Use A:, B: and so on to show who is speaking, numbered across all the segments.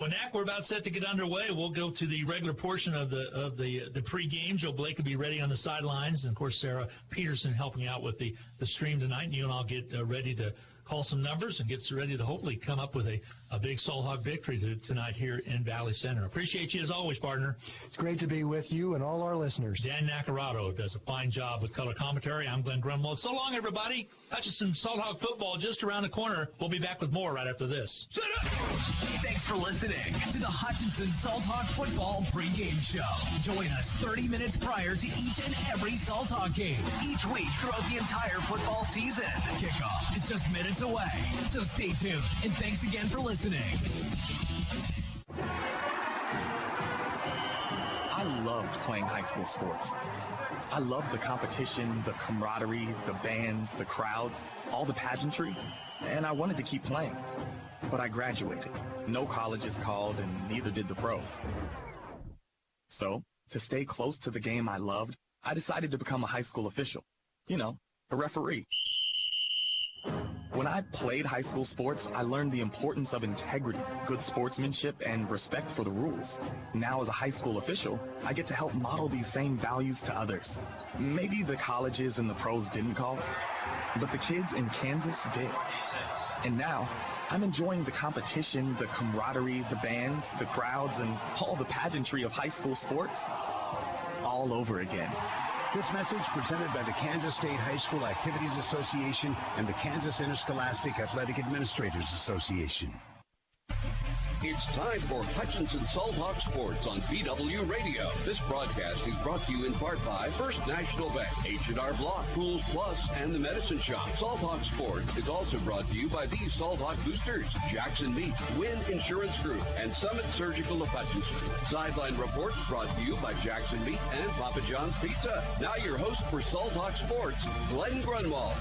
A: Well, Knack, we're about set to get underway. We'll go to the regular portion of the pregame. Joe Blake will be ready on the sidelines, and of course Sarah Peterson helping out with the stream tonight. And you and I'll get ready to call some numbers and get ready to hopefully come up with a big Salthawk victory tonight here in Valley Center. Appreciate you as always, partner.
B: It's great to be with you and all our listeners.
A: Dan Nacarado does a fine job with color commentary. I'm Glenn Grunwald. So long, everybody. Hutchinson Salthawk football just around the corner. We'll be back with more right after this.
C: Thanks for listening to the Hutchinson Salthawk football pregame show. Join us 30 minutes prior to each and every Salthawk game, each week throughout the entire football season. Kickoff is just minutes away, so stay tuned, and thanks again for listening.
D: I loved playing high school sports. I loved the competition, the camaraderie, the bands, the crowds, all the pageantry, and I wanted to keep playing. But I graduated. No colleges called, and neither did the pros. So, to stay close to the game I loved, I decided to become a high school official. You know, a referee. When I played high school sports, I learned the importance of integrity, good sportsmanship, and respect for the rules. Now, as a high school official, I get to help model these same values to others. Maybe the colleges and the pros didn't call, but the kids in Kansas did. And now, I'm enjoying the competition, the camaraderie, the bands, the crowds, and all the pageantry of high school sports all over again.
E: This message presented by the Kansas State High School Activities Association and the Kansas Interscholastic Athletic Administrators Association.
F: It's time for Hutchinson Salthawk Sports on BW Radio. This broadcast is brought to you in part by First National Bank, H&R Block, Pools Plus, and the Medicine Shop. Salthawk Sports is also brought to you by these Salthawk Boosters, Jackson Meat, Wynn Insurance Group, and Summit Surgical of Hutchinson. Sideline reports brought to you by Jackson Meat and Papa John's Pizza. Now your host for Salthawk Sports, Glenn Grunwald.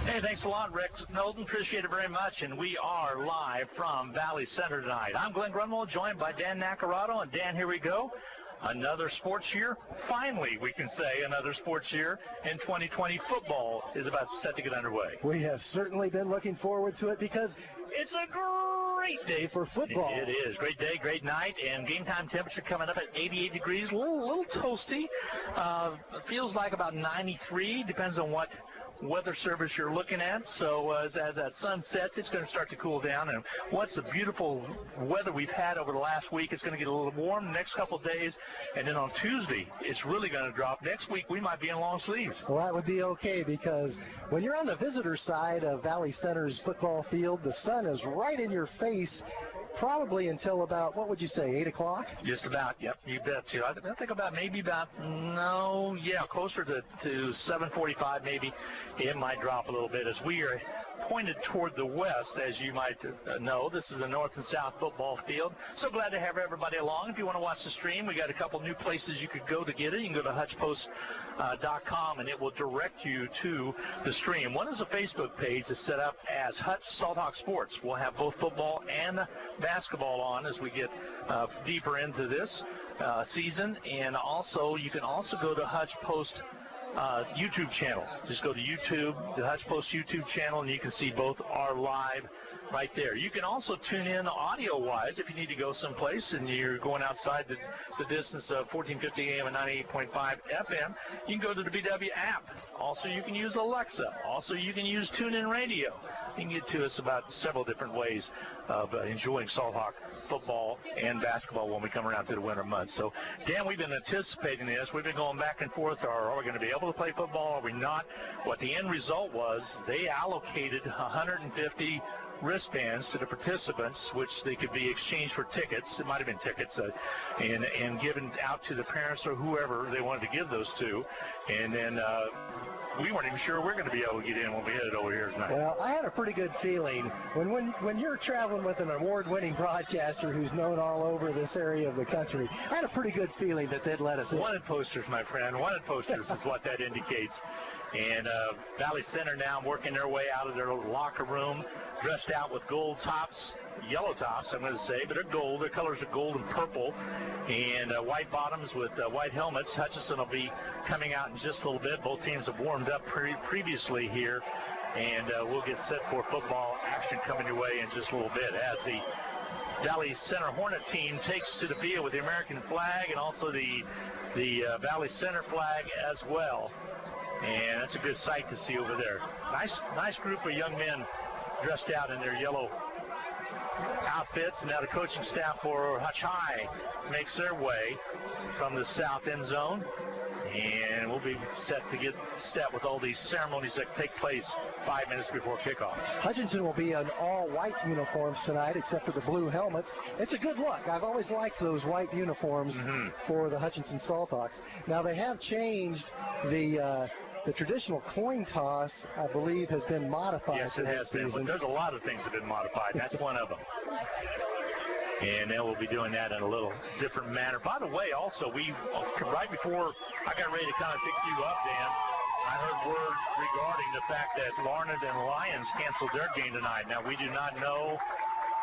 G: Hey, thanks a lot, Rick Knowlton. Appreciate it very much. And we are live from Valley Center tonight. I'm Glenn Grunwald, joined by Dan Nacarado. And Dan, here we go. Another sports year. Finally, we can say another sports year in 2020. Football is about set to get underway.
B: We have certainly been looking forward to it because it's a great day for football.
G: It is. Great day, great night, and game time temperature coming up at 88 degrees. A little toasty. Feels like about 93. Depends on what weather service you're looking at. So as that sun sets, it's going to start to cool down. And what's the beautiful weather we've had over the last week, it's going to get a little warm the next couple of days. And then on Tuesday, it's really going to drop. Next week, we might be in long sleeves.
B: Well, that would be okay because when you're on the visitor side of Valley Center's football field, the sun is right in your face probably until about, what would you say, 8 o'clock?
G: Just about, yep, you bet. I think closer to 7:45 maybe. It might drop a little bit as we are pointed toward the west, as you might know. This is a north and south football field. So glad to have everybody along. If you want to watch the stream, we got a couple new places you could go to get it. You can go to hutchpost.com, and it will direct you to the stream. One is a Facebook page that's set up as Hutch Salthawk Sports. We'll have both football and basketball on as we get deeper into this season. And also, you can also go to Hutch Post YouTube channel. Just go to YouTube, the Hutch Post YouTube channel, and you can see both are live right there. You can also tune in audio-wise if you need to go someplace and you're going outside the distance of 1450 AM and 98.5 FM. You can go to the BW app. Also, you can use Alexa. Also, you can use TuneIn Radio. You can get to us about several different ways of enjoying Salthawk football and basketball when we come around to the winter months. So, Dan, we've been anticipating this. We've been going back and forth. Are we going to be able to play football? Are we not? What the end result was, they allocated 150 wristbands to the participants, which they could be exchanged for tickets. It might have been tickets, and given out to the parents or whoever they wanted to give those to. And then we weren't even sure we're going to be able to get in when we headed over here tonight.
B: Well, I had a pretty good feeling when you're traveling with an award-winning broadcaster who's known all over this area of the country. I had a pretty good feeling that they'd let us in.
G: Wanted posters, my friend. Wanted posters is what that indicates. And Valley Center now working their way out of their locker room, dressed out with gold tops, yellow tops, I'm going to say, but they're gold. Their colors are gold and purple, and white bottoms with white helmets. Hutchinson will be coming out in just a little bit. Both teams have warmed up previously here, and we'll get set for football action coming your way in just a little bit as the Valley Center Hornet team takes to the field with the American flag and also the Valley Center flag as well. And that's a good sight to see over there. Nice group of young men dressed out in their yellow outfits. Now the coaching staff for Hutch High makes their way from the south end zone. And we'll be set to get set with all these ceremonies that take place 5 minutes before kickoff.
B: Hutchinson will be in all white uniforms tonight, except for the blue helmets. It's a good look. I've always liked those white uniforms for the Hutchinson Salthawks. Now they have changed the traditional coin toss, I believe, has been modified.
G: Yes, it has been. But there's a lot of things that have been modified. That's one of them. And they will be doing that in a little different manner. By the way, also, right before I got ready to kind of pick you up, Dan, I heard word regarding the fact that Larned and Lions canceled their game tonight. Now, we do not know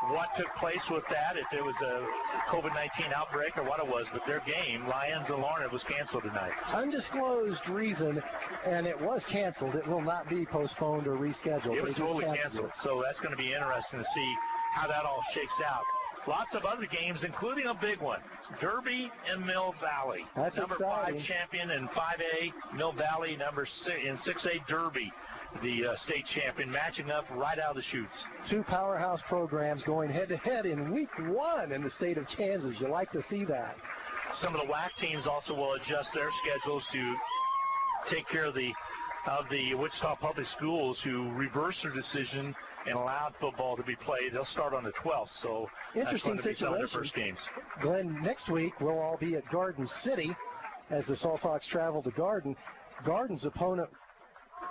G: what took place with that, if it was a COVID-19 outbreak or what it was, but their game, Lions and Larned, was canceled tonight.
B: Undisclosed reason, and it was canceled. It will not be postponed or rescheduled.
G: It was totally canceled. So that's going to be interesting to see how that all shakes out. Lots of other games, including a big one, Derby and Mill Valley.
B: That's
G: number
B: exciting.
G: 5 champion in 5A, Mill Valley, number 6 in 6A Derby, the state champion, matching up right out of the chutes.
B: Two powerhouse programs going head-to-head in week 1 in the state of Kansas. You like to see that.
G: Some of the WAC teams also will adjust their schedules to take care of the Wichita Public Schools, who reversed their decision and allowed football to be played. They'll start on the 12th, so
B: interesting
G: that's going to be some of their
B: situation.
G: first games.
B: Glenn, next week we'll all be at Garden City as the Salthawks travel to Garden. Garden's opponent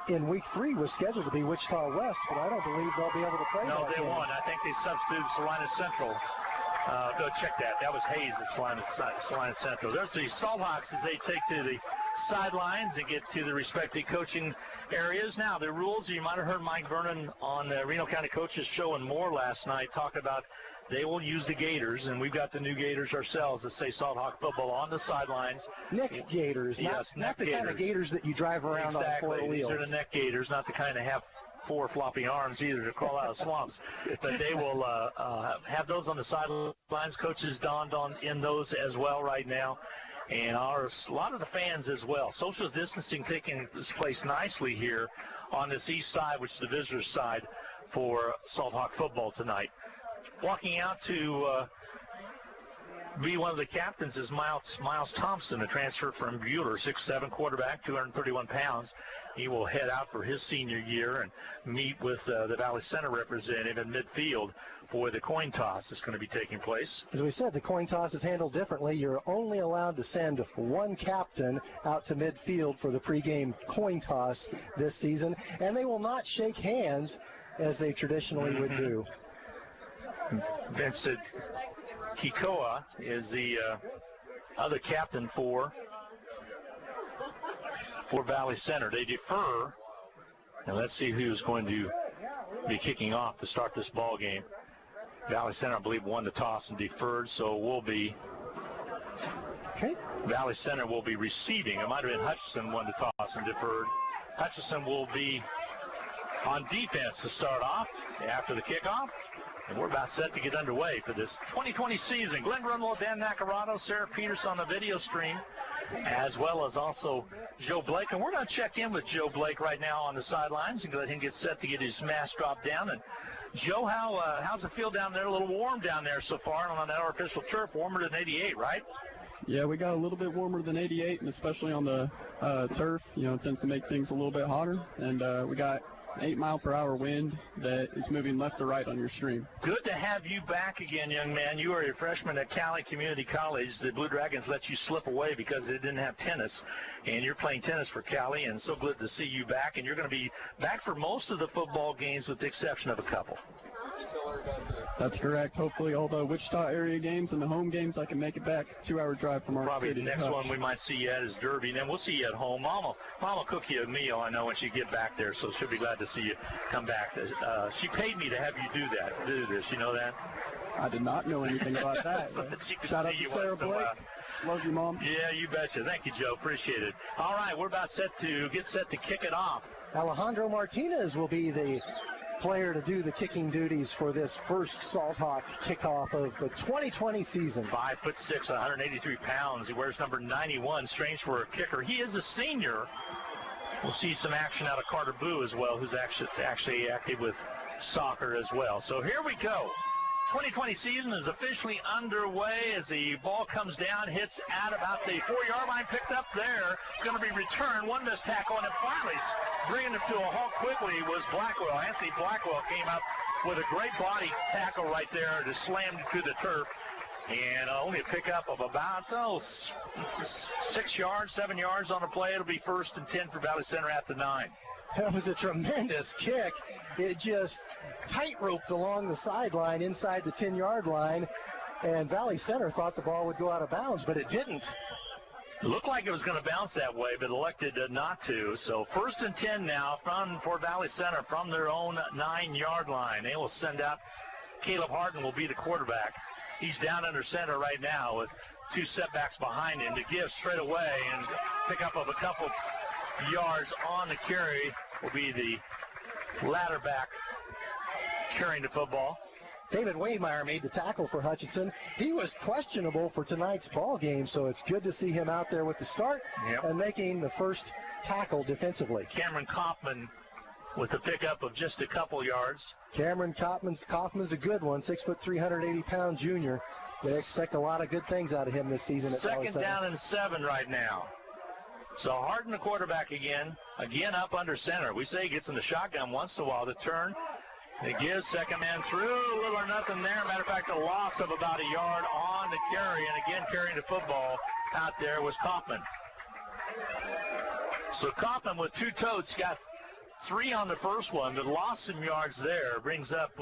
B: in week 3 was scheduled to be Wichita West, but I don't believe they'll be able to play.
G: No, they won't. I think they substituted Salina Central. Go check that. That was Hayes at Salina Central. There's the Salthawks as they take to the sidelines and get to the respective coaching areas. Now, the rules, you might have heard Mike Vernon on the Reno County Coaches Show and more last night talk about they will use the Gators, and we've got the new Gators ourselves that say Salthawk football on the sidelines.
B: Neck Gators,
G: yes,
B: not the kind of Gators that you drive around on 4 wheels.
G: These are the neck Gators, not the kind that have 4 floppy arms either to crawl out of swamps. But they will have those on the sidelines. Coaches donned in those as well right now. And a lot of the fans as well. Social distancing taking place nicely here on this east side, which is the visitors' side for Salthawk football tonight. Walking out to be one of the captains is Miles Thompson, a transfer from Bueller, 6'7" quarterback, 231 pounds. He will head out for his senior year and meet with the Valley Center representative in midfield for the coin toss that's going to be taking place.
B: As we said, the coin toss is handled differently. You're only allowed to send one captain out to midfield for the pregame coin toss this season, and they will not shake hands as they traditionally would do.
G: Vincent Kikoa is the other captain for Valley Center. They defer, and let's see who's going to be kicking off to start this ball game. Valley Center, I believe, won the toss and deferred, so we'll be Valley Center will be receiving. It might have been Hutchinson won the toss and deferred. Hutchinson will be on defense to start off after the kickoff. And we're about set to get underway for this 2020 season. Glenn Grunwald, Dan Nacarado, Sarah Peters on the video stream, as well as also Joe Blake. And we're going to check in with Joe Blake right now on the sidelines and let him get set to get his mask dropped down. And Joe, how's it feel down there? A little warm down there so far on that artificial turf, warmer than 88, right?
H: Yeah, we got a little bit warmer than 88, and especially on the turf, it tends to make things a little bit hotter. And we got 8-mile-per-hour wind that is moving left to right on your stream.
G: Good to have you back again, young man. You are a freshman at Cali Community College. The Blue Dragons let you slip away because they didn't have tennis, and you're playing tennis for Cali, and so good to see you back. And you're going to be back for most of the football games with the exception of a couple.
H: That's correct. Hopefully all the Wichita area games and the home games, I can make it back. 2-hour drive from our
G: Probably
H: city.
G: The next one we might see you at is Derby, and then we'll see you at home. Mama cook you a meal, I know, when she get back there, so she'll be glad to see you come back. She paid me to have you do this. You know that?
H: I did not know anything about that.
G: So that she could
H: Shout
G: see
H: out to
G: you
H: Sarah Blake. Love you, Mom.
G: Yeah, you betcha. Thank you, Joe. Appreciate it. All right, we're about get set to kick it off.
B: Alejandro Martinez will be the player to do the kicking duties for this first Salthawk kickoff of the 2020 season.
G: 5'6", 183 pounds. He wears number 91. Strange for a kicker. He is a senior. We'll see some action out of Carter Boo as well, who's actually active with soccer as well. So here we go. 2020 season is officially underway as the ball comes down, hits at about the 4-yard line, picked up there. It's going to be returned. One missed tackle, and it finally bringing him to a halt quickly was Blackwell. Anthony Blackwell came up with a great body tackle right there to slam to the turf. And only a pickup of about 6 yards, 7 yards on the play. It'll be 1st and 10 for Valley Center at the 9.
B: That was a tremendous kick. It just tight-roped along the sideline inside the 10-yard line, and Valley Center thought the ball would go out of bounds, but it didn't.
G: It looked like it was going to bounce that way, but elected not to. So 1st and 10 now for Valley Center from their own 9-yard line. They will send out Caleb Harden will be the quarterback. He's down under center right now with 2 setbacks behind him to give straight away, and pick up of a couple yards on the carry will be the ladder back carrying the football.
B: David Waymire made the tackle for Hutchinson. He was questionable for tonight's ball game, so it's good to see him out there with the start and making the first tackle defensively.
G: Cameron Kaufman with a pickup of just a couple yards.
B: Cameron Kaufman's a good one, 6'3", 380-pound junior. They expect a lot of good things out of him this season. At
G: Second down and 7 right now. So Harden, the quarterback again up under center. We say he gets in the shotgun once in a while to turn. It gives second man through, little or nothing there. Matter of fact, a loss of about a yard on the carry, and again carrying the football out there was Kaufman. So Kaufman with 2 totes got 3 on the first one, but lost some yards there. Brings up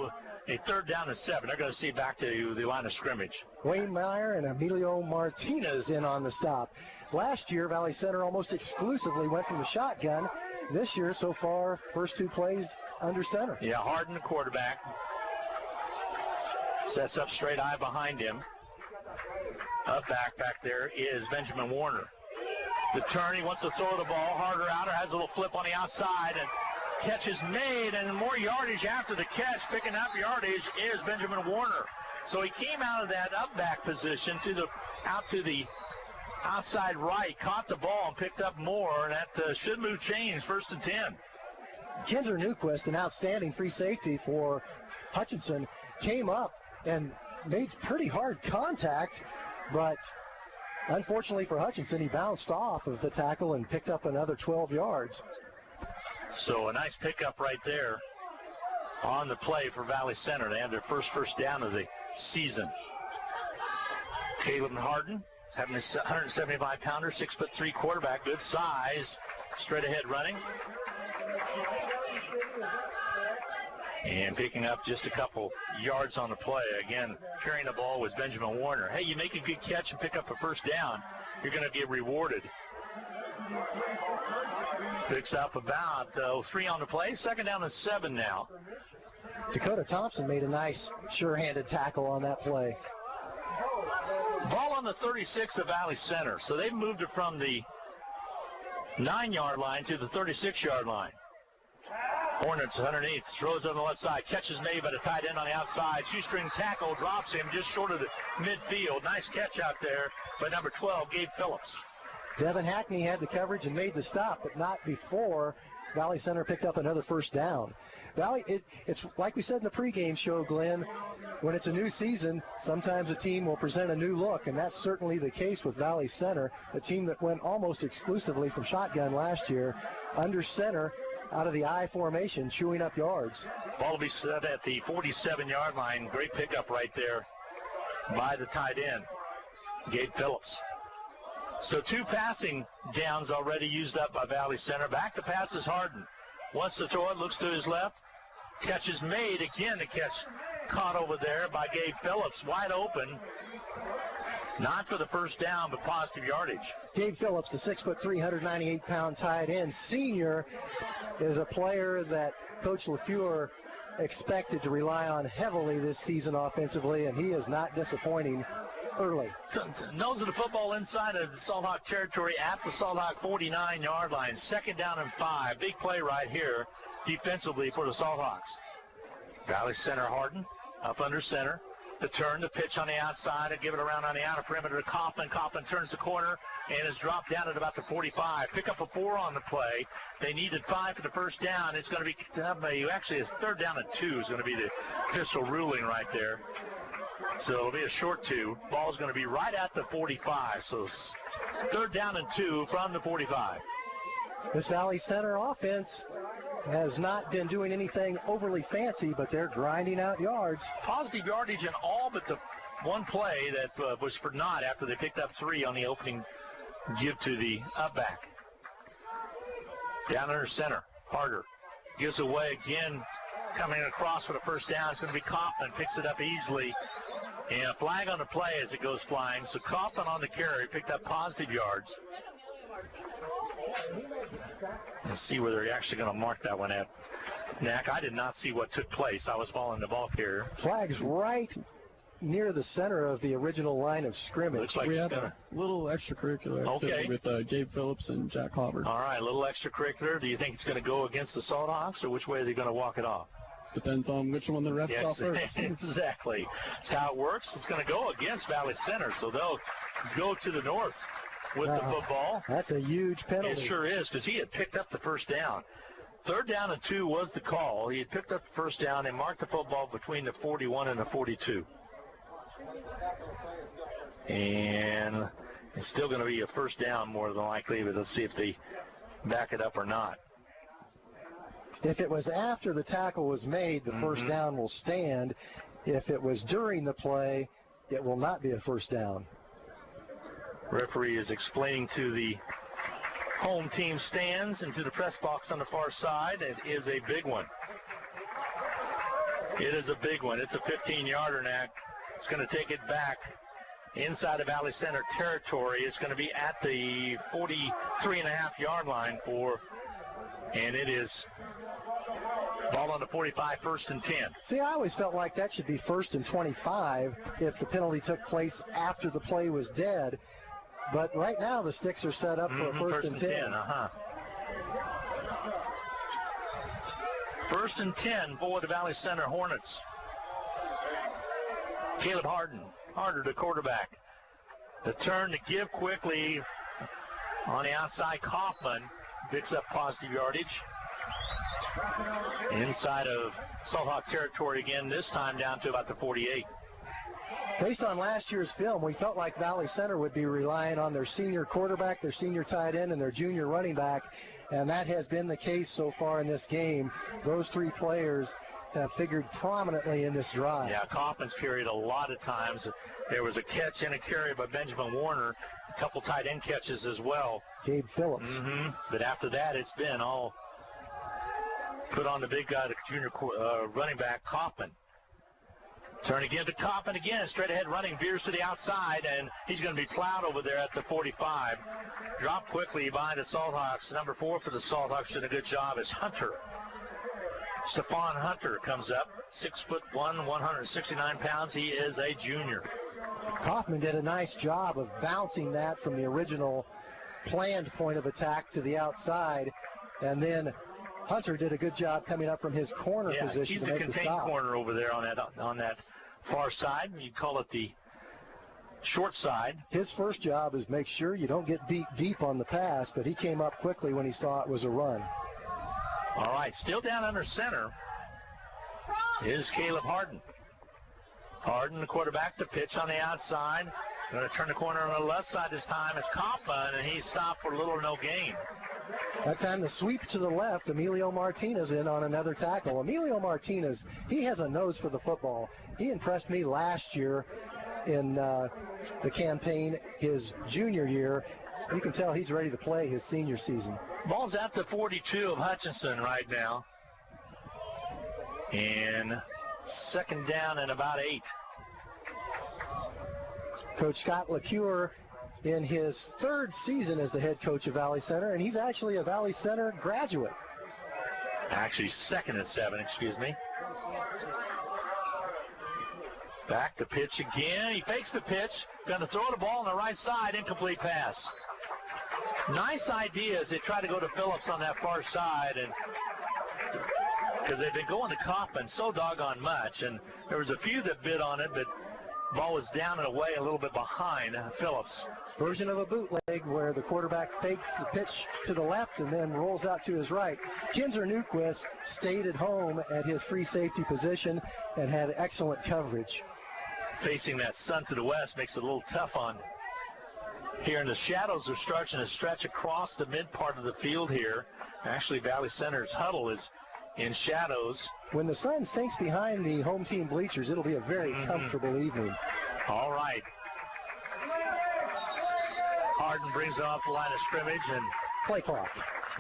G: a 3rd down and 7. They're going to see back to the line of scrimmage.
B: Wayne Meyer and Emilio Martinez in on the stop. Last year, Valley Center almost exclusively went from the shotgun. This year, so far, first 2 plays under center.
G: Yeah, Harden, the quarterback. Sets up straight eye behind him. Up back there is Benjamin Warner. The turn, he wants to throw the ball. Harder outer has a little flip on the outside, and catch is made, and more yardage after the catch. Picking up yardage is Benjamin Warner. So he came out of that up back position out to the outside right, caught the ball and picked up more, and that should move chains. 1st and 10.
B: Kinzer Newquist, an outstanding free safety for Hutchinson, came up and made pretty hard contact, but unfortunately for Hutchinson, he bounced off of the tackle and picked up another 12 yards.
G: So a nice pickup right there on the play for Valley Center. They have their first down of the season. Caleb Harden having a 175-pounder, 6'3" quarterback, good size, straight ahead running. And picking up just a couple yards on the play. Again, carrying the ball was Benjamin Warner. Hey, you make a good catch and pick up a 1st down, you're going to get rewarded. Picks up about 3 on the play. 2nd down and 7 now.
B: Dakota Thompson made a nice, sure-handed tackle on that play.
G: Ball on the 36 of Valley Center. So they've moved it from the 9-yard line to the 36-yard line. Hornets underneath, throws on the left side, catches made by the tight end on the outside. Shoestring tackle, drops him just short of the midfield. Nice catch out there by number 12, Gabe Phillips.
B: Devin Hackney had the coverage and made the stop, but not before Valley Center picked up another 1st down. It's like we said in the pregame show, Glenn, when it's a new season, sometimes a team will present a new look, and that's certainly the case with Valley Center, a team that went almost exclusively from shotgun last year, under center, out of the I formation, chewing up yards.
G: Ball will be set at the 47-yard line. Great pickup right there by the tight end, Gabe Phillips. So 2 passing downs already used up by Valley Center. Back to pass is Harden. Wants to throw it, looks to his left. Catch is made. Again, the catch caught over there by Gabe Phillips. Wide open. Not for the 1st down, but positive yardage.
B: Gabe Phillips, the 6'3", 198-pound tight end, senior, is a player that Coach LaFleur expected to rely on heavily this season offensively, and he is not disappointing early.
G: Nose of the football inside of the Salthawk territory at the Salthawk 49-yard line. 2nd down and 5. Big play right here defensively for the Salthawks. Valley Center Harden up under center. The turn, the pitch on the outside, and give it around on the outer perimeter to Kaufman. Kaufman turns the corner and is dropped down at about the 45. Pick up a 4 on the play. They needed 5 for the first down. It's going to be, actually, it's 3rd down and 2 is going to be the official ruling right there. So it'll be a short 2. Ball's going to be right at the 45. So 3rd down and 2 from the 45.
B: This Valley Center offense has not been doing anything overly fancy, but they're grinding out yards.
G: Positive yardage in all but the one play that was for naught after they picked up 3 on the opening give to the up back. Down under center, Harder gives away again, coming across for the first down. It's going to be Kaufman, picks it up easily. And a flag on the play as it goes flying. So Kaufman on the carry picked up positive yards. Let's see where they're actually going to mark that one at. Knack, I did not see what took place. I was following the ball carrier.
B: Flag's right near the center of the original line of scrimmage.
G: Looks like
H: we had a little extracurricular activity with Gabe Phillips and Jack Hobber.
G: All right, a little extracurricular. Do you think it's going to go against the Salthawks, or which way are they going to walk it off?
H: Depends on which one the refs saw first.
G: Exactly. That's how it works. It's going to go against Valley Center, so they'll go to the north with the football.
B: That's a huge penalty.
G: It sure is, because he had picked up the first down. 3rd down and 2 was the call. He had picked up the first down and marked the football between the 41 and the 42. And it's still going to be a first down more than likely, but let's see if they back it up or not.
B: If it was after the tackle was made, the first down will stand. If it was during the play, it will not be a first down.
G: Referee is explaining to the home team stands and to the press box on the far side. It is a big one. It is a big one. It's a 15-yarder, Knack. It's going to take it back inside of Valley Center territory. It's going to be at the 43.5-yard line and it is ball on the 45, 1st and 10.
B: See, I always felt like that should be 1st and 25 if the penalty took place after the play was dead. But right now the sticks are set up for a 1st and 10.
G: 1st and 10 for the Valley Center Hornets. Caleb Harder, the quarterback. The turn to give quickly on the outside. Kaufman picks up positive yardage. Inside of Salthawk territory again, this time down to about the 48.
B: Based on last year's film, we felt like Valley Center would be relying on their senior quarterback, their senior tight end, and their junior running back, and that has been the case so far in this game. Those 3 players have figured prominently in this drive.
G: Yeah, Kaufman's carried a lot of times. There was a catch and a carry by Benjamin Warner, a couple tight end catches as well.
B: Gabe Phillips.
G: But after that, it's been all put on the big guy, the junior running back, Kaufman. Turn again to Kaufman again, straight ahead running, veers to the outside, and he's going to be plowed over there at the 45. Dropped quickly by the Salthawks. Number 4 for the Salthawks did a good job is Hunter. Stephon Hunter comes up, 6'1", 169 pounds. He is a junior.
B: Kaufman did a nice job of bouncing that from the original planned point of attack to the outside, and then Hunter did a good job coming up from his corner position.
G: He's the contained corner over there on that far side. You call it the short side.
B: His first job is make sure you don't get beat deep on the pass, but he came up quickly when he saw it was a run.
G: All right, still down under center is Caleb Harden. Harden, the quarterback, to pitch on the outside. Going to turn the corner on the left side this time is Kaufman, and he's stopped for little or no gain.
B: That time the sweep to the left, Emilio Martinez in on another tackle. Emilio Martinez, he has a nose for the football. He impressed me last year in the campaign, his junior year. You can tell he's ready to play his senior season.
G: Ball's at the 42 of Hutchinson right now. And 2nd down and about 8.
B: Coach Scott LaCure in his 3rd season as the head coach of Valley Center, and he's actually a Valley Center graduate.
G: Actually 2nd and 7, excuse me. Back to pitch again. He fakes the pitch. Going to throw the ball on the right side. Incomplete pass. Nice idea as they try to go to Phillips on that far side, and because they've been going to Kaufman so doggone much, and there was a few that bid on it, but ball was down and away a little bit behind Phillips.
B: Version of a bootleg where the quarterback fakes the pitch to the left and then rolls out to his right. Kinzer Newquist stayed at home at his free safety position and had excellent coverage.
G: Facing that sun to the west makes it a little tough on here, and the shadows are starting to stretch across the mid part of the field here. Actually, Valley Center's huddle is in shadows.
B: When the sun sinks behind the home team bleachers, it'll be a very comfortable evening.
G: All right. Harden brings it off the line of scrimmage, and
B: play clock.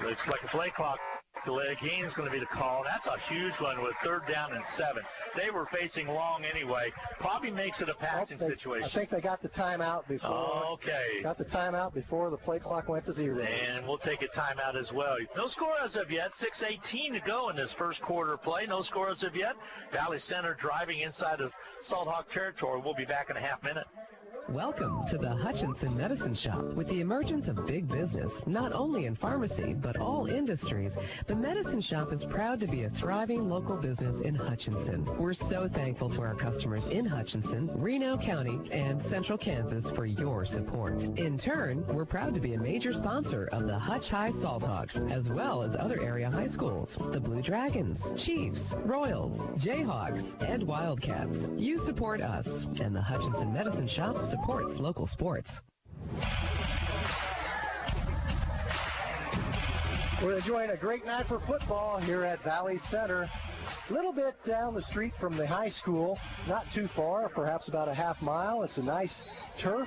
G: Looks like a play clock delay. Gain's going to be the call. That's a huge one with 3rd down and 7. They were facing long anyway. Probably makes it a passing situation.
B: I think they got the timeout before.
G: Okay.
B: Got the timeout before the play clock went to 0.
G: And we'll take a timeout as well. No score as of yet. 6:18 to go in this first quarter play. No score as of yet. Valley Center driving inside of Salthawk territory. We'll be back in a half minute.
I: Welcome to the Hutchinson Medicine Shop. With the emergence of big business, not only in pharmacy, but all industries, the Medicine Shop is proud to be a thriving local business in Hutchinson. We're so thankful to our customers in Hutchinson, Reno County, and Central Kansas for your support. In turn, we're proud to be a major sponsor of the Hutch High Salthawks, as well as other area high schools, the Blue Dragons, Chiefs, Royals, Jayhawks, and Wildcats. You support us, and the Hutchinson Medicine Shop supports local sports.
B: We're enjoying a great night for football here at Valley Center. A little bit down the street from the high school, not too far, perhaps about a half mile. It's a nice turf.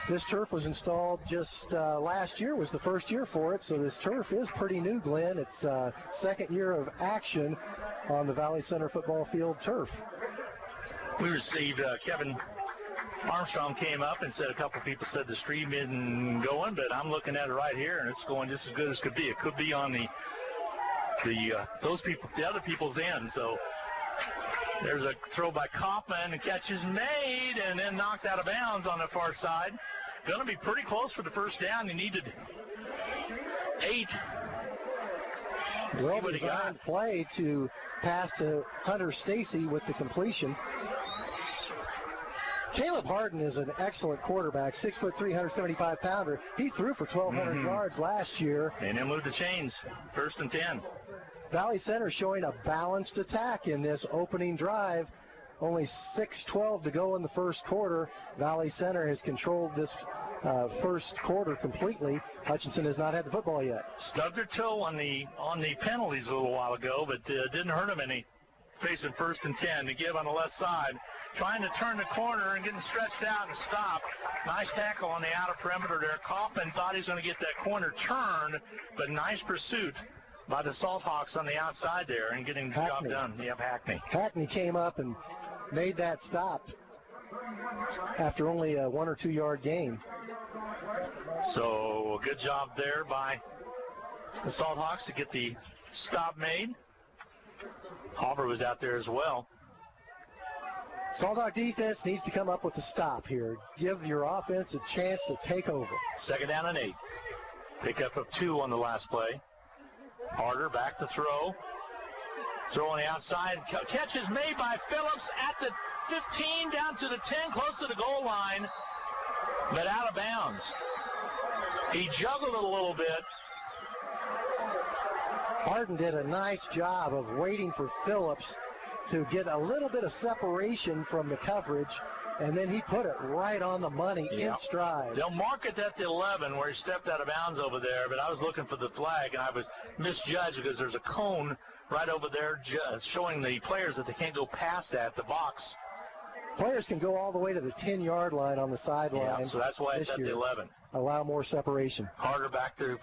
B: This turf was installed just last year, was the first year for it, so this turf is pretty new, Glenn. It's second year of action on the Valley Center football field turf.
G: We received Kevin Armstrong came up and said a couple people said the stream isn't going, but I'm looking at it right here, and it's going just as good as could be. It could be on the other people's end. So there's a throw by Kaufman, and catch is made, and then knocked out of bounds on the far side. Going to be pretty close for the first down. He needed 8.
B: Well designed play to pass to Hunter Stacy with the completion. Caleb Harden is an excellent quarterback, 6'3", 375-pounder. He threw for 1,200 yards last year.
G: And then moved the chains, 1st and 10.
B: Valley Center showing a balanced attack in this opening drive. Only 6:12 to go in the first quarter. Valley Center has controlled this first quarter completely. Hutchinson has not had the football yet.
G: Stubbed their toe on the penalties a little while ago, but didn't hurt them any. Facing 1st and 10 to give on the left side. Trying to turn the corner and getting stretched out and stopped. Nice tackle on the outer perimeter there. Kaufman thought he was going to get that corner turned, but nice pursuit by the Salthawks on the outside there and getting the job done. Yep, Hackney.
B: Hackney came up and made that stop after only a 1 or 2 yard gain.
G: So a good job there by the Salthawks to get the stop made. Hauber was out there as well.
B: Salthawk defense needs to come up with a stop here. Give your offense a chance to take over.
G: 2nd down and 8. Pickup of 2 on the last play. Harder back to throw. Throw on the outside. Catch is made by Phillips at the 15, down to the 10, close to the goal line, but out of bounds. He juggled it a little bit.
B: Harden did a nice job of waiting for Phillips to get a little bit of separation from the coverage, and then he put it right on the money in stride.
G: They'll mark it at the 11 where he stepped out of bounds over there, but I was looking for the flag, and I was misjudged because there's a cone right over there showing the players that they can't go past that, the box.
B: Players can go all the way to the 10-yard line on the sideline.
G: Yeah, so that's why it's at the 11.
B: Allow more separation.
G: Harder back to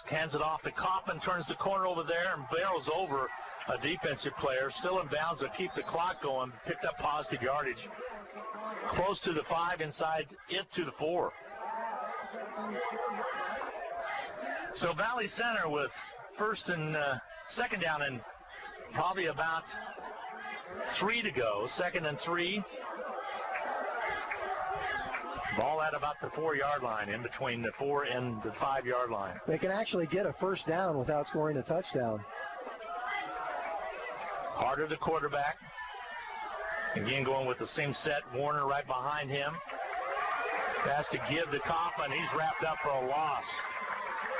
G: hands it off to Kaufman, turns the corner over there and barrels over a defensive player. Still in bounds to keep the clock going. Picked up positive yardage. Close to the 5, inside it to the 4. So Valley Center with 2nd down and probably about 3 to go. 2nd and 3. Ball at about the 4-yard line, in between the 4 and the 5-yard line.
B: They can actually get a first down without scoring a touchdown.
G: Harder, the quarterback. Again, going with the same set. Warner right behind him. Has to give to Kaufman. He's wrapped up for a loss.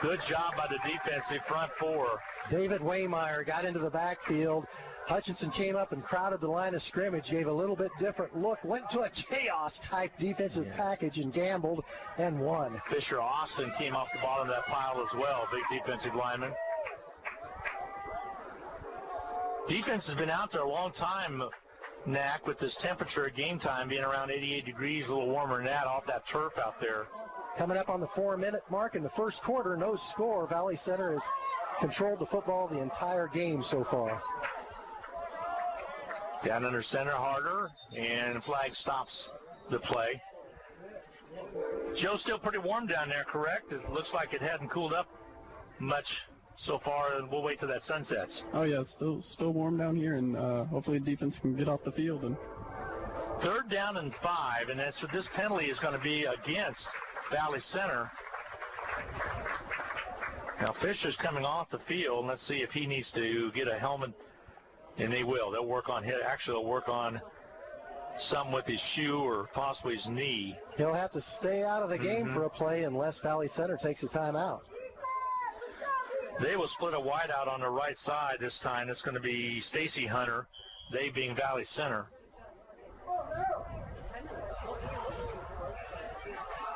G: Good job by the defensive front four.
B: David Waymeyer got into the backfield. Hutchinson came up and crowded the line of scrimmage, gave a little bit different look, went to a chaos-type defensive package and gambled and won.
G: Fisher Austin came off the bottom of that pile as well, big defensive lineman. Defense has been out there a long time, Knack, with this temperature at game time being around 88 degrees, a little warmer than that off that turf out there.
B: Coming up on the 4-minute mark in the first quarter, no score. Valley Center has controlled the football the entire game so far.
G: Down under center, Harder, and flag stops the play. Joe's still pretty warm down there, correct? It looks like it hadn't cooled up much so far, and we'll wait till that sun sets.
H: Oh, yeah, still warm down here, and hopefully defense can get off the field. And
G: 3rd down and 5, and that's what this penalty is going to be against Valley Center. Now Fisher's coming off the field. Let's see if he needs to get a helmet, and they will. They'll work on his. Actually, they'll work on some with his shoe or possibly his knee.
B: He'll have to stay out of the game for a play unless Valley Center takes a timeout.
G: They will split a wide out on the right side this time. It's going to be Stacy Hunter, they being Valley Center.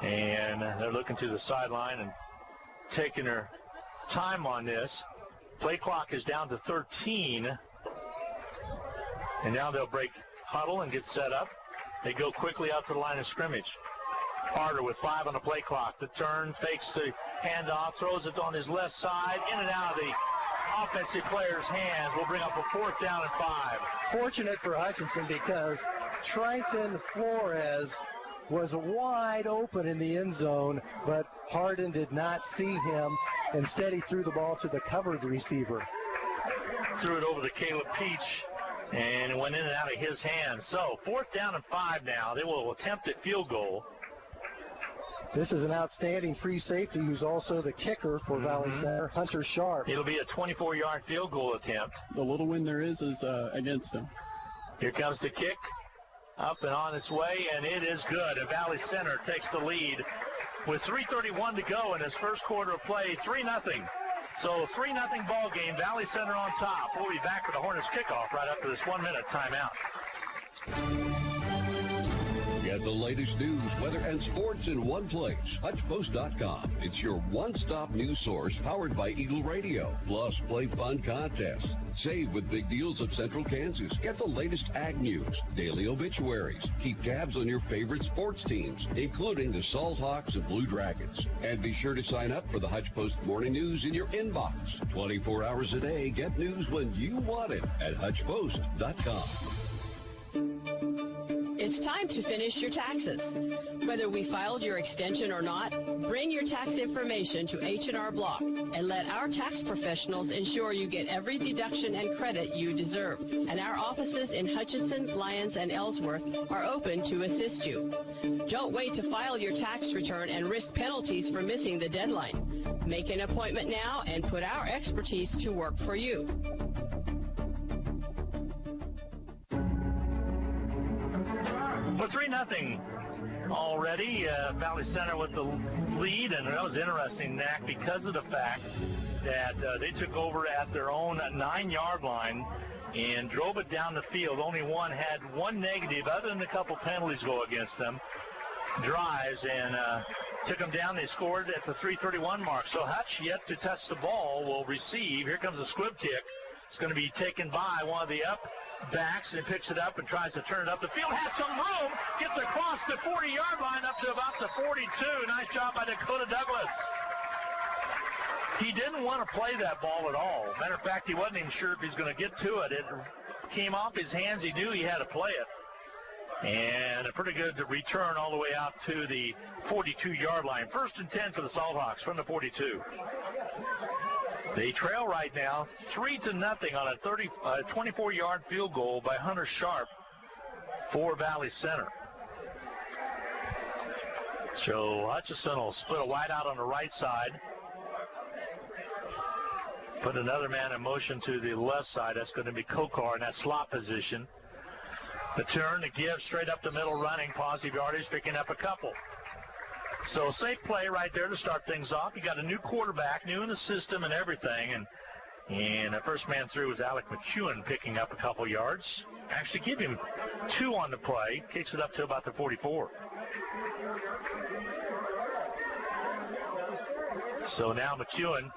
G: And they're looking to the sideline and taking their time on this. Play clock is down to 13. And now they'll break huddle and get set up. They go quickly out to the line of scrimmage. Harder with 5 on the play clock. The turn, fakes the handoff, throws it on his left side, in and out of the offensive player's hands. Will bring up a 4th down and 5.
B: Fortunate for Hutchinson because Trenton Flores was wide open in the end zone, but Hardin did not see him. Instead, he threw the ball to the covered receiver.
G: Threw it over to Caleb Peach, and it went in and out of his hands. So 4th down and 5 now. They will attempt a field goal.
B: This is an outstanding free safety who's also the kicker for Valley Center, Hunter Sharp.
G: It'll be a 24-yard field goal attempt.
H: The little win there is against him.
G: Here comes the kick, up and on its way, and it is good. And Valley Center takes the lead with 3:31 to go in his first quarter of play, 3-0. So 3-0 ball game, Valley Center on top. We'll be back for the Hornets kickoff right after this 1-minute timeout.
F: Get the latest news, weather, and sports in one place. HutchPost.com. It's your one-stop news source powered by Eagle Radio. Plus, play fun contests. Save with big deals of Central Kansas. Get the latest ag news, daily obituaries. Keep tabs on your favorite sports teams, including the Salthawks and Blue Dragons. And be sure to sign up for the Hutch Post Morning News in your inbox. 24 hours a day, get news when you want it at HutchPost.com.
J: It's time to finish your taxes. Whether we filed your extension or not, bring your tax information to H&R Block and let our tax professionals ensure you get every deduction and credit you deserve. And our offices in Hutchinson, Lyons, and Ellsworth are open to assist you. Don't wait to file your tax return and risk penalties for missing the deadline. Make an appointment now and put our expertise to work for you.
G: Well, 3-0 already. Valley Center with the lead, and that was interesting, Knack, because of the fact that they took over at their own 9-yard line and drove it down the field. Only one had one negative, other than a couple penalties go against them, drives, and took them down. They scored at the 3:31 mark. So Hutch, yet to touch the ball, will receive. Here comes a squib kick. It's going to be taken by one of the backs and picks it up and tries to turn it up. The field has some room. Gets across the 40-yard line up to about the 42. Nice job by Dakota Douglas. He didn't want to play that ball at all. Matter of fact, he wasn't even sure if he was going to get to it. It came off his hands. He knew he had to play it. And a pretty good return all the way out to the 42-yard line. 1st and 10 for the Salthawks from the 42. They trail right now 3-0 on a 24-yard field goal by Hunter Sharp for Valley Center. So Hutchinson will split a wide out on the right side. Put another man in motion to the left side. That's going to be Kokar in that slot position. The turn, the give, straight up the middle, running, positive yardage, picking up a couple. So safe play right there to start things off. You got a new quarterback, new in the system and everything. And the first man through was Alec McEwen picking up a couple yards. Actually give him 2 on the play. Kicks it up to about the 44. So now McEwen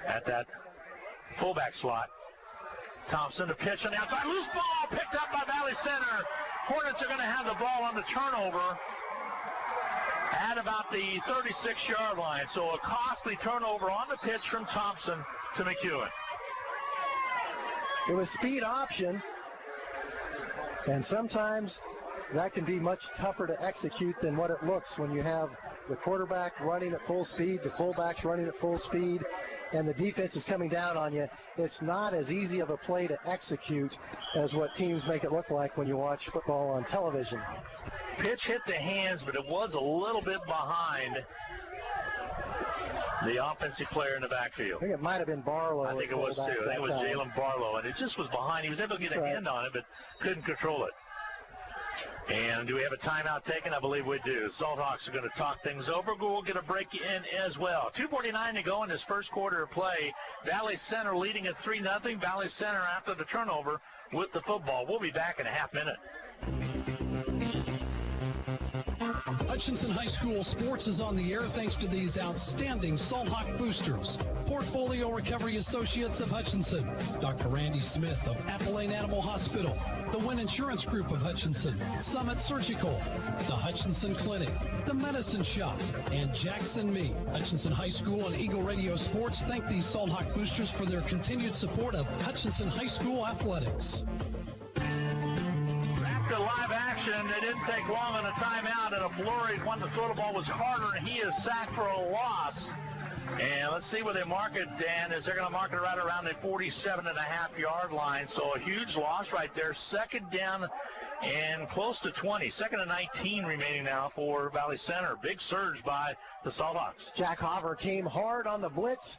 G: at that fullback slot. Thompson to pitch on the outside. Loose ball picked up by Valley Center. Hornets are going to have the ball on the turnover at about the 36-yard line. So a costly turnover on the pitch from Thompson to McEwen.
B: It was speed option, and sometimes that can be much tougher to execute than what it looks when you have the quarterback running at full speed, the fullbacks running at full speed, and the defense is coming down on you. It's not as easy of a play to execute as what teams make it look like when you watch football on television.
G: Pitch hit the hands, but it was a little bit behind the offensive player in the backfield.
B: I think it might have been Barlow.
G: I think it was too. I think it was Jalen Barlow, and it just was behind. He was able to get a hand on it, but couldn't control it. And do we have a timeout taken? I believe we do. Salthawks are going to talk things over. We'll get a break in as well. 2:49 to go in this first quarter of play. Valley Center leading at 3-0. Valley Center after the turnover with the football. We'll be back in a half minute.
K: Hutchinson High School Sports is on the air thanks to these outstanding Salthawk boosters. Portfolio Recovery Associates of Hutchinson, Dr. Randy Smith of Appalachian Animal Hospital, the Wynn Insurance Group of Hutchinson, Summit Surgical, the Hutchinson Clinic, the Medicine Shop, and Jackson Meat. Hutchinson High School and Eagle Radio Sports thank these Salthawk boosters for their continued support of Hutchinson High School athletics.
G: After live action, it didn't take long on a timeout, and a flurry when the throw the ball was harder, and he is sacked for a loss. And let's see where they mark it, Dan. Is they're going to mark it right around the 47.5-yard line. So a huge loss right there. Second down and close to 20. Second and 19 remaining now for Valley Center. Big surge by the Salthawks.
B: Jack Hover came hard on the blitz,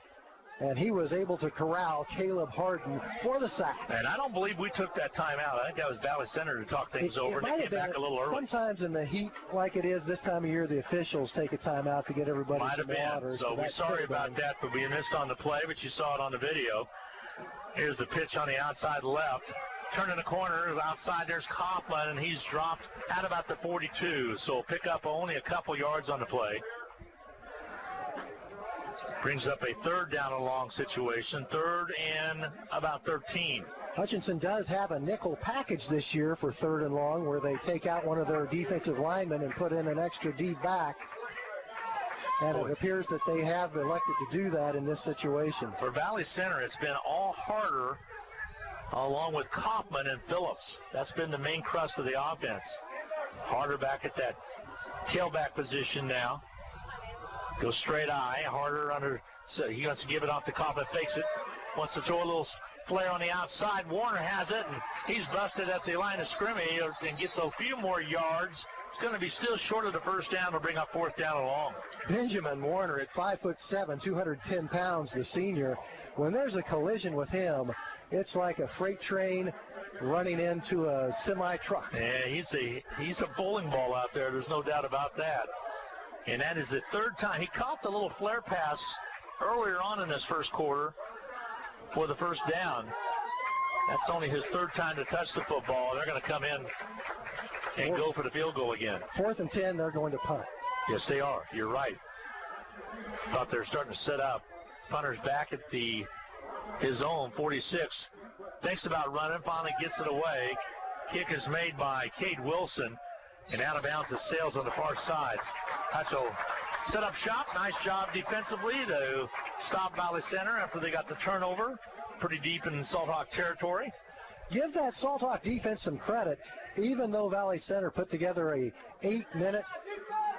B: and he was able to corral Caleb Harden for the sack.
G: And I don't believe we took that time out. I think that was Valley Center to talk things over. They came back a little early.
B: Sometimes in the heat like it is this time of year, the officials take a timeout to get everybody some water.
G: So we're sorry about that, but we missed on the play, but you saw it on the video. Here's the pitch on the outside left. Turning the corner, outside there's Kaufman, and he's dropped at about the 42. So pick up only a couple yards on the play. Brings up a third down and long situation, third and about 13.
B: Hutchinson does have a nickel package this year for third and long where they take out one of their defensive linemen and put in an extra D back. And it appears that they have elected to do that in this situation.
G: For Valley Center, it's been all harder along with Kaufman and Phillips. That's been the main crust of the offense. Harder back at that tailback position now. Goes straight eye, harder under, so he wants to give it off to Kaufman, fakes it, wants to throw a little flare on the outside. Warner has it, and he's busted at the line of scrimmage and gets a few more yards. It's going to be still short of the first down to bring up fourth down and long.
B: Benjamin Warner at 5'7", 210 pounds, the senior. When there's a collision with him, it's like a freight train running into a semi-truck.
G: Yeah, he's a bowling ball out there. There's no doubt about that. And that is the third time. He caught the little flare pass earlier on in this first quarter for the first down. That's only his third time to touch the football. They're going to come in and go for the field goal again.
B: 4th and 10, they're going to punt.
G: Yes, they are. You're right. Thought they're starting to set up. Punter's back at his own 46. Thinks about running, finally gets it away. Kick is made by Cade Wilson. And out of bounds, it sails on the far side. Hutch will set up shop. Nice job defensively to stop Valley Center after they got the turnover. Pretty deep in Salthawk territory.
B: Give that Salthawk defense some credit. Even though Valley Center put together a 8-minute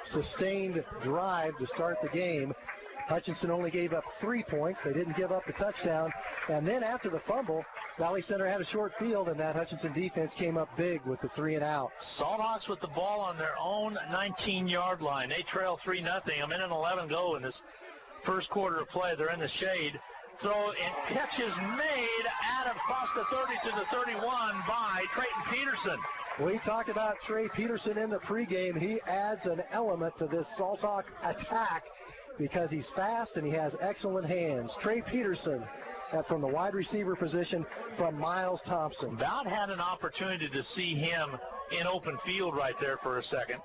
B: sustained drive to start the game, Hutchinson only gave up 3 points. They didn't give up the touchdown. And then after the fumble, Valley Center had a short field, and that Hutchinson defense came up big with the 3 and out.
G: Salthawks with the ball on their own 19-yard line. They trail 3-0. A minute and 11 go in this First quarter of play, they're in the shade. Throw and catch is made out of across the 30 to the 31 by Trayton Peterson.
B: We talked about Trey Peterson in the pregame. He adds an element to this Salthawk attack because he's fast and he has excellent hands. Trey Peterson from the wide receiver position from Miles Thompson.
G: About had an opportunity to see him in open field right there for a second.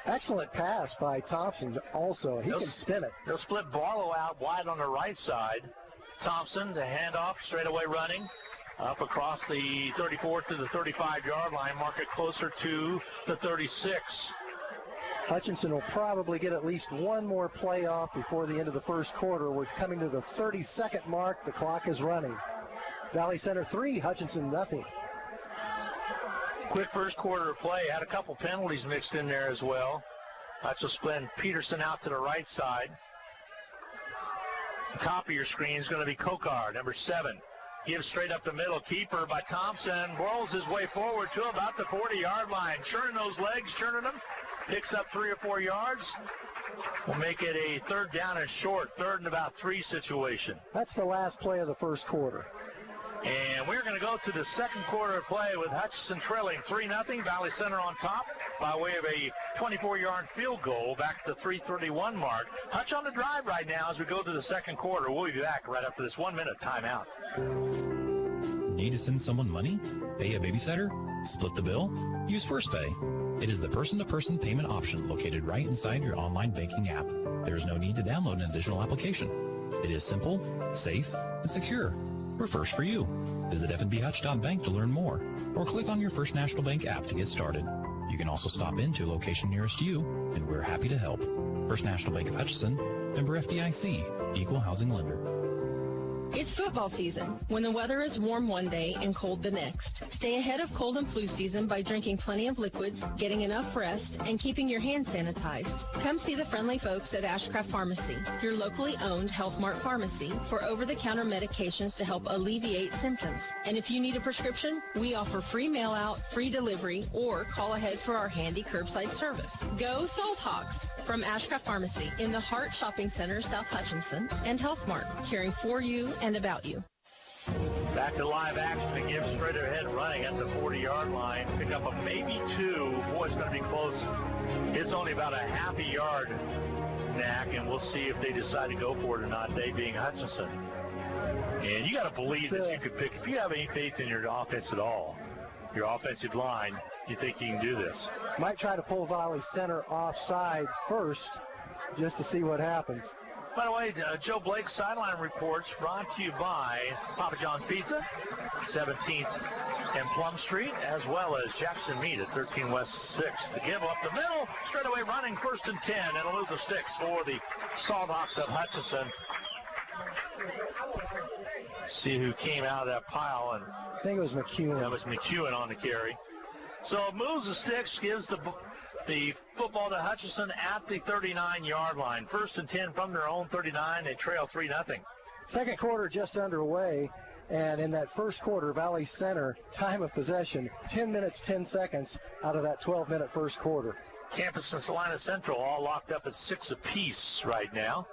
B: Excellent pass by Thompson also. He can spin it.
G: They'll split Barlow out wide on the right side. Thompson, the handoff, straightaway running. Up across the 34 to the 35-yard line, mark it closer to the 36.
B: Hutchinson will probably get at least one more play off before the end of the first quarter. We're coming to the 30-second mark. The clock is running. Valley Center 3, Hutchinson nothing.
G: Quick first quarter of play. Had a couple penalties mixed in there as well. Hutch will spin Peterson out to the right side. The top of your screen is going to be Kokar, number 7. Gives straight up the middle. Keeper by Thompson. Rolls his way forward to about the 40-yard line. Churning those legs, churning them. Picks up 3 or 4 yards. We'll make it a third down and short. Third and about 3 situation.
B: That's the last play of the first quarter.
G: And we're going to go to the second quarter of play with Hutchinson trailing 3-0. Valley Center on top by way of a 24-yard field goal back to the 3:31 mark. Hutch on the drive right now as we go to the second quarter. We'll be back right after this 1-minute timeout.
L: Need to send someone money? Pay a babysitter? Split the bill? Use FirstPay. It is the person-to-person payment option located right inside your online banking app. There is no need to download an additional application. It is simple, safe, and secure. We're first for you. Visit fnbhutch.bank to learn more, or click on your First National Bank app to get started. You can also stop into a location nearest you, and we're happy to help. First National Bank of Hutchinson, member FDIC, equal housing lender.
M: It's football season, when the weather is warm one day and cold the next. Stay ahead of cold and flu season by drinking plenty of liquids, getting enough rest, and keeping your hands sanitized. Come see the friendly folks at Ashcraft Pharmacy, your locally owned Health Mart pharmacy, for over-the-counter medications to help alleviate symptoms. And if you need a prescription, we offer free mail-out, free delivery, or call ahead for our handy curbside service. Go Salthawks! From Ashcraft Pharmacy in the Hart Shopping Center, South Hutchinson, and Health Mart, caring for you and about you.
G: Back to live action again, straight ahead running at the 40-yard line. Pick up a maybe 2. Boy, it's going to be close. It's only about a half a yard, Knack, and we'll see if they decide to go for it or not, they being Hutchinson. And you got to believe that you could pick, if you have any faith in your offense at all, your offensive line, you think you can do this.
B: Might try to pull Valley Center offside first just to see what happens.
G: By the way, Joe Blake's sideline reports brought to you by Papa John's Pizza, 17th and Plum Street, as well as Jackson Meat at 13 West 6th. To give up the middle, straight away running 1st and 10. It'll move the sticks for the Salthawks of Hutchinson. See who came out of that pile. And
B: I think it was McEwen.
G: That was McEwen on the carry. So it moves the sticks, gives the football to Hutchinson at the 39-yard line. 1st and 10 from their own 39. They trail 3-0.
B: Second quarter just underway, and in that first quarter, Valley Center, time of possession, 10 minutes, 10 seconds out of that 12-minute first quarter.
G: Campus and Salina Central all locked up at 6 apiece right now.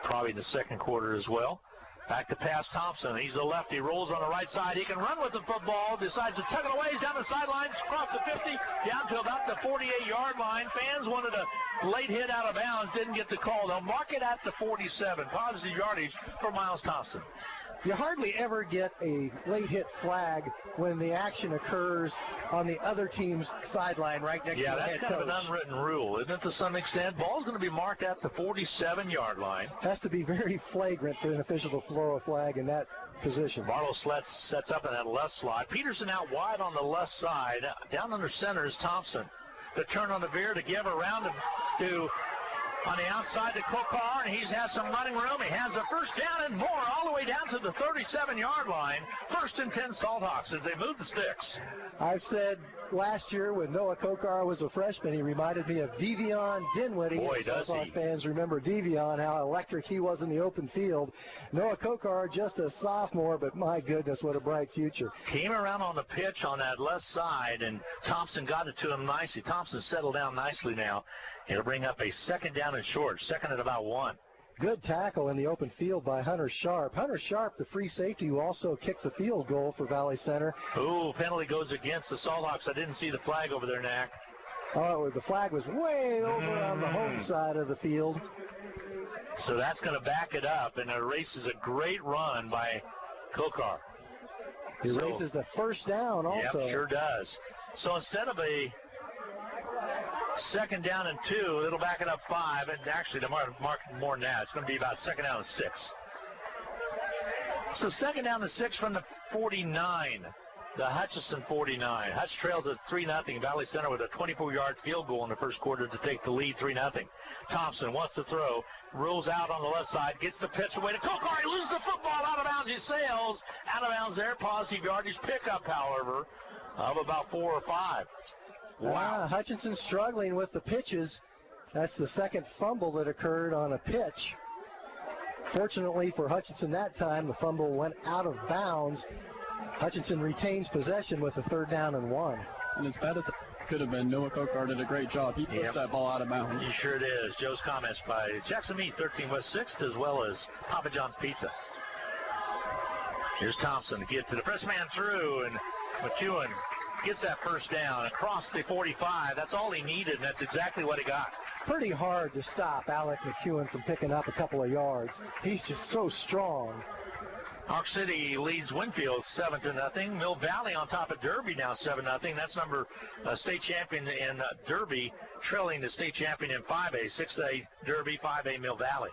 G: Probably in the second quarter as well. Back to pass Thompson. He's the lefty. Rolls on the right side. He can run with the football. Decides to tug it away. He's down the sidelines. Across the 50. Down to about the 48-yard line. Fans wanted a late hit out of bounds. Didn't get the call. They'll mark it at the 47. Positive yardage for Miles Thompson.
B: You hardly ever get a late hit flag when the action occurs on the other team's sideline right next to the head coach. Yeah, that's kind of an unwritten rule, isn't it, to some extent? Ball's going to be marked at the 47-yard line. Has to be very flagrant for an official to throw a flag in that position. Barlow sets up in that left slot. Peterson out wide on the left side. Down under center is Thompson. The turn on the veer to give around to on the outside to Kokar, and he has some running room. He has a first down and more all the way down to the 37-yard line. 1st and 10 Salthawks as they move the sticks. I've said last year when Noah Kokar was a freshman, he reminded me of Devion Dinwiddie. Boy, does he. Fans remember Devion, how electric he was in the open field. Noah Kokar, just a sophomore, but my goodness, what a bright future. Came around on the pitch on that left side, and Thompson got it to him nicely. Thompson settled down nicely now.
G: It'll bring up a second down and short, second at about 1.
B: Good tackle in the open field by Hunter Sharp. Hunter Sharp, the free safety, who also kicked the field goal for Valley Center.
G: Ooh, penalty goes against the Salthawks. I didn't see the flag over there, Knack.
B: Oh, the flag was way over on the home side of the field.
G: So that's going to back it up, and it erases a great run by Kokar.
B: He erases the first down also.
G: Yep, sure does. So instead of a second down and 2, it'll back it up 5, and actually to mark more than that, it's going to be about second down and 6. So second down and 6 from the 49, the Hutchinson 49. Hutch trails at 3-0. Valley Center with a 24-yard field goal in the first quarter to take the lead 3-0. Thompson wants to throw, rolls out on the left side, gets the pitch away to Kokar. He loses the football out of bounds. He sails out of bounds there. Positive yardage pickup, however, of about 4 or 5. Wow.
B: Hutchinson struggling with the pitches. That's the second fumble that occurred on a pitch. Fortunately for Hutchinson that time, the fumble went out of bounds. Hutchinson retains possession with a 3rd down and 1.
H: And as bad as it could have been, Noah Kokar did a great job. He pushed that ball out of bounds.
G: He sure did. Joe's comments by Jackson Meat, 13 West 6th, as well as Papa John's Pizza. Here's Thompson to get to the first man through, and McEwen gets that first down across the 45. That's all he needed, and that's exactly what he got.
B: Pretty hard to stop Alec McEwen from picking up a couple of yards. He's just so strong.
G: Hawk City leads Winfield 7-0. Mill Valley on top of Derby now 7-0. That's number state champion in Derby, trailing the state champion in 5A, 6A Derby, 5A Mill Valley.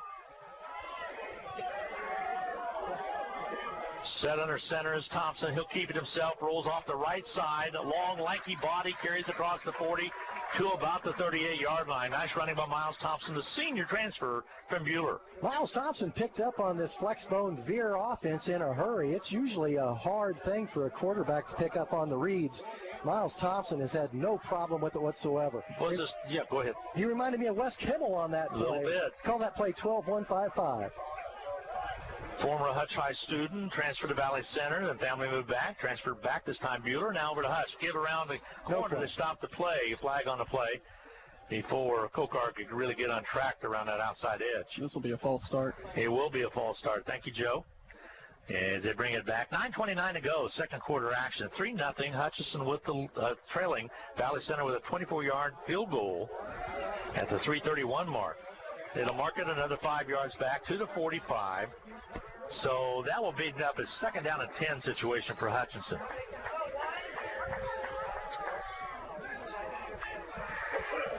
G: Set under center is Thompson. He'll keep it himself. Rolls off the right side. Long, lanky body carries across the 40 to about the 38-yard line. Nice running by Miles Thompson, the senior transfer from Buhler.
B: Miles Thompson picked up on this flex-bone veer offense in a hurry. It's usually a hard thing for a quarterback to pick up on the reads. Miles Thompson has had no problem with it whatsoever.
G: Yeah, go ahead.
B: He reminded me of Wes Kimmel on that play.
G: A little bit.
B: Call that play 12-1-5-5.
G: Former Hutch High student, transferred to Valley Center, then family moved back, transferred back, this time Buhler, now over to Hutch. Give around the corner to stop the play, flag on the play, before Kokar could really get untracked around that outside edge.
H: This will be a false start.
G: It will be a false start. Thank you, Joe. As they bring it back, 9:29 to go, second quarter action. 3-0, Hutchinson with the trailing, Valley Center with a 24-yard field goal at the 3:31 mark. It'll mark it another 5 yards back to the 45. So that will beat up a second down and 10 situation for Hutchinson.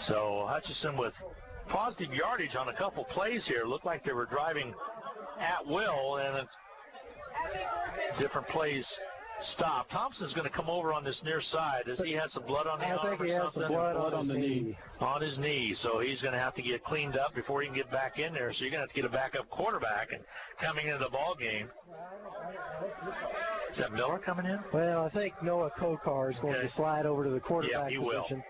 G: So Hutchinson with positive yardage on a couple plays here. Looked like they were driving at will, and different plays stopped. Thompson's going to come over on this near side. Does he have some blood on the arm?
B: I think he has some blood on the knee.
G: On his knee. So he's going to have to get cleaned up before he can get back in there. So you're going to have to get a backup quarterback and coming into the ball game. Is that Miller coming in?
B: Well, I think Noah Kokar is going to slide over to the quarterback position.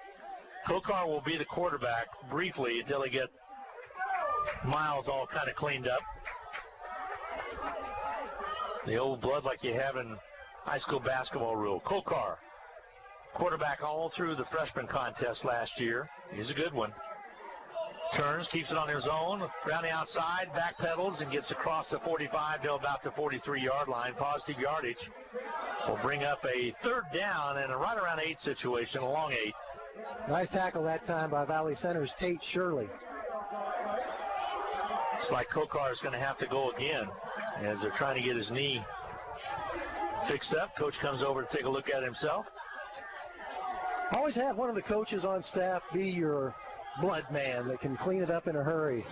G: Will. Kokar will be the quarterback briefly until they get Miles all kind of cleaned up. The old blood like you have in high school basketball rule. Kokar, quarterback all through the freshman contest last year. He's a good one. Turns, keeps it on his own, around the outside, back pedals, and gets across the 45 to about the 43-yard line. Positive yardage will bring up a 3rd down and a right around 8 situation, a long 8.
B: Nice tackle that time by Valley Center's Tate Shirley.
G: It's like Kokar is going to have to go again as they're trying to get his knee fixed up. Coach comes over to take a look at it himself.
B: Always have one of the coaches on staff be your blood man that can clean it up in a hurry.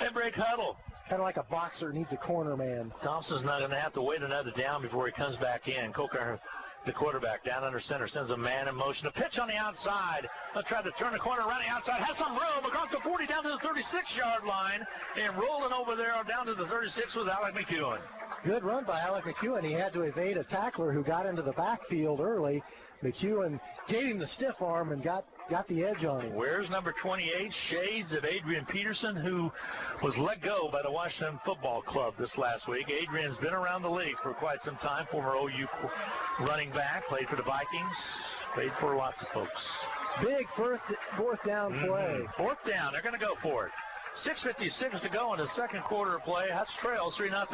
G: And break huddle.
B: Kind of like a boxer needs a corner man.
G: Thompson's not going to have to wait another down before he comes back in. Kokar, the quarterback, down under center, sends a man in motion. A pitch on the outside. They'll try to turn the corner around the outside. Has some room across the 40 down to the 36-yard line. And rolling over there down to the 36 with Alec McEwen.
B: Good run by Alec McEwen. He had to evade a tackler who got into the backfield early. McEwen gave him the stiff arm and got the edge on him.
G: Where's number 28? Shades of Adrian Peterson, who was let go by the Washington Football Club this last week. Adrian's been around the league for quite some time. Former OU running back, played for the Vikings, Paid for lots of folks.
B: Big fourth down play.
G: Fourth down. They're going to go for it. 6:56 to go in the second quarter of play. Hutch trails 3-0.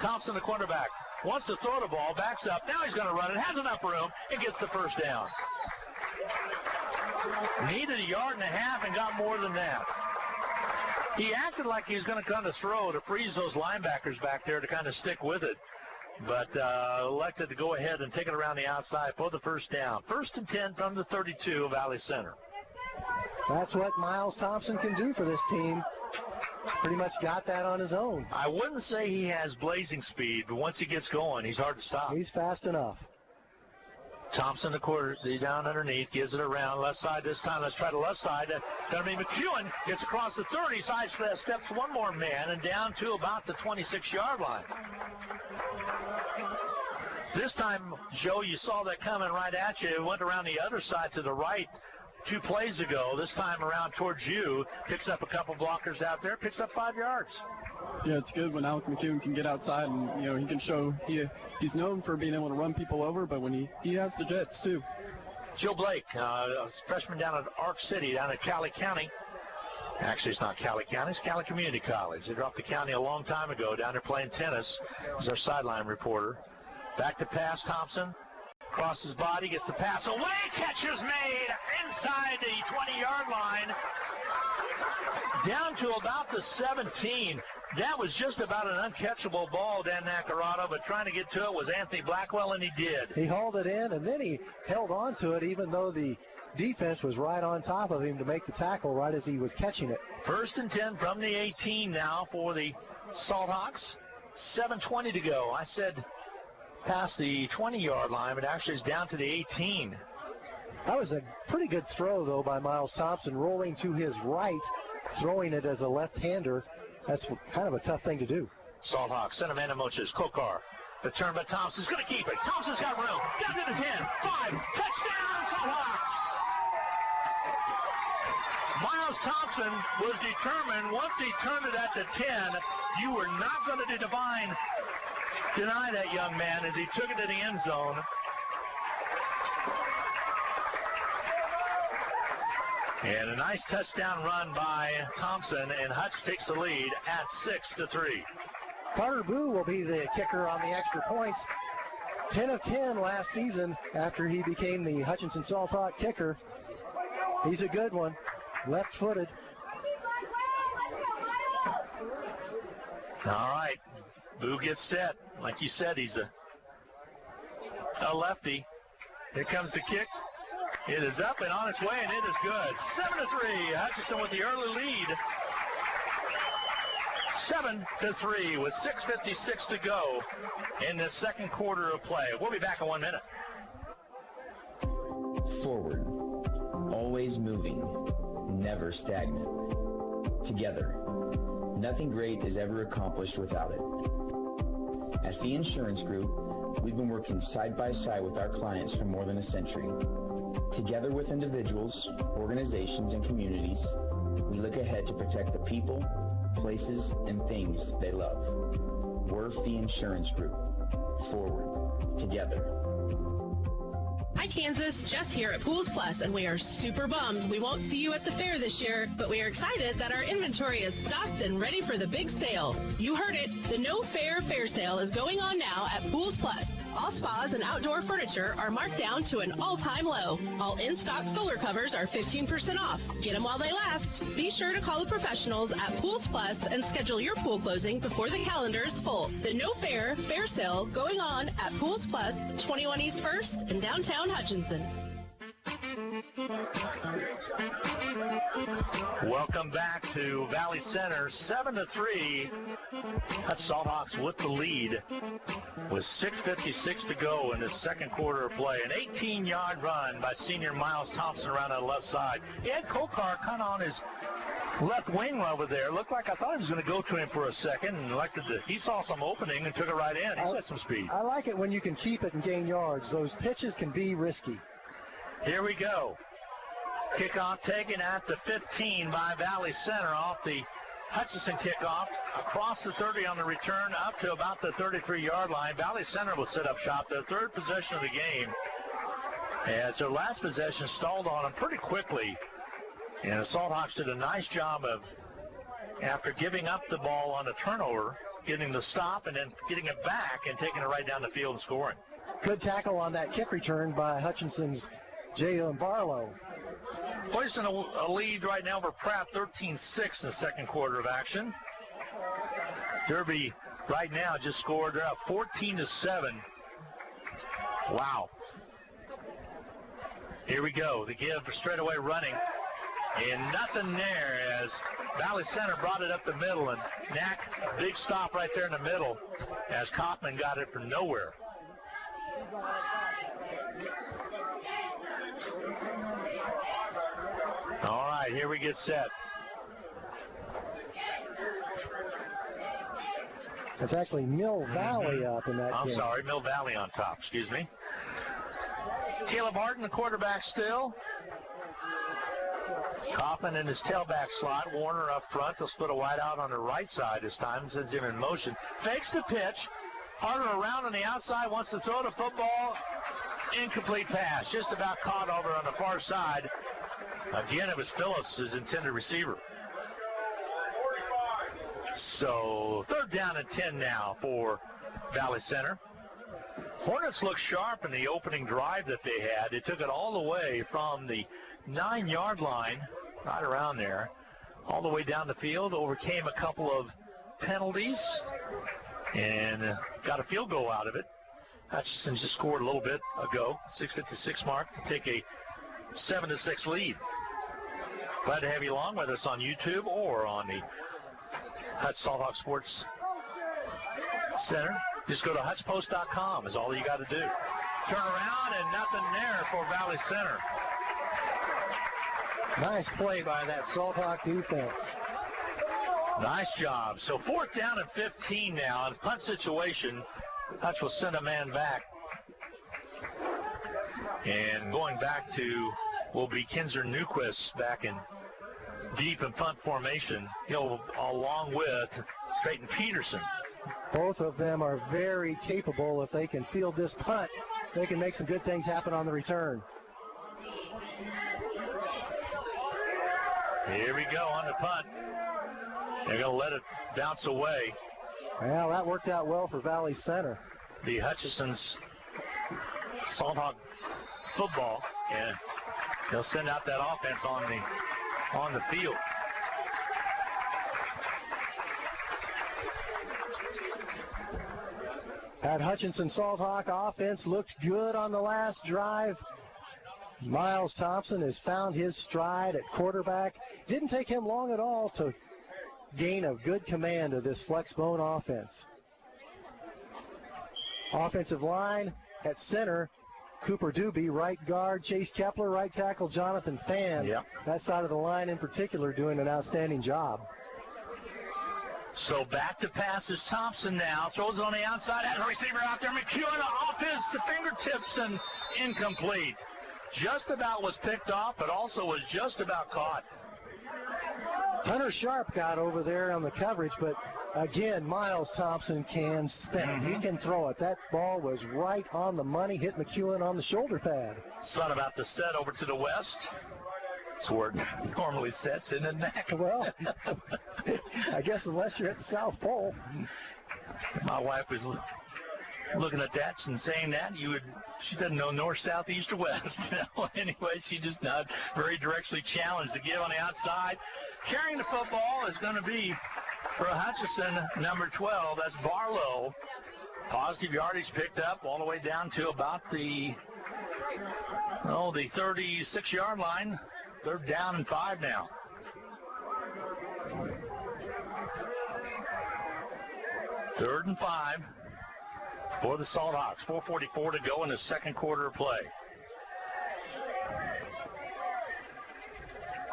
G: Thompson, the quarterback, wants to throw the ball, backs up. Now he's going to run it. Has enough room and gets the first down. Needed 1.5 yards and got more than that. He acted like he was going to kind of throw to freeze those linebackers back there to kind of stick with it, but elected to go ahead and take it around the outside for the first down. 1st and 10 from the 32 of Valley Center.
B: That's what Miles Thompson can do for this team. Pretty much got that on his own.
G: I wouldn't say he has blazing speed, but once he gets going, he's hard to stop.
B: He's fast enough.
G: Thompson, the quarter, down underneath, gives it around left side this time. Let's try the left side. Going to be McEwen. Gets across the 30, side steps one more man, and down to about the 26-yard line. This time, Joe, you saw that coming right at you. It went around the other side to the right 2 plays ago. This time around towards you. Picks up a couple blockers out there. Picks up 5 yards.
H: Yeah, it's good when Alec McEwen can get outside and, he can show he's known for being able to run people over, but when he has the jets, too.
G: Joe Blake, a freshman down at Ark City, down at Cali County. Actually, it's not Cali County. It's Cali Community College. They dropped the county a long time ago down there playing tennis. He's our sideline reporter. Back to pass, Thompson. Crosses body, gets the pass away. Catch is made inside the 20-yard line. Down to about the 17. That was just about an uncatchable ball, Dan Nacarado, but trying to get to it was Anthony Blackwell, and he did.
B: He hauled it in, and then he held on to it, even though the defense was right on top of him to make the tackle right as he was catching it.
G: 1st and 10 from the 18 now for the Salthawks. 7:20 to go. I said past the 20-yard line, but actually it's down to the 18.
B: That was a pretty good throw, though, by Miles Thompson, rolling to his right, throwing it as a left-hander. That's kind of a tough thing to do.
G: Salthawks, center man Moches, Kokar. The turn by Thompson's going to keep it. Thompson's got room. Down to the 10, 5, touchdown, Salthawks! Miles Thompson was determined, once he turned it at the 10, you were not going to deny that young man as he took it to the end zone. And a nice touchdown run by Thompson, and Hutch takes the lead at 6-3.
B: Carter Boo will be the kicker on the extra points. 10 of 10 last season after he became the Hutchinson Salthawk kicker. He's a good one, left-footed.
G: All right, Boo gets set. Like you said, he's a lefty. Here comes the kick. It is up and on its way, and it is good. 7-3. Hutchinson with the early lead. 7-3 with 6:56 to go in the second quarter of play. We'll be back in 1 minute.
N: Forward, always moving, never stagnant. Together, nothing great is ever accomplished without it. At Fee Insurance Group, we've been working side by side with our clients for more than a century. Together with individuals, organizations, and communities, we look ahead to protect the people, places, and things they love. We're Fee Insurance Group. Forward. Together.
J: Hi Kansas, Jess here at Pools Plus, and we are super bummed we won't see you at the fair this year, but we are excited that our inventory is stocked and ready for the big sale. You heard it, the No Fair Fair Sale is going on now at Pools Plus. All spas and outdoor furniture are marked down to an all-time low. All in-stock solar covers are 15% off. Get them while they last. Be sure to call the professionals at Pools Plus and schedule your pool closing before the calendar is full. The No Fair Fair Sale going on at Pools Plus, 21 East 1st in downtown Hutchinson.
G: Welcome back to Valley Center, 7-3. That's Salthawks with the lead with 6:56 to go in the second quarter of play. An 18-yard run by senior Miles Thompson around that left side. Ed Kokar kind of on his left wing over there. Looked like I thought he was going to go to him for a second, and he saw some opening and took it right in. He's got some speed.
B: I like it when you can keep it and gain yards. Those pitches can be risky.
G: Here we go. Kickoff taken at the 15 by Valley Center off the Hutchinson kickoff. Across the 30 on the return up to about the 33-yard line. Valley Center will set up shop. Their third possession of the game. as their last possession stalled on them pretty quickly. And the Salthawks did a nice job of, after giving up the ball on a turnover, getting the stop and then getting it back and taking it right down the field and scoring.
B: Good tackle on that kick return by Hutchinson's Jalen Barlow.
G: Hoisting a lead right now over Pratt, 13-6 in the second quarter of action. Derby right now just scored. They're up 14-7. Wow. Here we go. The give straightaway running. And nothing there as Valley Center brought it up the middle. And Knack, big stop right there in the middle as Kaufman got it from nowhere. All right, here we get set.
B: It's actually Mill Valley up in that game.
G: I'm sorry, Mill Valley on top, excuse me. Caleb Harden, the quarterback still. Kaufman in his tailback slot. Warner up front. They'll split a wide out on the right side this time. Sends him in motion. Fakes the pitch. Harden around on the outside. Wants to throw the football. Incomplete pass. Just about caught over on the far side. Again, it was Phillips, his intended receiver. So, 3rd down and 10 now for Valley Center. Hornets looked sharp in the opening drive that they had. They took it all the way from the 9-yard line, right around there, all the way down the field, overcame a couple of penalties, and got a field goal out of it. Hutchinson just scored a little bit ago, 6:56 mark, to take a 7-6 lead. Glad to have you along, whether it's on YouTube or on the Hutch Salthawk Sports Center. Just go to hutchpost.com is all you got to do. Turn around and nothing there for Valley Center.
B: Nice play by that Salthawk defense.
G: Nice job. So 4th down and 15 now. In punt situation, Hutch will send a man back. And going back to will be Kinzer Newquist back in deep in punt formation. He'll along with Adrian Peterson.
B: Both of them are very capable. If they can field this punt, they can make some good things happen on the return.
G: Here we go on the punt. They're going to let it bounce away.
B: Well, that worked out well for Valley Center.
G: The Hutchinson's Salthawk football, and they'll send out that offense on the field.
B: That Hutchinson Salthawk offense looked good on the last drive. Miles Thompson has found his stride at quarterback. Didn't take him long at all to gain a good command of this flex bone offense. Offensive line at center, Cooper Doobie, right guard, Chase Kepler, right tackle, Jonathan Fan.
G: Yep.
B: That side of the line in particular doing an outstanding job.
G: So back to passes. Thompson now throws it on the outside. Has a receiver out there. McEwen off his fingertips and incomplete. Just about was picked off, but also was just about caught.
B: Hunter Sharp got over there on the coverage, but again, Miles Thompson can spin. He can throw it. That ball was right on the money, hit McEwen on the shoulder pad.
G: Sun about to set over to the west. That's where it normally sets in the neck.
B: Well, I guess unless you're at the South Pole.
G: My wife was looking at that and saying that, she doesn't know north, south, east, or west. Anyway, she just not very directionally challenged to give on the outside. Carrying the football is going to be for Hutchinson, number 12. That's Barlow. Positive yardage picked up all the way down to about the 36-yard line. 3rd down and 5 now. Third and 5 for the Salthawks. 4:44 to go in the second quarter of play.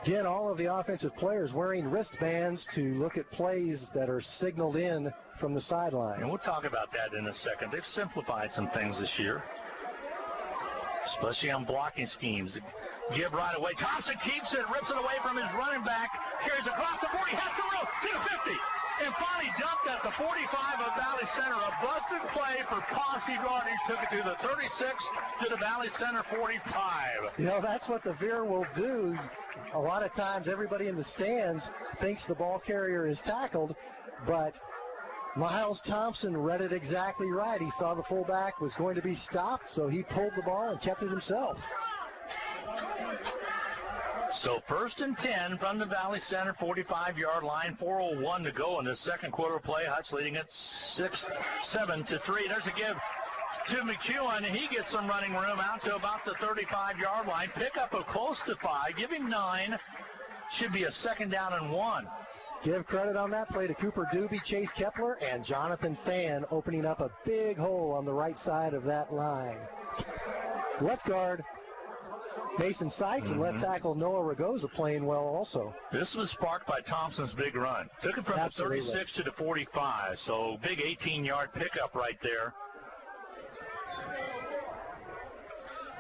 B: Again, all of the offensive players wearing wristbands to look at plays that are signaled in from the sideline.
G: And we'll talk about that in a second. They've simplified some things this year, especially on blocking schemes. Give right away. Thompson keeps it, rips it away from his running back. Carries across the 40, has some room to the 50. and finally dumped at the 45 of Valley Center. A busted play for Posse yardage. Took it to the 36 to the Valley Center 45.
B: You know, that's what the Veer will do. A lot of times everybody in the stands thinks the ball carrier is tackled, but Miles Thompson read it exactly right. He saw the fullback was going to be stopped, so he pulled the ball and kept it himself.
G: So 1st and 10 from the Valley Center 45-yard line. 4:01 to go in the second quarter play. Hutch leading it 7-3. There's a give to McEwen. He gets some running room out to about the 35-yard line. Pickup of close to 5. Give him 9. Should be a 2nd down and 1.
B: Give credit on that play to Cooper Doobie, Chase Kepler, and Jonathan Fan opening up a big hole on the right side of that line. Left guard Mason Sykes and left tackle Noah Ragoza playing well also.
G: This was sparked by Thompson's big run. Took it from the 36 to the 45, so big 18-yard pickup right there.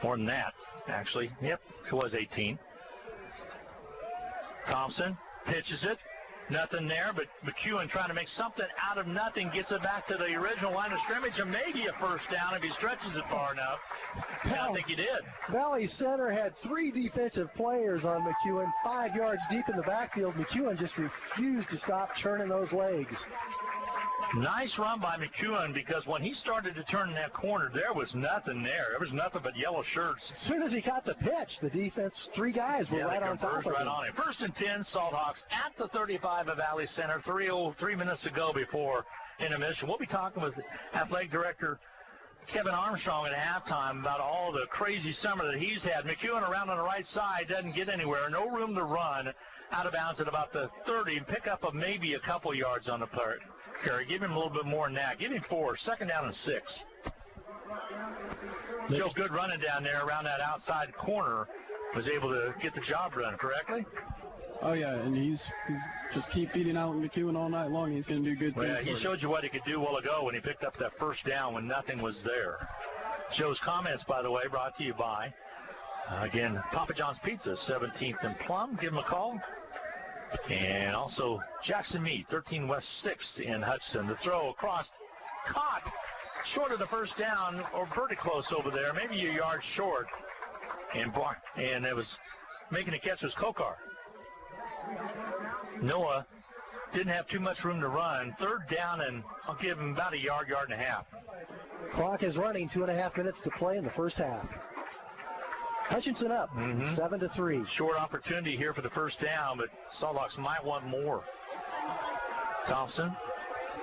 G: More than that, actually. Yep, it was 18. Thompson pitches it. Nothing there, but McEwen trying to make something out of nothing. Gets it back to the original line of scrimmage, and maybe a first down if he stretches it far enough. And I think he did.
B: Valley Center had 3 defensive players on McEwen, 5 yards deep in the backfield. McEwen just refused to stop churning those legs.
G: Nice run by McEwen, because when he started to turn in that corner, there was nothing there. There was nothing but yellow shirts.
B: As soon as he caught the pitch, the defense, 3 guys were right on top of him.
G: Right on him. 1st and 10, Salthawks at the 35 of Valley Center. 3 minutes to go before intermission. We'll be talking with Athletic Director Kevin Armstrong at halftime about all the crazy summer that he's had. McEwen around on the right side, doesn't get anywhere. No room to run. Out of bounds at about the 30. Pick up of maybe a couple yards on the carry. Give him a little bit more than that. Give him 4. 2nd down and 6. Still good running down there around that outside corner. Was able to get the job done correctly.
H: Oh, yeah, and he's just keep feeding out McEwen all night long. He's going to do good things.
G: Yeah, he showed you what he could do a while ago when he picked up that first down when nothing was there. Joe's comments, by the way, brought to you by, again, Papa John's Pizza, 17th and Plum. Give him a call. And also Jackson Meat, 13 West 6th in Hudson. The throw across, caught short of the first down, or pretty close over there, maybe a yard short. And it was making the catch was Kokar. Noah didn't have too much room to run. 3rd down, and I'll give him about a yard and a half.
B: Clock is running. 2.5 minutes to play in the first half. Hutchinson up, 7-3.
G: Short opportunity here for the first down, but Salthawks might want more. Thompson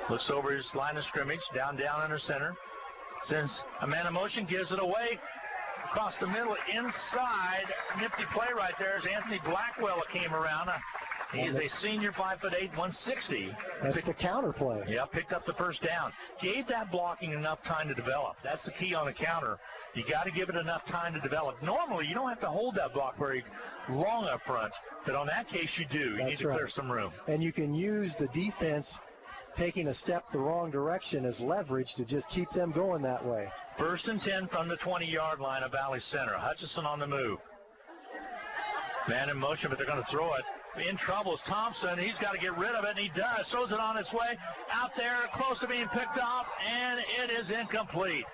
G: looks over his line of scrimmage, down under center. Sends a man in motion, gives it away. Across the middle, inside. Nifty play right there as Anthony Blackwell came around. He is a senior, 5'8", 160.
B: That's the counter play.
G: Yeah, picked up the first down. Gave that blocking enough time to develop. That's the key on the counter. You got to give it enough time to develop. Normally, you don't have to hold that block very long up front, but on that case, you do. You need to clear some room.
B: And you can use the defense taking a step the wrong direction as leverage to just keep them going that way.
G: 1st and 10 from the 20-yard line of Valley Center. Hutchinson on the move. Man in motion, but they're going to throw it. In trouble is Thompson. He's got to get rid of it, and he does. Throws it on its way. Out there, close to being picked off, and it is incomplete.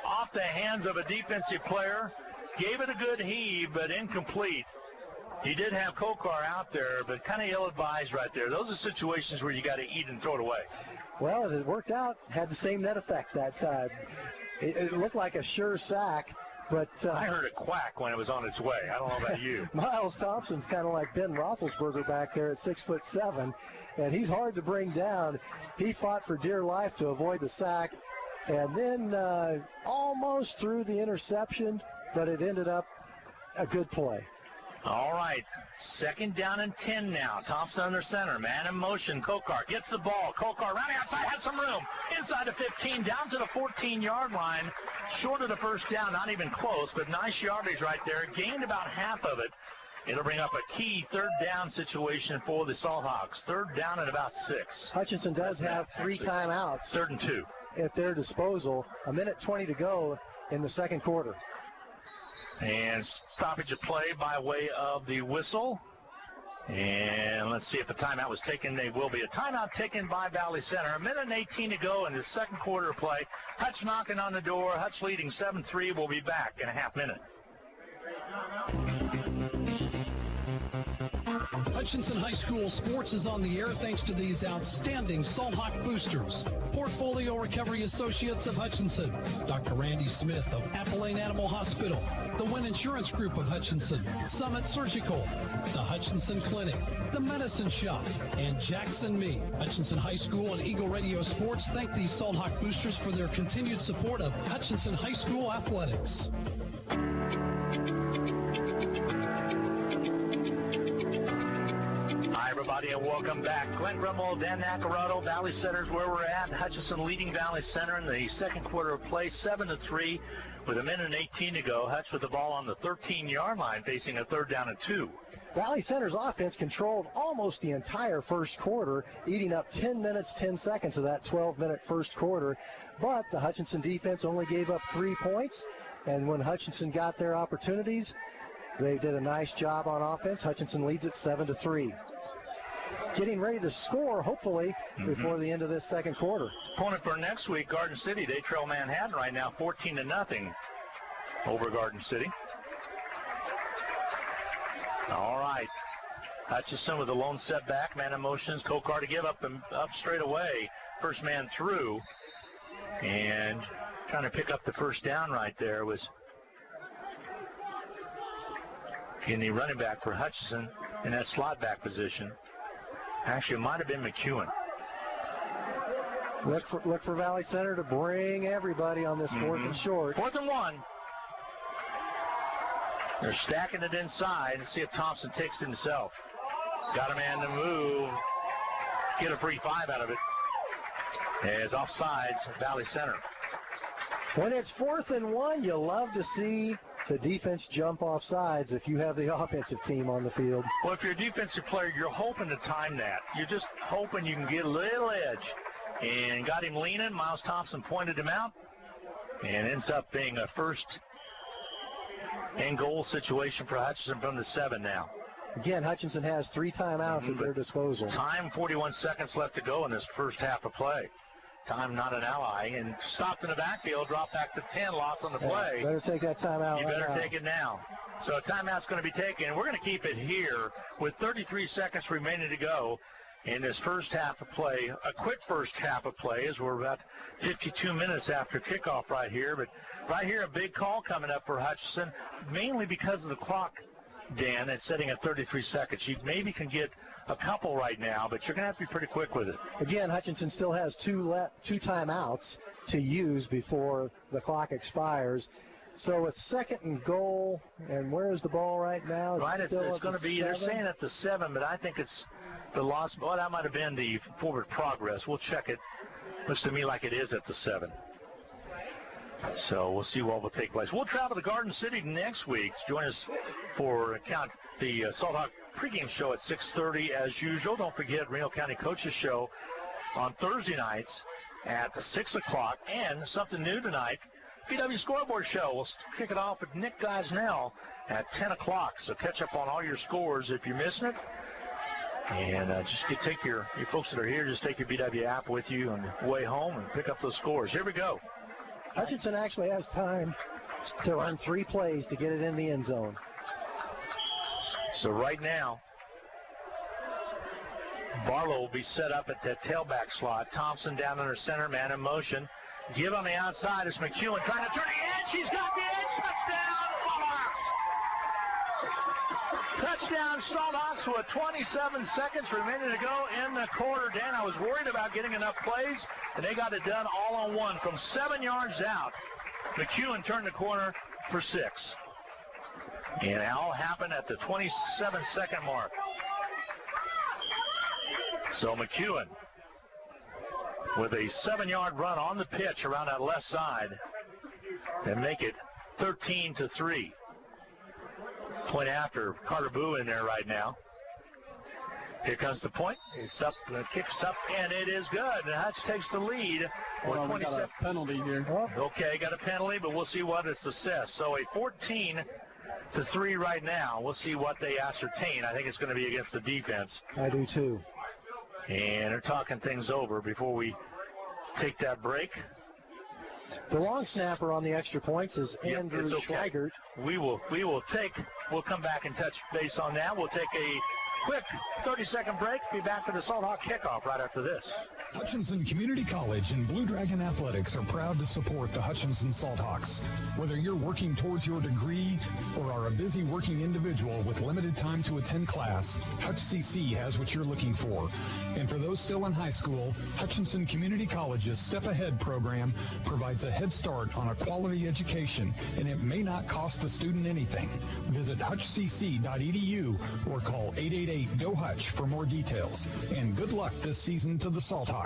G: Off the hands of a defensive player. Gave it a good heave, but incomplete. He did have Kokar out there, but kind of ill-advised right there. Those are situations where you got to eat and throw it away.
B: Well, as it worked out, had the same net effect that time. It looked like a sure sack, but
G: I heard it quack when it was on its way. I don't know about you.
B: Miles Thompson's kind of like Ben Roethlisberger back there at 6'7", and he's hard to bring down. He fought for dear life to avoid the sack, and then almost threw the interception, but it ended up a good play.
G: All right, 2nd down and 10 now. Thompson under center, man in motion. Kokar gets the ball. Kokar running outside, has some room. Inside the 15, down to the 14-yard line. Short of the first down, not even close, but nice yardage right there. Gained about half of it. It'll bring up a key 3rd down situation for the Salthawks. 3rd down at about 6.
B: Hutchinson does have 3 timeouts.
G: 3rd and 2.
B: At their disposal. 1:20 to go in the second quarter.
G: And stoppage of play by way of the whistle. And let's see if a timeout was taken. There will be a timeout taken by Valley Center. 1:18 to go in the second quarter of play. Hutch knocking on the door. Hutch leading 7-3. We'll be back in a half minute.
K: Hutchinson High School sports is on the air thanks to these outstanding Salthawk boosters. Portfolio Recovery Associates of Hutchinson, Dr. Randy Smith of Appalachian Animal Hospital, the Wynn Insurance Group of Hutchinson, Summit Surgical, the Hutchinson Clinic, the Medicine Shop, and Jackson Meat. Hutchinson High School and Eagle Radio Sports thank these Salthawk boosters for their continued support of Hutchinson High School athletics.
G: Hi, everybody, and welcome back. Glenn Grummel, Dan Nacarado, Valley Center's where we're at. Hutchinson leading Valley Center in the second quarter of play, 7-3, with 1:18 to go. Hutch with the ball on the 13-yard line, facing a 3rd down and 2.
B: Valley Center's offense controlled almost the entire first quarter, eating up 10 minutes, 10 seconds of that 12-minute first quarter. But the Hutchinson defense only gave up 3 points, and when Hutchinson got their opportunities, they did a nice job on offense. Hutchinson leads it 7-3. Getting ready to score, hopefully, before the end of this second quarter.
G: Opponent for next week, Garden City. They trail Manhattan right now, 14-0 over Garden City. All right. Hutchinson with a lone setback. Man in motions. Kokar to give up straight away. First man through. And trying to pick up the first down right there was in the running back for Hutchinson in that slot back position. Actually, it might have been McEwen.
B: Look for Valley Center to bring everybody on this 4th and short.
G: 4th and 1. They're stacking it inside and see if Thompson takes it himself. Got a man to move. Get a free 5 out of it. As offsides, Valley Center.
B: When it's 4th and 1, you love to see the defense jump off sides if you have the offensive team on the field.
G: Well, if you're a defensive player, you're hoping to time that. You're just hoping you can get a little edge. And got him leaning. Miles Thompson pointed him out. And ends up being a first and goal situation for Hutchinson from the 7 now.
B: Again, Hutchinson has 3 timeouts at their disposal.
G: Time, 41 seconds left to go in this first half of play. Time not an ally, and stopped in the backfield, dropped back to 10, loss on the play.
B: Better take that timeout.
G: You better take it now. So a timeout's going to be taken. We're going to keep it here with 33 seconds remaining to go in this first half of play. A quick first half of play as we're about 52 minutes after kickoff right here. But right here, a big call coming up for Hutchinson, mainly because of the clock, Dan. It's setting at 33 seconds. You maybe can get a couple right now, but you're going to have to be pretty quick with it.
B: Again, Hutchinson still has two timeouts to use before the clock expires. So it's 2nd and goal, and where is the ball right now?
G: Right, it's going to be, they're saying at the 7, but I think it's the lost, well, that might have been the forward progress. We'll check it. Looks to me like it is at the 7. So we'll see what will take place. We'll travel to Garden City next week. Join us for the Salthawk pregame show at 6:30 as usual. Don't forget Reno County Coaches Show on Thursday nights at 6 o'clock. And something new tonight, PW Scoreboard Show. We'll kick it off with Nick Gosnell at 10 o'clock. So catch up on all your scores if you're missing it. And just take your folks that are here, just take your BW app with you on the way home and pick up those scores. Here we go.
B: Hutchinson actually has time to run 3 plays to get it in the end zone.
G: So right now, Barlow will be set up at that tailback slot. Thompson down under center, man in motion. Give on the outside. It's McEwen trying to turn the edge. He's got the edge. Touchdown, Salthawks! Touchdown, Salthawks with 27 seconds remaining to go in the quarter. Dan, I was worried about getting enough plays, and they got it done all on one from 7 yards out. McEwen turned the corner for 6. And it all happened at the 27-second mark. So McEwen with a 7-yard run on the pitch around that left side and make it 13-3. Point after Carter Boo in there right now. Here comes the point. It's up, kicks up, and it is good. And Hutch takes the lead.
H: Well, we got a penalty here.
G: Okay, got a penalty, but we'll see what it's assessed. So a 14 to 3 right now. We'll see what they ascertain. I think it's going to be against the defense.
B: I do too.
G: And they're talking things over before we take that break.
B: The long snapper on the extra points is Andrew Schweigert.
G: We'll come back and touch base on that. We'll take a quick 30-second break. Be back for the Salthawk kickoff right after this.
O: Hutchinson Community College and Blue Dragon Athletics are proud to support the Hutchinson Salthawks. Whether you're working towards your degree or are a busy working individual with limited time to attend class, Hutch CC has what you're looking for. And for those still in high school, Hutchinson Community College's Step Ahead program provides a head start on a quality education, and it may not cost the student anything. Visit hutchcc.edu or call 888-GO-HUTCH for more details. And good luck this season to the Salthawks.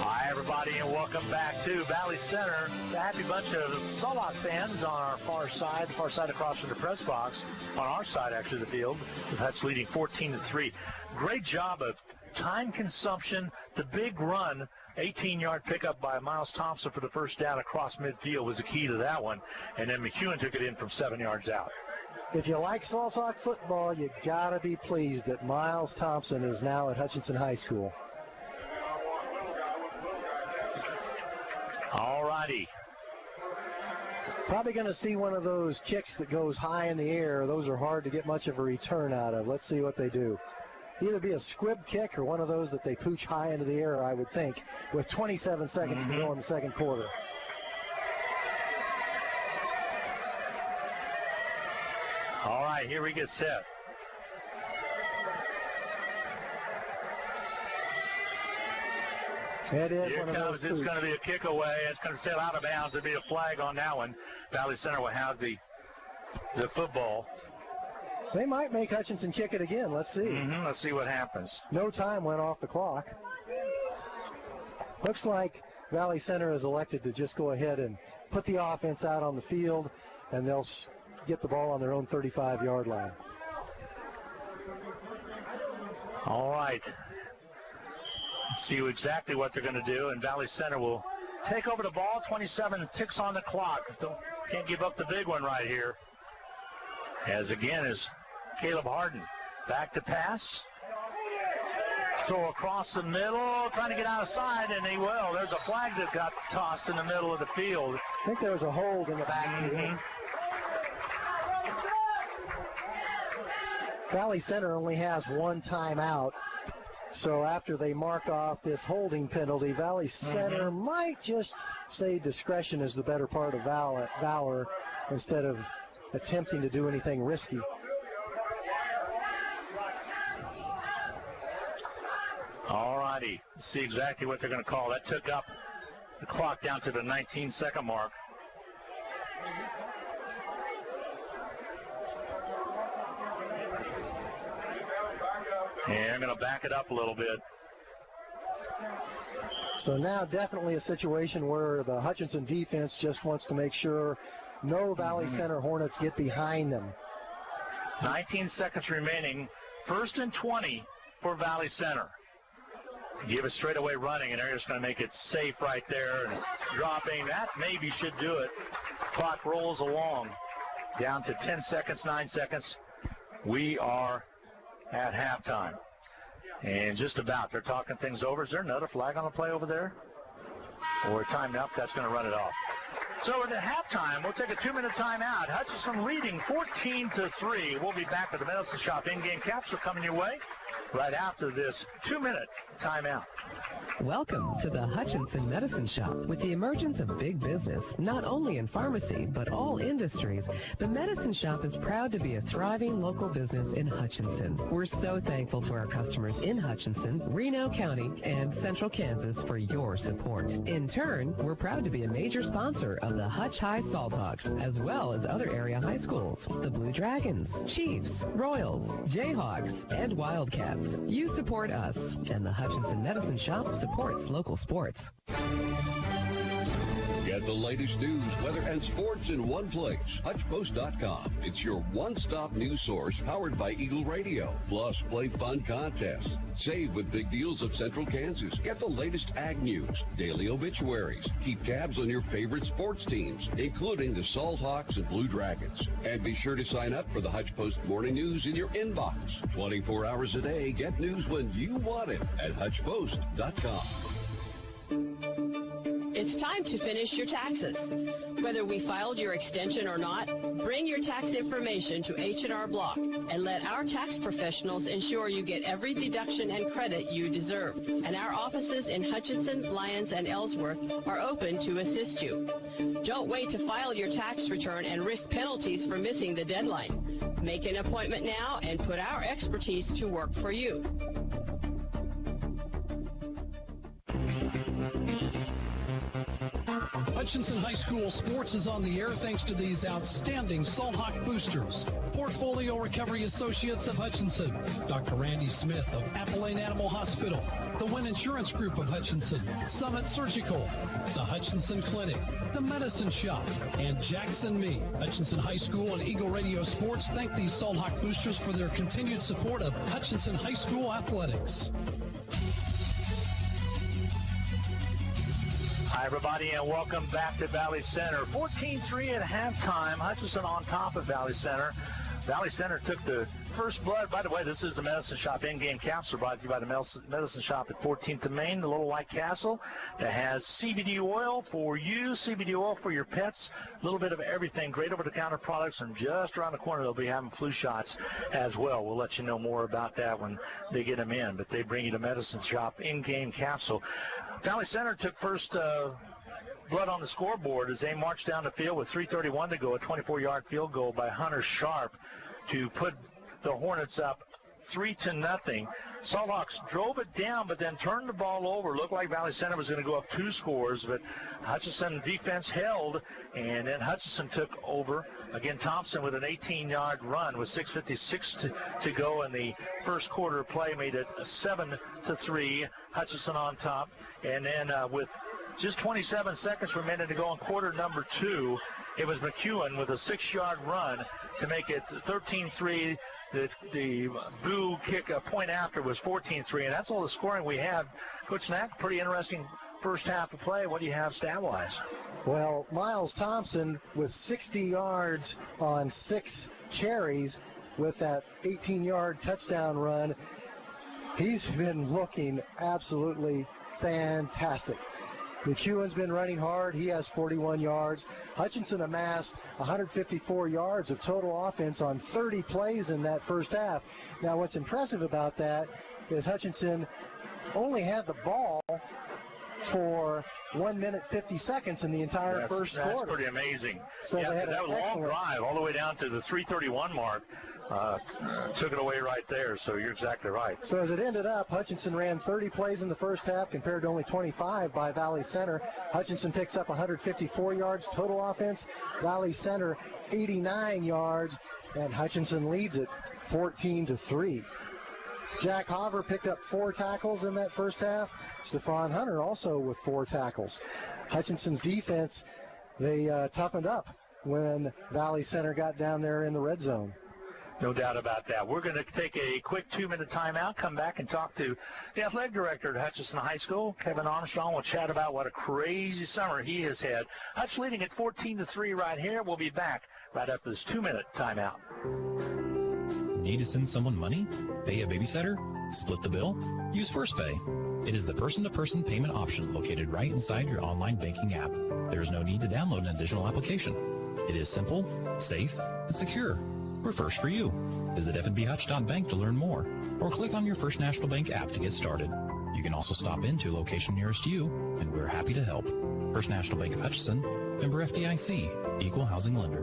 G: Hi, everybody, and welcome back to Valley Center. It's a happy bunch of Salthawk fans on our far side across from the press box, on our side, actually, of the field, with Hutch leading 14-3. Great job of time consumption. The big run, 18-yard pickup by Miles Thompson for the first down across midfield was the key to that one, and then McEwen took it in from 7 yards out.
B: If you like Salthawk football, you got to be pleased that Miles Thompson is now at Hutchinson High School.
G: All righty.
B: Probably going to see one of those kicks that goes high in the air. Those are hard to get much of a return out of. Let's see what they do. Either be a squib kick or one of those that they pooch high into the air, I would think, with 27 seconds to go in the second quarter.
G: All right, here we get set.
B: It is
G: Here
B: one of
G: comes,
B: those
G: it's going to be a kick away. It's going to sail out of bounds. There'll be a flag on that one. Valley Center will have the football.
B: They might make Hutchinson kick it again. Let's see.
G: Let's see what happens.
B: No time went off the clock. Looks like Valley Center has elected to just go ahead and put the offense out on the field, and they'll get the ball on their own 35-yard line.
G: All right. Let's see exactly what they're going to do, and Valley Center will take over the ball. 27 ticks on the clock. Can't give up the big one right here. As again is Caleb Harden. Back to pass. So across the middle, trying to get outside, and he will. There's a flag that got tossed in the middle of the field.
B: I think there was a hold in the backfield. Valley Center only has one timeout. So after they mark off this holding penalty, Valley Center might just say discretion is the better part of valor instead of attempting to do anything risky.
G: All righty. Let's see exactly what they're going to call. That took up the clock down to the 19-second mark. And I'm going to back it up a little bit.
B: So now definitely a situation where the Hutchinson defense just wants to make sure no Valley Center Hornets get behind them.
G: 19 seconds remaining. 1st and 20 for Valley Center. Give it straightaway running, and they're just going to make it safe right there. And dropping, that maybe should do it. Clock rolls along. Down to 10 seconds, 9 seconds. We are at halftime. And just about, they're talking things over. Is there another flag on the play over there? Or timed up, that's going to run it off. So at the halftime, we'll take a 2-minute timeout. Hutchinson leading 14-3. We'll be back with the Medicine Shop in-game capsule coming your way right after this 2-minute timeout.
I: Welcome to the Hutchinson Medicine Shop. With the emergence of big business, not only in pharmacy, but all industries, the Medicine Shop is proud to be a thriving local business in Hutchinson. We're so thankful to our customers in Hutchinson, Reno County, and Central Kansas for your support. In turn, we're proud to be a major sponsor of the Hutch High Salthawks, as well as other area high schools, the Blue Dragons, Chiefs, Royals, Jayhawks, and Wildcats. You support us, and the Hutchinson Medicine Shop supports local sports.
P: Get
F: The latest news, weather, and sports in one place. HutchPost.com. It's your one-stop news source powered by Eagle Radio. Plus, play fun contests. Save with big deals of Central Kansas. Get the latest ag news, daily obituaries. Keep tabs on your favorite sports teams, including the Salthawks and Blue Dragons. And be sure to sign up for the Hutch Post Morning News in your inbox. 24 hours a day, get news when you want it at HutchPost.com.
J: It's time to finish your taxes. Whether we filed your extension or not, bring your tax information to H&R Block and let our tax professionals ensure you get every deduction and credit you deserve. And our offices in Hutchinson, Lyons, and Ellsworth are open to assist you. Don't wait to file your tax return and risk penalties for missing the deadline. Make an appointment now and put our expertise to work for you.
K: Hutchinson High School sports is on the air thanks to these outstanding Salthawk boosters. Portfolio Recovery Associates of Hutchinson, Dr. Randy Smith of Appalachian Animal Hospital, the Wynn Insurance Group of Hutchinson, Summit Surgical, the Hutchinson Clinic, the Medicine Shop, and Jackson Me. Hutchinson High School and Eagle Radio Sports thank these Salthawk boosters for their continued support of Hutchinson High School athletics.
G: Hi, everybody, and welcome back to Valley Center. 14-3 at halftime. Hutchinson on top of Valley Center. Valley Center took the first blood. By the way, this is the Medicine Shop in-game capsule brought to you by the Medicine Shop at 14th and Main, the Little White Castle, that has CBD oil for you, CBD oil for your pets, a little bit of everything. Great over-the-counter products, and just around the corner they'll be having flu shots as well. We'll let you know more about that when they get them in, but they bring you the Medicine Shop in-game capsule. Valley Center took first blood on the scoreboard as they marched down the field with 3:31 to go, a 24-yard field goal by Hunter Sharp to put the Hornets up 3-0. Salthawks drove it down, but then turned the ball over. Looked like Valley Center was going to go up 2 scores, but Hutchinson defense held, and then Hutchinson took over. Again, Thompson with an 18-yard run with 6:56 to go in the first quarter of play made it 7-3. Hutchinson on top, and then with just 27 seconds remaining to go in quarter number 2, it was McEwen with a 6-yard run to make it 13-3. The Boo kick a point after was 14-3, and that's all the scoring we had. Coach Snack, pretty interesting first half of play. What do you have stat-wise?
B: Well, Miles Thompson with 60 yards on 6 carries with that 18-yard touchdown run. He's been looking absolutely fantastic. McEwen's been running hard. He has 41 yards. Hutchinson amassed 154 yards of total offense on 30 plays in that first half. Now, what's impressive about that is Hutchinson only had the ball for 1 minute 50 seconds in the entire first quarter.
G: That's pretty amazing.
B: So
G: yeah, that was a long drive all the way down to the 3:31 mark. Took it away right there, so you're exactly right.
B: So as it ended up, Hutchinson ran 30 plays in the first half compared to only 25 by Valley Center. Hutchinson picks up 154 yards total offense. Valley Center 89 yards, and Hutchinson leads it 14-3. Jack Hoover picked up 4 tackles in that first half. Stephon Hunter also with 4 tackles. Hutchinson's defense, they toughened up when Valley Center got down there in the red zone.
G: No doubt about that. We're going to take a quick 2-minute timeout, come back and talk to the athletic director at Hutchinson High School, Kevin Armstrong. We'll chat about what a crazy summer he has had. Hutch leading at 14-3 right here. We'll be back right after this 2-minute timeout.
L: Need to send someone money? Pay a babysitter? Split the bill? Use First Pay. It is the person-to-person payment option located right inside your online banking app. There is no need to download an additional application. It is simple, safe, and secure. We're first for you. Visit fnbhutch.bank to learn more, or click on your First National Bank app to get started. You can also stop into a location nearest you, and we're happy to help. First National Bank of Hutchinson, member FDIC, equal housing lender.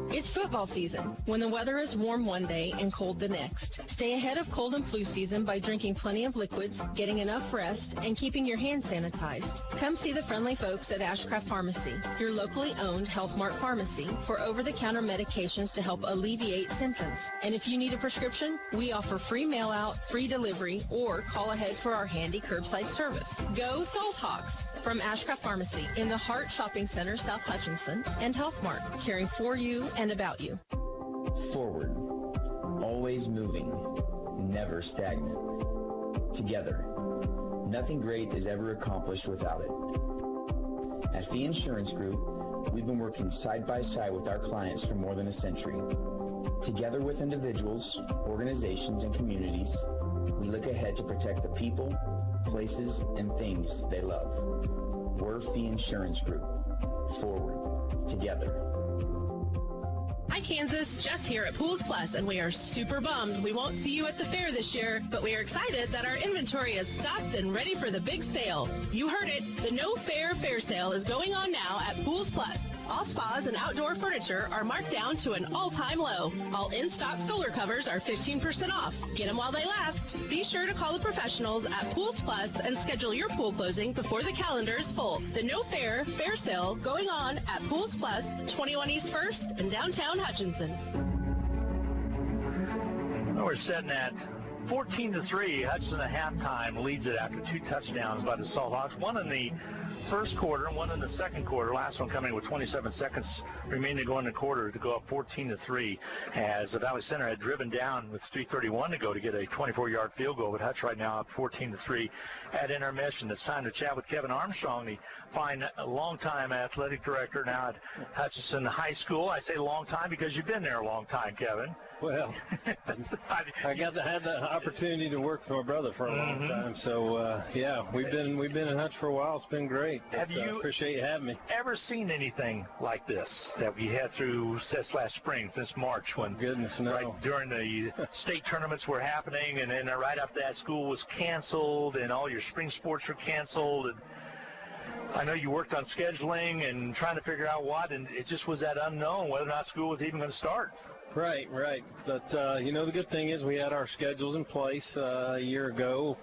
M: It's football season, when the weather is warm one day and cold the next. Stay ahead of cold and flu season by drinking plenty of liquids, getting enough rest, and keeping your hands sanitized. Come see the friendly folks at Ashcraft Pharmacy, your locally owned Health Mart pharmacy, for over-the-counter medications to help alleviate symptoms. And if you need a prescription, we offer free mail-out, free delivery, or call ahead for our handy curbside service. Go Salthawks! From Ashcraft Pharmacy in the Hart Shopping Center, South Hutchinson, and Health Mart, caring for you and about you.
N: Forward, always moving, never stagnant. Together, nothing great is ever accomplished without it. At Fee Insurance Group, we've been working side by side with our clients for more than a century. Together with individuals, organizations, and communities, we look ahead to protect the people, places, and things they love. We're Fee Insurance Group. Forward, together.
P: Hi Kansas, Jess here at Pools Plus, and we are super bummed we won't see you at the fair this year, but we are excited that our inventory is stocked and ready for the big sale. You heard it, the No Fair Fair Sale is going on now at Pools Plus. All spas and outdoor furniture are marked down to an all-time low. All in-stock solar covers are 15% off. Get them while they last. Be sure to call the professionals at Pools Plus and schedule your pool closing before the calendar is full. The No Fair Fair Sale going on at Pools Plus, 21 East 1st in downtown Hutchinson.
G: Well, we're sitting at 14-3. Hutchinson at halftime leads it after 2 touchdowns by the Salthawks. One in the first quarter and one in the second quarter. Last one coming with 27 seconds remaining to go in the quarter to go up 14-3, as the Valley Center had driven down with 3:31 to go to get a 24-yard field goal. But Hutch right now up 14-3 at intermission. It's time to chat with Kevin Armstrong, the fine longtime athletic director now at Hutchinson High School. I say long time because you've been there a long time, Kevin.
Q: Well, I got to have the opportunity to work for my brother for a long time. So yeah, we've been in Hutch for a while. It's been great.
G: Have you
Q: appreciate you having me.
G: Ever seen anything like this that we had through since last spring, since March, when right during the state tournaments were happening, and then right after that school was canceled, and all your spring sports were canceled, and I know you worked on scheduling and trying to figure out what, and it just was that unknown whether or not school was even going to start.
Q: Right. But, the good thing is we had our schedules in place a year ago.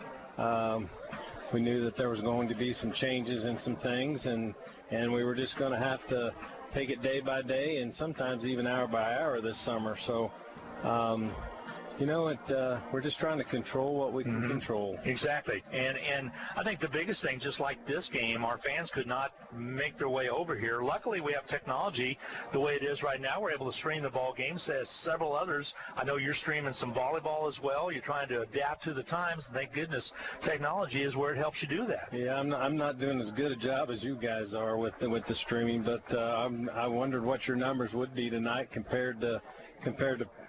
Q: We knew that there was going to be some changes in some things, and we were just going to have to take it day by day and sometimes even hour by hour this summer. So, we're just trying to control what we can control.
G: Exactly. And I think the biggest thing, just like this game, our fans could not make their way over here. Luckily, we have technology the way it is right now. We're able to stream the ball games, as several others. I know you're streaming some volleyball as well. You're trying to adapt to the times. Thank goodness technology is where it helps you do that.
Q: Yeah, I'm not doing as good a job as you guys are with the streaming, but I wondered what your numbers would be tonight compared to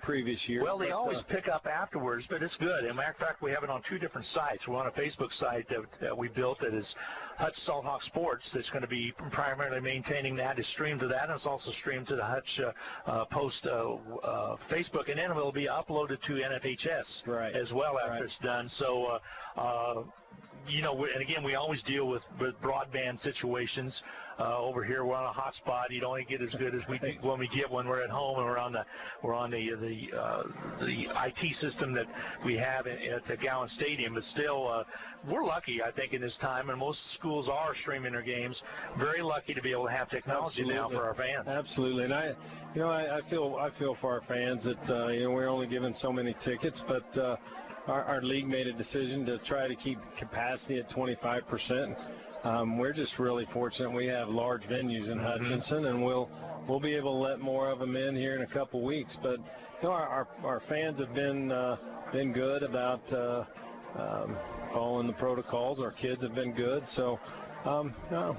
Q: previous years.
G: Well, they always pick up afterwards, but it's good. As a matter of fact, we have it on 2 different sites. We're on a Facebook site that we built that is Hutch Salthawk Sports. That's going to be primarily maintaining that. It's streamed to that, and it's also streamed to the Hutch Post Facebook, and then it will be uploaded to NFHS as well after it's done. So, and again, we always deal with broadband situations. Over here, we're on a hotspot. You don't only get as good as we do when we get when we're at home, and we're on the IT system that we have at the Gowan Stadium. But still, we're lucky, I think, in this time, and most schools are streaming their games. Very lucky to be able to have technology now for our fans.
Q: Absolutely, and I feel for our fans that we're only given so many tickets, but our league made a decision to try to keep capacity at 25%. We're just really fortunate we have large venues in Hutchinson, and we'll be able to let more of them in here in a couple weeks. But our fans have been good about following the protocols. Our kids have been good, so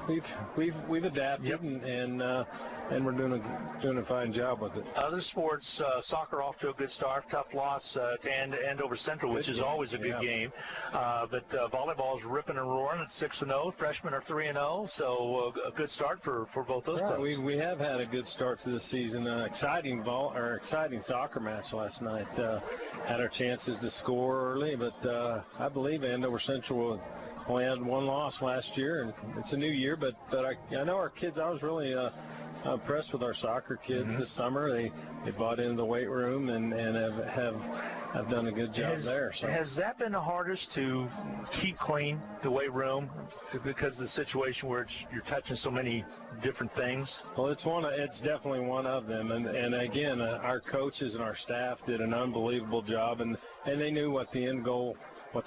Q: we've adapted and we're doing a fine job with it.
G: Other sports, soccer off to a good start. Tough loss to Andover Central, which is always a good game. But volleyball is ripping and roaring at 6-0. Freshmen are 3-0, so a good start for both those clubs.
Q: We have had a good start to the season. Exciting soccer match last night. Had our chances to score early, but I believe Andover Central only had 1 loss last year, and it's a new year. But I know our kids. I was really impressed with our soccer kids this summer. They bought into the weight room and have done a good job there. So.
G: Has that been the hardest to keep clean, the weight room, because of the situation where you're touching so many different things?
Q: Well, it's definitely one of them. And again, our coaches and our staff did an unbelievable job, and they knew what they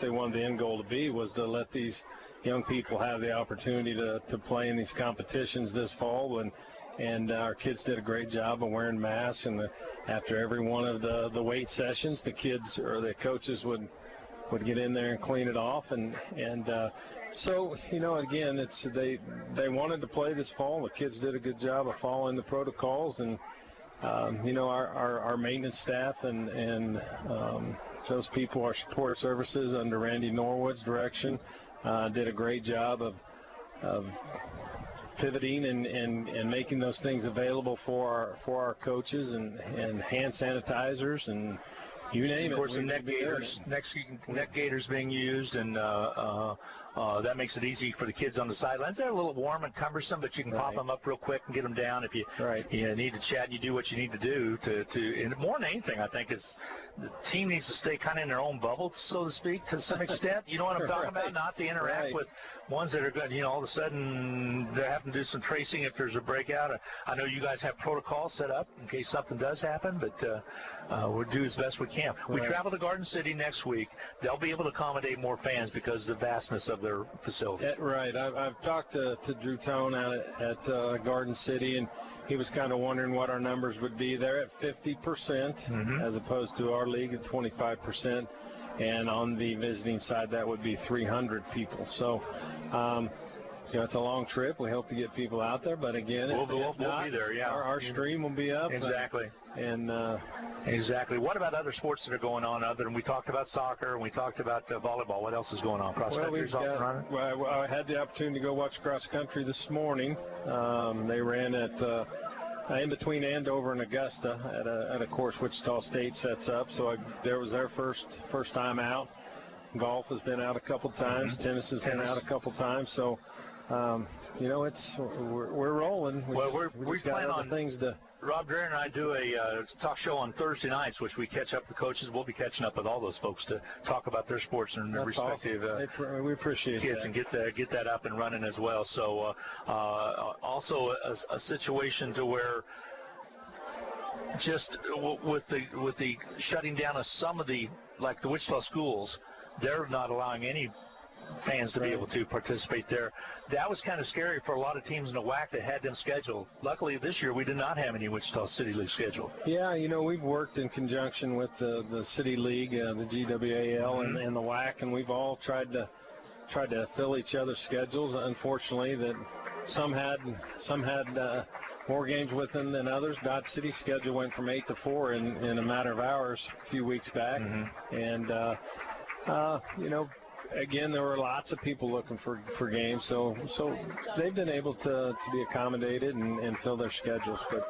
Q: wanted the end goal to be, was to let these young people have the opportunity to play in these competitions this fall. And our kids did a great job of wearing masks. And after every one of the weight sessions, the kids or the coaches would get in there and clean it off. So, again, they wanted to play this fall. The kids did a good job of following the protocols. And, our maintenance staff and those people, our support services under Randy Norwood's direction, did a great job of pivoting and making those things available for our coaches and hand sanitizers and you name it.
G: Of course, the neck gaiters being used, and that makes it easy for the kids on the sidelines. They're a little warm and cumbersome, but you can pop them up real quick and get them down if you need to chat. And you do what you need to do and more than anything, I think the team needs to stay kind of in their own bubble, so to speak, to some extent. You know what I'm talking about? Not to interact with ones that are good. All of a sudden they're having to do some tracing if there's a breakout. I know you guys have protocols set up in case something does happen, but we'll do as best we can. We travel to Garden City next week. They'll be able to accommodate more fans because of the vastness of their facility.
Q: Right. I've talked to Drew Tone out at Garden City, and he was kind of wondering what our numbers would be. They're at 50% as opposed to our league at 25%. And on the visiting side, that would be 300 people. So, it's a long trip. We hope to get people out there, but again,
G: we'll be there. Yeah,
Q: our stream will be up.
G: Exactly.
Q: Exactly.
G: What about other sports that are going on? Other than we talked about soccer and we talked about volleyball. What else is going on? Cross country's off and running.
Q: I had the opportunity to go watch cross country this morning. They ran at in between Andover and Augusta at a course Wichita State sets up. So there was their first time out. Golf has been out a couple times. Tennis has been out a couple times. So. We're rolling. We plan on
G: things to. Rob Dreher and I do a talk show on Thursday nights, which we catch up with coaches. We'll be catching up with all those folks to talk about their sports and their respective
Q: we appreciate
G: kids
Q: that.
G: And get that up and running as well. So also a situation to where just with the shutting down of some of the like the Wichita schools, they're not allowing any fans to be able to participate there. That was kind of scary for a lot of teams in the WAC that had them scheduled. Luckily, this year we did not have any Wichita City League scheduled.
Q: Yeah, we've worked in conjunction with the City League, the GWAL, and the WAC, and we've all tried to fill each other's schedules. Unfortunately, that some had more games with them than others. Dodge City's schedule went from 8 to 4 in a matter of hours a few weeks back, and again, there were lots of people looking for games, so they've been able to be accommodated and fill their schedules. But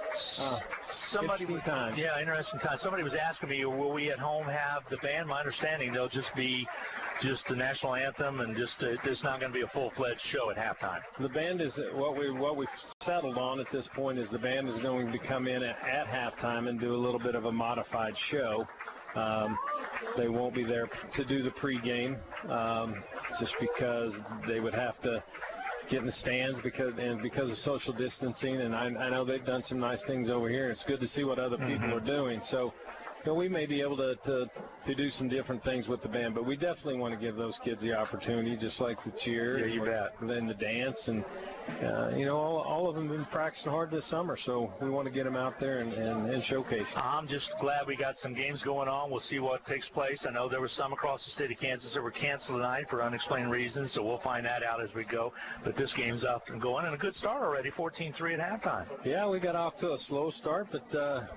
Q: interesting times.
G: Yeah, interesting times. Somebody was asking me, will we at home have the band? My understanding, they'll just be the national anthem and it's not going to be a full-fledged show at halftime.
Q: The band is what we've settled on at this point is the band is going to come in at halftime and do a little bit of a modified show. They won't be there to do the pregame just because they would have to get in the stands because of social distancing. And I know they've done some nice things over here. It's good to see what other people are doing. So we may be able to do some different things with the band, but we definitely want to give those kids the opportunity, just like the cheer, and then the dance, and all of them have been practicing hard this summer, so we want to get them out there and showcase them.
G: I'm just glad we got some games going on. We'll see what takes place. I know there were some across the state of Kansas that were canceled tonight for unexplained reasons, so we'll find that out as we go. But this game's up and going, and a good start already, 14-3 at halftime.
Q: Yeah, we got off to a slow start, but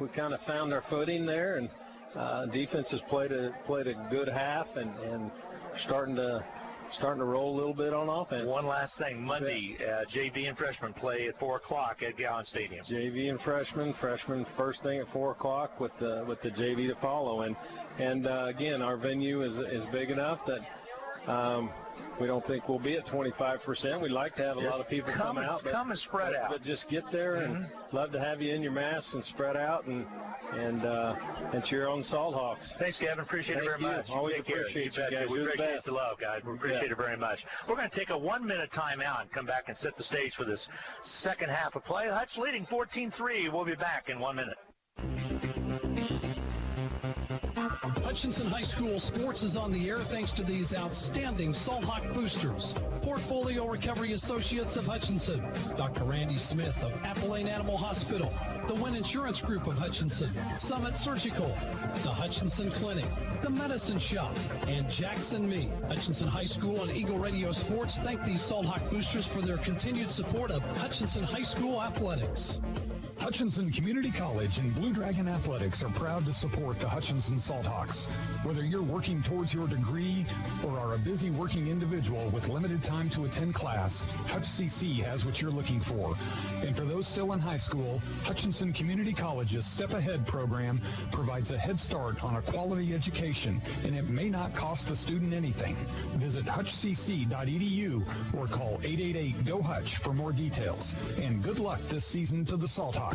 Q: we kind of found our footing there, and defense has played a good half and starting to roll a little bit on offense.
G: One last thing, Monday, JV and freshmen play at 4 o'clock at Gowan Stadium.
Q: JV and freshmen first thing at 4 o'clock with the JV to follow, and again, our venue is big enough that We don't think we'll be at 25%. We'd like to have a lot of people come out.
G: Come and spread out.
Q: But just get there, and love to have you in your masks and spread out and cheer on the Salthawks.
G: Thanks, Gavin. Appreciate it very much.
Q: Always appreciate you guys.
G: We appreciate the love, guys. We appreciate it very much. We're going to take a 1-minute timeout and come back and set the stage for this second half of play. Hutch leading 14-3. We'll be back in 1 minute.
K: Hutchinson High School sports is on the air thanks to these outstanding Salthawk boosters. Portfolio Recovery Associates of Hutchinson, Dr. Randy Smith of Appalachian Animal Hospital, the Wynn Insurance Group of Hutchinson, Summit Surgical, the Hutchinson Clinic, the Medicine Shop, and Jackson Meat. Hutchinson High School and Eagle Radio Sports thank these Salthawk boosters for their continued support of Hutchinson High School athletics.
O: Hutchinson Community College and Blue Dragon Athletics are proud to support the Hutchinson Salthawks. Whether you're working towards your degree or are a busy working individual with limited time to attend class, Hutch CC has what you're looking for. And for those still in high school, Hutchinson Community College's Step Ahead program provides a head start on a quality education, and it may not cost the student anything. Visit hutchcc.edu or call 888-GO-HUTCH for more details. And good luck this season to the Salthawks.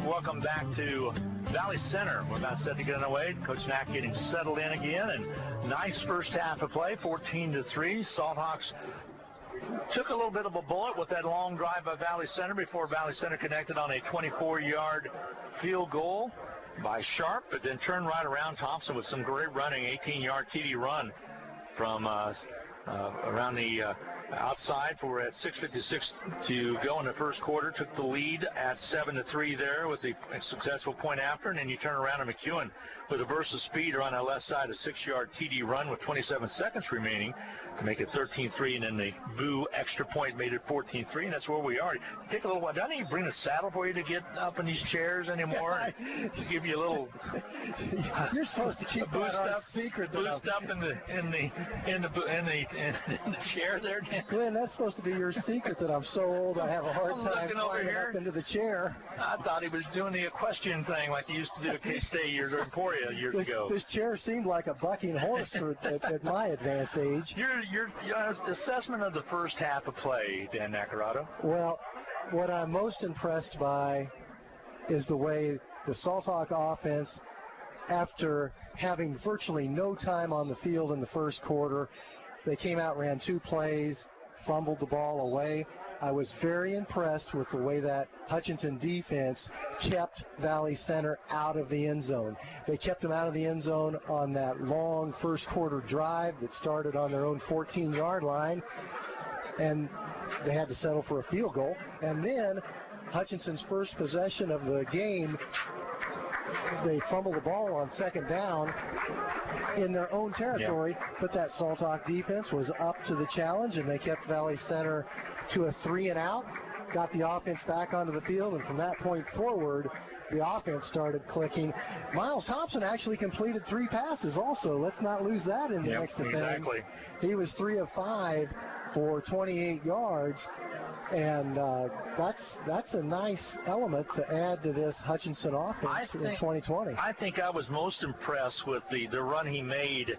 G: Welcome back to Valley Center. We're about set to get underway. Coach Knack getting settled in again, and nice first half of play, 14-3. Salthawks took a little bit of a bullet with that long drive by Valley Center before Valley Center connected on a 24-yard field goal by Sharp, but then turned right around. Thompson with some great running, 18-yard TD run from around the outside. We're at 6:56 to go in the first quarter. Took the lead at 7-3 there with the successful point after, and then you turn around and McEwen with a burst of speed around that left side, a 6-yard TD run with 27 seconds remaining to make it 13-3, and then the Boo extra point made it 14-3, and that's where we are. Take a little while. Doesn't he bring a saddle for you to get up in these chairs anymore? To give you a little.
B: You're supposed to keep
G: boost
B: that
G: up,
B: secret.
G: Boost up in the chair there.
B: Glenn, that's supposed to be your secret that I'm so old I have a hard time climbing up into the chair.
G: I thought he was doing the equestrian thing like he used to do at K-State years Emporia years ago.
B: This chair seemed like a bucking horse at my advanced age.
G: Your assessment of the first half of play, Dan Nacarado?
B: Well, what I'm most impressed by is the way the Salthawk offense, after having virtually no time on the field in the first quarter, they came out, ran 2 plays, fumbled the ball away. I was very impressed with the way that Hutchinson defense kept Valley Center out of the end zone. They kept them out of the end zone on that long first quarter drive that started on their own 14-yard line, and they had to settle for a field goal. And then Hutchinson's first possession of the game, they fumbled the ball on second down in their own territory, but that Salthawk defense was up to the challenge, and they kept Valley Center to a 3-and-out, got the offense back onto the field, and from that point forward, the offense started clicking. Miles Thompson actually completed 3 passes also. Let's not lose that in the mix of things.
G: Exactly.
B: He was 3 of 5 for 28 yards. And that's a nice element to add to this Hutchinson offense in 2020.
G: I think I was most impressed with the run he made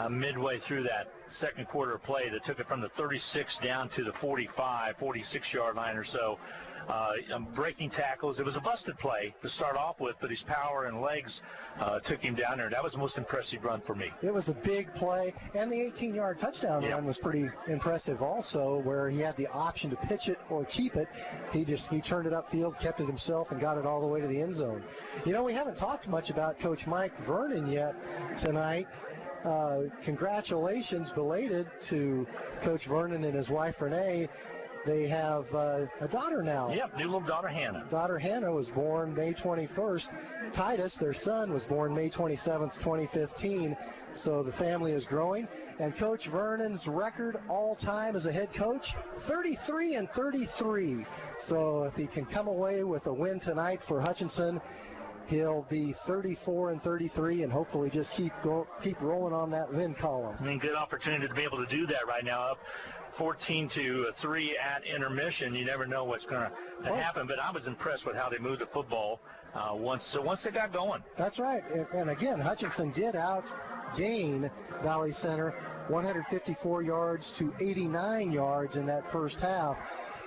G: midway through that second quarter of play that took it from the 36 down to the 46-yard line or so. Breaking tackles. It was a busted play to start off with, but his power and legs took him down there. That was the most impressive run for me.
B: It was a big play, and the 18-yard touchdown run was pretty impressive also, where he had the option to pitch it or keep it. He turned it upfield, kept it himself, and got it all the way to the end zone. You know, we haven't talked much about Coach Mike Vernon yet tonight. Congratulations belated to Coach Vernon and his wife Renee. They have a daughter now.
G: Yep, new little daughter Hannah.
B: Daughter Hannah was born May 21st. Titus, their son, was born May 27th, 2015. So the family is growing. And Coach Vernon's record all time as a head coach, 33-33. So if he can come away with a win tonight for Hutchinson, he'll be 34-33, and hopefully just keep rolling on that win column.
G: I mean, good opportunity to be able to do that right now. Up 14-3 at intermission. You never know what's going to happen, but I was impressed with how they moved the football once they got going.
B: That's right. And again, Hutchinson did outgain Valley Center 154 yards to 89 yards in that first half,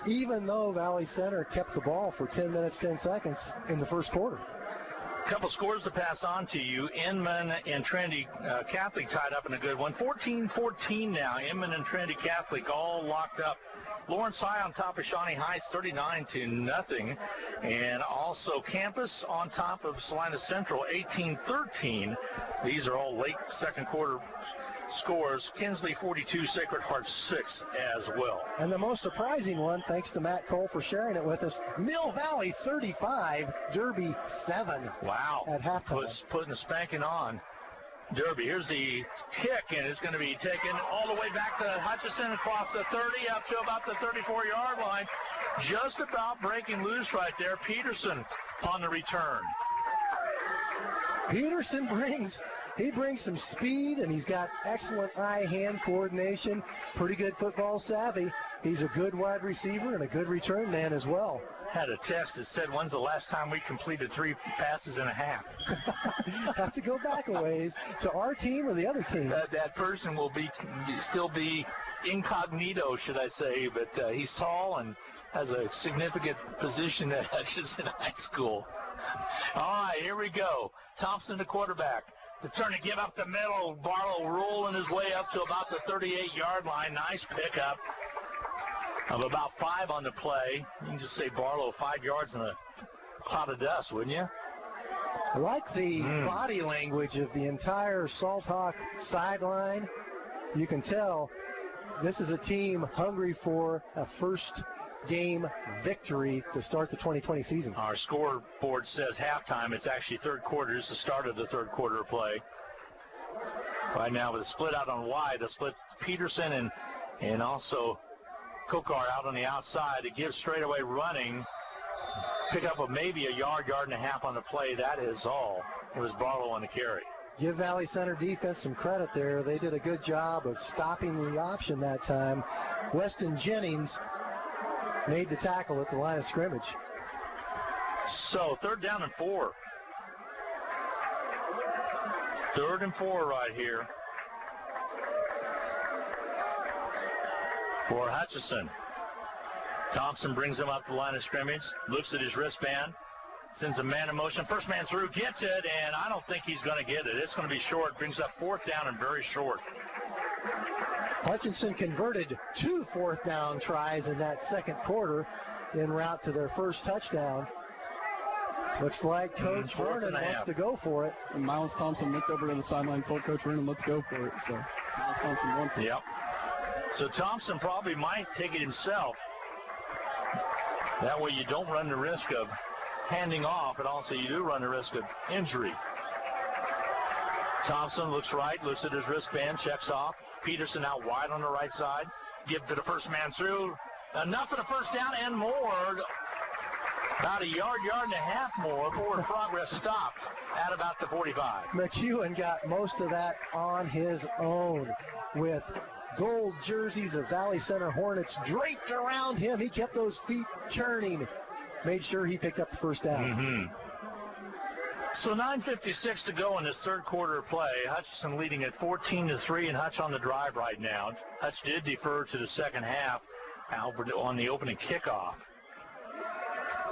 B: even though Valley Center kept the ball for 10 minutes, 10 seconds in the first quarter.
G: Couple scores to pass on to you. Inman and Trinity Catholic tied up in a good one. 14-14 now. Inman and Trinity Catholic all locked up. Lawrence High on top of Shawnee High, 39-0. And also Campus on top of Salina Central, 18-13. These are all late second quarter scores. Kinsley 42, Sacred Heart 6 as well.
B: And the most surprising one, thanks to Matt Cole for sharing it with us, Mill Valley 35, Derby 7.
G: Wow.
B: At halftime.
G: Putting a spanking on Derby. Here's the kick, and it's going to be taken all the way back to Hutchinson across the 30 up to about the 34-yard line. Just about breaking loose right there. Peterson on the return.
B: Peterson brings some speed, and he's got excellent eye-hand coordination, pretty good football savvy. He's a good wide receiver and a good return man as well.
G: Had a text that said, when's the last time we completed 3 passes and a half?
B: Have to go back a ways to our team or the other team.
G: That person will still be incognito, should I say, but he's tall and has a significant position at Hutchinson High School. All right, here we go. Thompson, the quarterback. The turn to give up the middle. Barlow rolling his way up to about the 38-yard line. Nice pickup of about 5 on the play. You can just say Barlow 5 yards in a cloud of dust, wouldn't you?
B: I like the body language of the entire Salthawk sideline. You can tell this is a team hungry for a first game victory to start the 2020 season.
G: Our scoreboard says halftime. It's actually third quarter. It's the start of the third quarter play. Right now with a split out on wide, the split Peterson and also Kokar out on the outside. It gives straightaway running. Pick up of maybe a yard and a half on the play. That is all. It was Barlow on the carry.
B: Give Valley Center defense some credit there. They did a good job of stopping the option that time. Weston Jennings made the tackle at the line of scrimmage.
G: So 3rd down and 4. 3rd and 4 right here for Hutchinson. Thompson brings him up the line of scrimmage, looks at his wristband, sends a man in motion. First man through, gets it, and I don't think he's going to get it. It's going to be short. Brings up 4th down and very short.
B: Hutchinson converted 2 4th down tries in that second quarter en route to their first touchdown. Looks like Coach Vernon wants to go for it.
H: And Miles Thompson looked over to the sideline, told Coach Vernon, let's go for it. So Miles Thompson wants it.
G: Yep. So Thompson probably might take it himself. That way you don't run the risk of handing off, and also you do run the risk of injury. Thompson looks right, looks at his wristband, checks off. Peterson out wide on the right side. Give to the first man through. Enough for the first down and more. About a yard and a half more. Forward progress stopped at about the 45.
B: McEwen got most of that on his own with gold jerseys of Valley Center Hornets draped around him. He kept those feet churning. Made sure he picked up the first down.
G: So 9:56 to go in this third quarter play. Hutchinson leading at 14-3, and Hutch on the drive right now. Hutch did defer to the second half on the opening kickoff.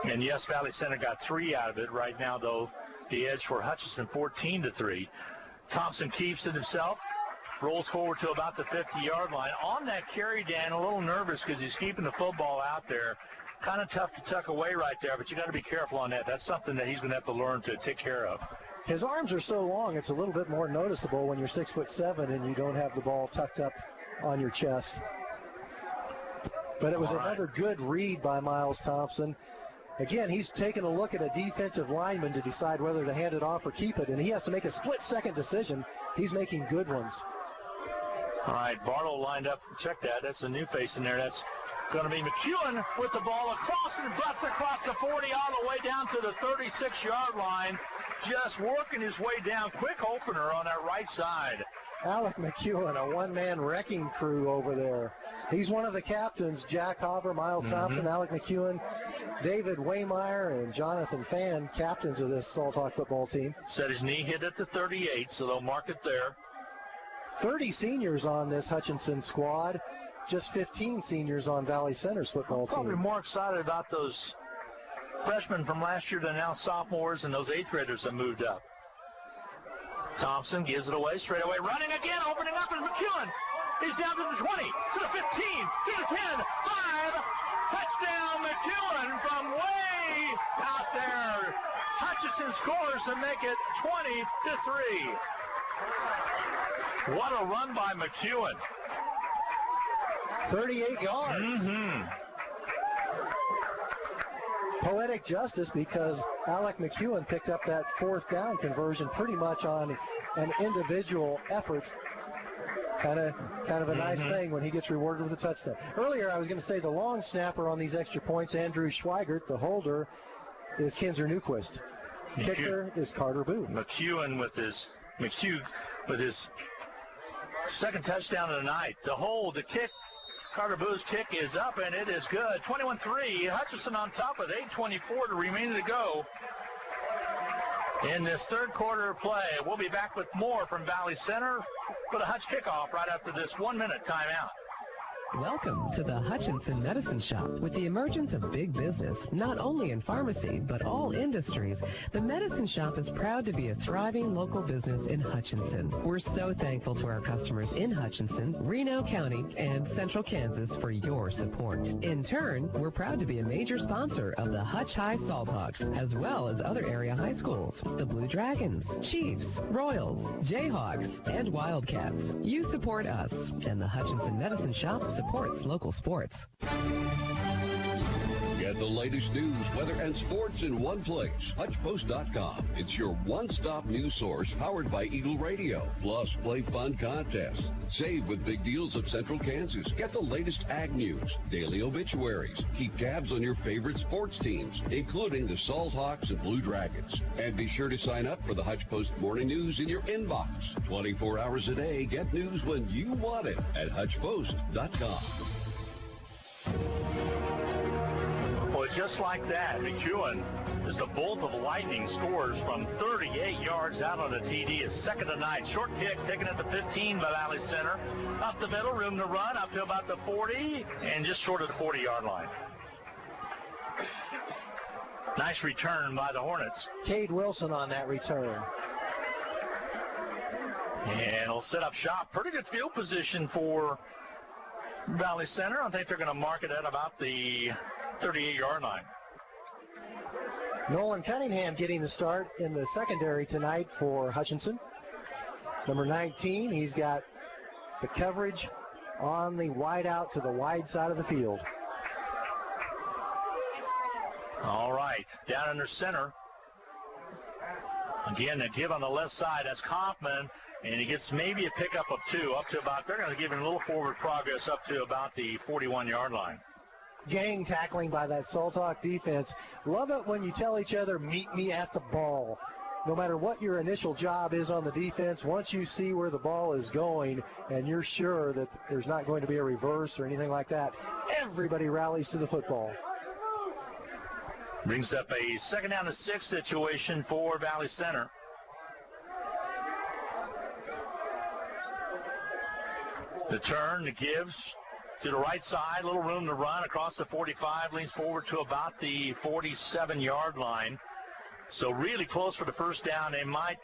G: And yes, Valley Center got 3 out of it. Right now, though, the edge for Hutchinson 14-3. Thompson keeps it himself. Rolls forward to about the 50-yard line. On that carry, Dan, a little nervous because he's keeping the football out there. Kind of tough to tuck away right there, but you got to be careful on that. That's something that he's going to have to learn to take care of.
B: His arms are so long, it's a little bit more noticeable when you're 6'7" and you don't have the ball tucked up on your chest. But it was another good read by Miles Thompson. Again, he's taking a look at a defensive lineman to decide whether to hand it off or keep it, and he has to make a split-second decision. He's making good ones.
G: All right, Barlow lined up. Check that. That's a new face in there. That's going to be McEwen with the ball across and busts across the 40 all the way down to the 36-yard line. Just working his way down. Quick opener on that right side.
B: Alec McEwen, a one-man wrecking crew over there. He's one of the captains, Jack Hopper, Miles Thompson, Alec McEwen. David Waymeyer and Jonathan Fan, captains of this Salthawk football team.
G: Said his knee hit at the 38, so they'll mark it there.
B: 30 seniors on this Hutchinson squad, just 15 seniors on Valley Center's football team.
G: Probably more excited about those freshmen from last year than now sophomores and those 8th graders that moved up. Thompson gives it away straight away, running again, opening up is McEwen. He's down to the 20, to the 15, to the 10, 5. Touchdown McEwen from way out there. Hutchinson scores to make it 20-3. What a run by McEwen.
B: 38 yards.
G: Mm-hmm.
B: Poetic justice, because Alec McEwen picked up that 4th down conversion pretty much on an individual effort. Kind of a nice thing when he gets rewarded with a touchdown. Earlier, I was going to say the long snapper on these extra points, Andrew Schweigert. The holder is Kinzer Newquist. Kicker is Carter Booth.
G: McEwen with his second touchdown of the night. The hold, the kick. Carter Booth's kick is up, and it is good. 21-3. Hutchinson on top with 8:24 to remain to go in this third quarter of play. We'll be back with more from Valley Center for the Hutch kickoff right after this 1-minute timeout.
I: Welcome to the Hutchinson Medicine Shop. With the emergence of big business, not only in pharmacy, but all industries, the Medicine Shop is proud to be a thriving local business in Hutchinson. We're so thankful to our customers in Hutchinson, Reno County, and Central Kansas for your support. In turn, we're proud to be a major sponsor of the Hutch High Salthawks, as well as other area high schools, the Blue Dragons, Chiefs, Royals, Jayhawks, and Wildcats. You support us, and the Hutchinson Medicine Shop supports local sports.
F: Get the latest news, weather, and sports in one place. HutchPost.com. It's your one-stop news source powered by Eagle Radio. Plus, play fun contests. Save with big deals of Central Kansas. Get the latest ag news, daily obituaries. Keep tabs on your favorite sports teams, including the Salthawks and Blue Dragons. And be sure to sign up for the Hutch Post Morning News in your inbox. 24 hours a day, get news when you want it at HutchPost.com.
G: Well, just like that, McEwen is the bolt of lightning, scores from 38 yards out on a TD. His second of the night. Short kick taken at the 15 by Valley Center. Up the middle, room to run up to about the 40, and just short of the 40-yard line. Nice return by the Hornets.
B: Cade Wilson on that return.
G: And he'll set up shop. Pretty good field position for Valley Center. I think they're going to mark it at about the 38-yard line.
B: Nolan Cunningham getting the start in the secondary tonight for Hutchinson. Number 19, he's got the coverage on the wide out to the wide side of the field.
G: All right, down under center. Again, a give on the left side. That's Kaufman, and he gets maybe a pickup of 2, up to about, they're going to give him a little forward progress up to about the 41-yard line.
B: Gang tackling by that Salthawk defense. Love it when you tell each other, meet me at the ball. No matter what your initial job is on the defense, once you see where the ball is going and you're sure that there's not going to be a reverse or anything like that, everybody rallies to the football.
G: Brings up a 2nd down to 6 situation for Valley Center. The turn, the gives to the right side, little room to run across the 45, leans forward to about the 47-yard line. So really close for the first down. They might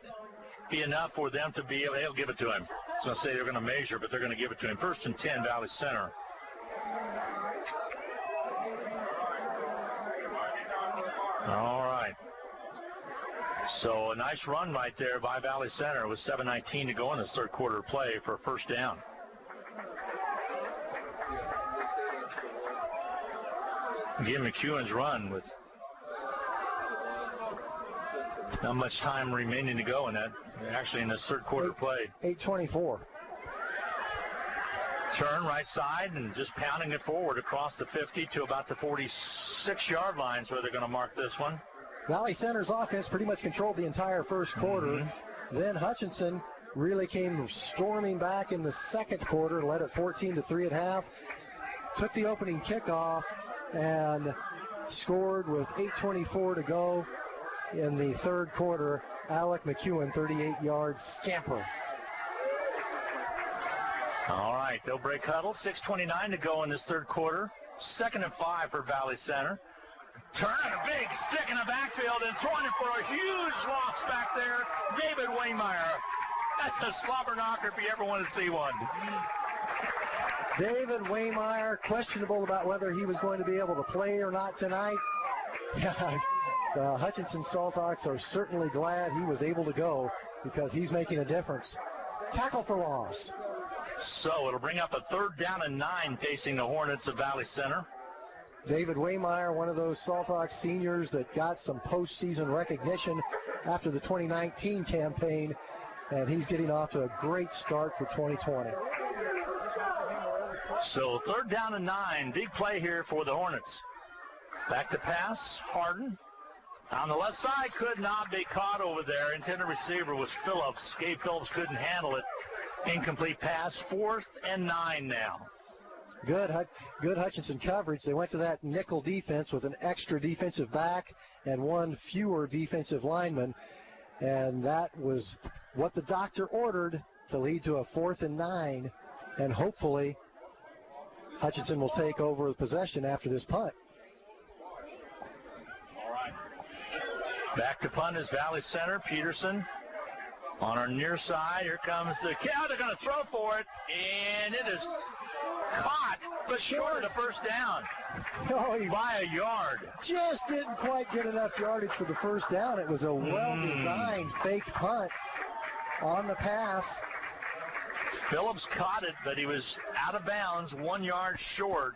G: be enough for them to be able, they'll give it to him. I was going to say they're going to measure, but they're going to give it to him. 1st and 10, Valley Center. All right. So a nice run right there by Valley Center with 7:19 to go in this third quarter play for a first down. Again, McEwen's run with not much time remaining to go in that, actually in this third quarter play.
B: 8:24.
G: Turn right side and just pounding it forward across the 50 to about the 46-yard line is where they're going to mark this one.
B: Valley Center's offense pretty much controlled the entire first quarter. Then Hutchinson really came storming back in the second quarter, led at 14-3 at half, took the opening kickoff, and scored with 8:24 to go in the third quarter. Alec McEwen, 38-yard scamper.
G: All right, they'll break huddle. 6:29 to go in this third quarter. 2nd and 5 for Valley Center. Turning a big stick in the backfield and throwing it for a huge loss back there. David Waymeyer. That's a slobber knocker if you ever want to see one.
B: David Waymeyer, questionable about whether he was going to be able to play or not tonight. The Hutchinson Salthawks are certainly glad he was able to go because he's making a difference. Tackle for loss.
G: So it'll bring up a 3rd down and 9 facing the Hornets of Valley Center.
B: David Waymeyer, one of those Salthawks seniors that got some postseason recognition after the 2019 campaign, and he's getting off to a great start for 2020.
G: So 3rd down and 9. Big play here for the Hornets. Back to pass. Harden. On the left side, could not be caught over there. Intended receiver was Phillips. Gabe Phillips couldn't handle it. Incomplete pass. 4th and 9 now.
B: Good Hutchinson coverage. They went to that nickel defense with an extra defensive back and one fewer defensive lineman. And that was what the doctor ordered to lead to a 4th and 9. And hopefully Hutchinson will take over the possession after this punt.
G: Back to punt is Valley Center. Peterson on our near side. Here comes the cow. They're going to throw for it. And it is caught, but short of the first down by a yard.
B: Just didn't quite get enough yardage for the first down. It was a well-designed fake punt on the pass.
G: Phillips caught it, but he was out of bounds, 1 yard short.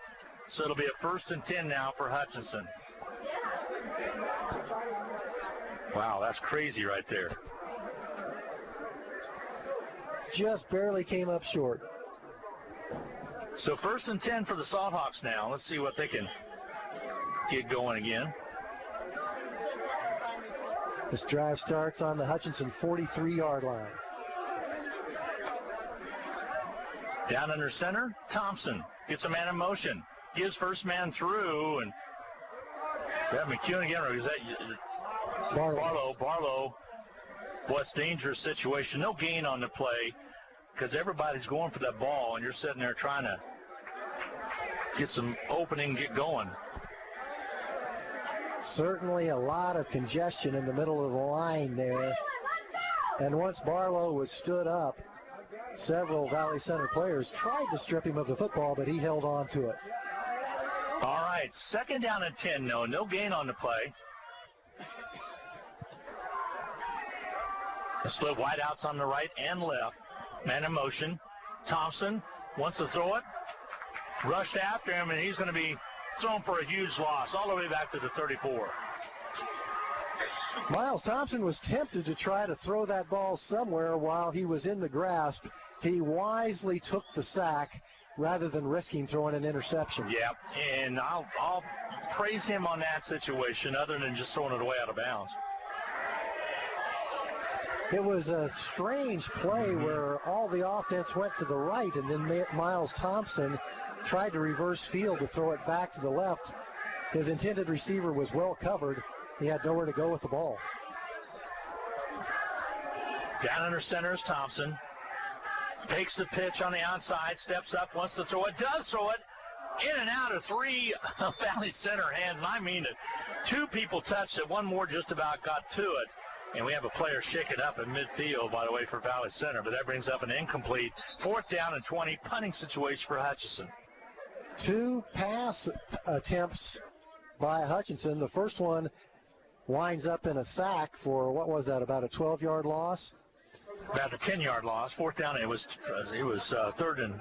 G: So it'll be a 1st and 10 now for Hutchinson. Wow, that's crazy right there.
B: Just barely came up short.
G: So 1st and 10 for the Salthawks now. Let's see what they can get going again.
B: This drive starts on the Hutchinson 43-yard line.
G: Down under center, Thompson gets a man in motion. Gives first man through, and is that McEwen again, or is that Barlow? What's dangerous situation? No gain on the play because everybody's going for that ball, and you're sitting there trying to get some opening, get going.
B: Certainly a lot of congestion in the middle of the line there. And once Barlow was stood up, several Valley Center players tried to strip him of the football, but he held on to it.
G: All right, 2nd down and 10, no gain on the play. A split wideouts on the right and left. Man in motion. Thompson wants to throw it. Rushed after him, and he's going to be thrown for a huge loss all the way back to the 34.
B: Miles Thompson was tempted to try to throw that ball somewhere while he was in the grasp. He wisely took the sack rather than risking throwing an interception.
G: Yep, and I'll praise him on that situation other than just throwing it away out of bounds.
B: It was a strange play where all the offense went to the right, and then Miles Thompson tried to reverse field to throw it back to the left. His intended receiver was well covered. He had nowhere to go with the ball.
G: Down under center is Thompson. Takes the pitch on the outside, steps up, wants to throw it, does throw it. In and out of 3 Valley Center hands, and I mean it. 2 people touched it, 1 more just about got to it. And we have a player shake it up in midfield, by the way, for Valley Center. But that brings up an incomplete 4th down and 20 punting situation for Hutchinson.
B: 2 pass attempts by Hutchinson. The first one winds up in a sack for, what was that, about a 12-yard loss?
G: About a 10-yard loss. 4th down, it was 3rd and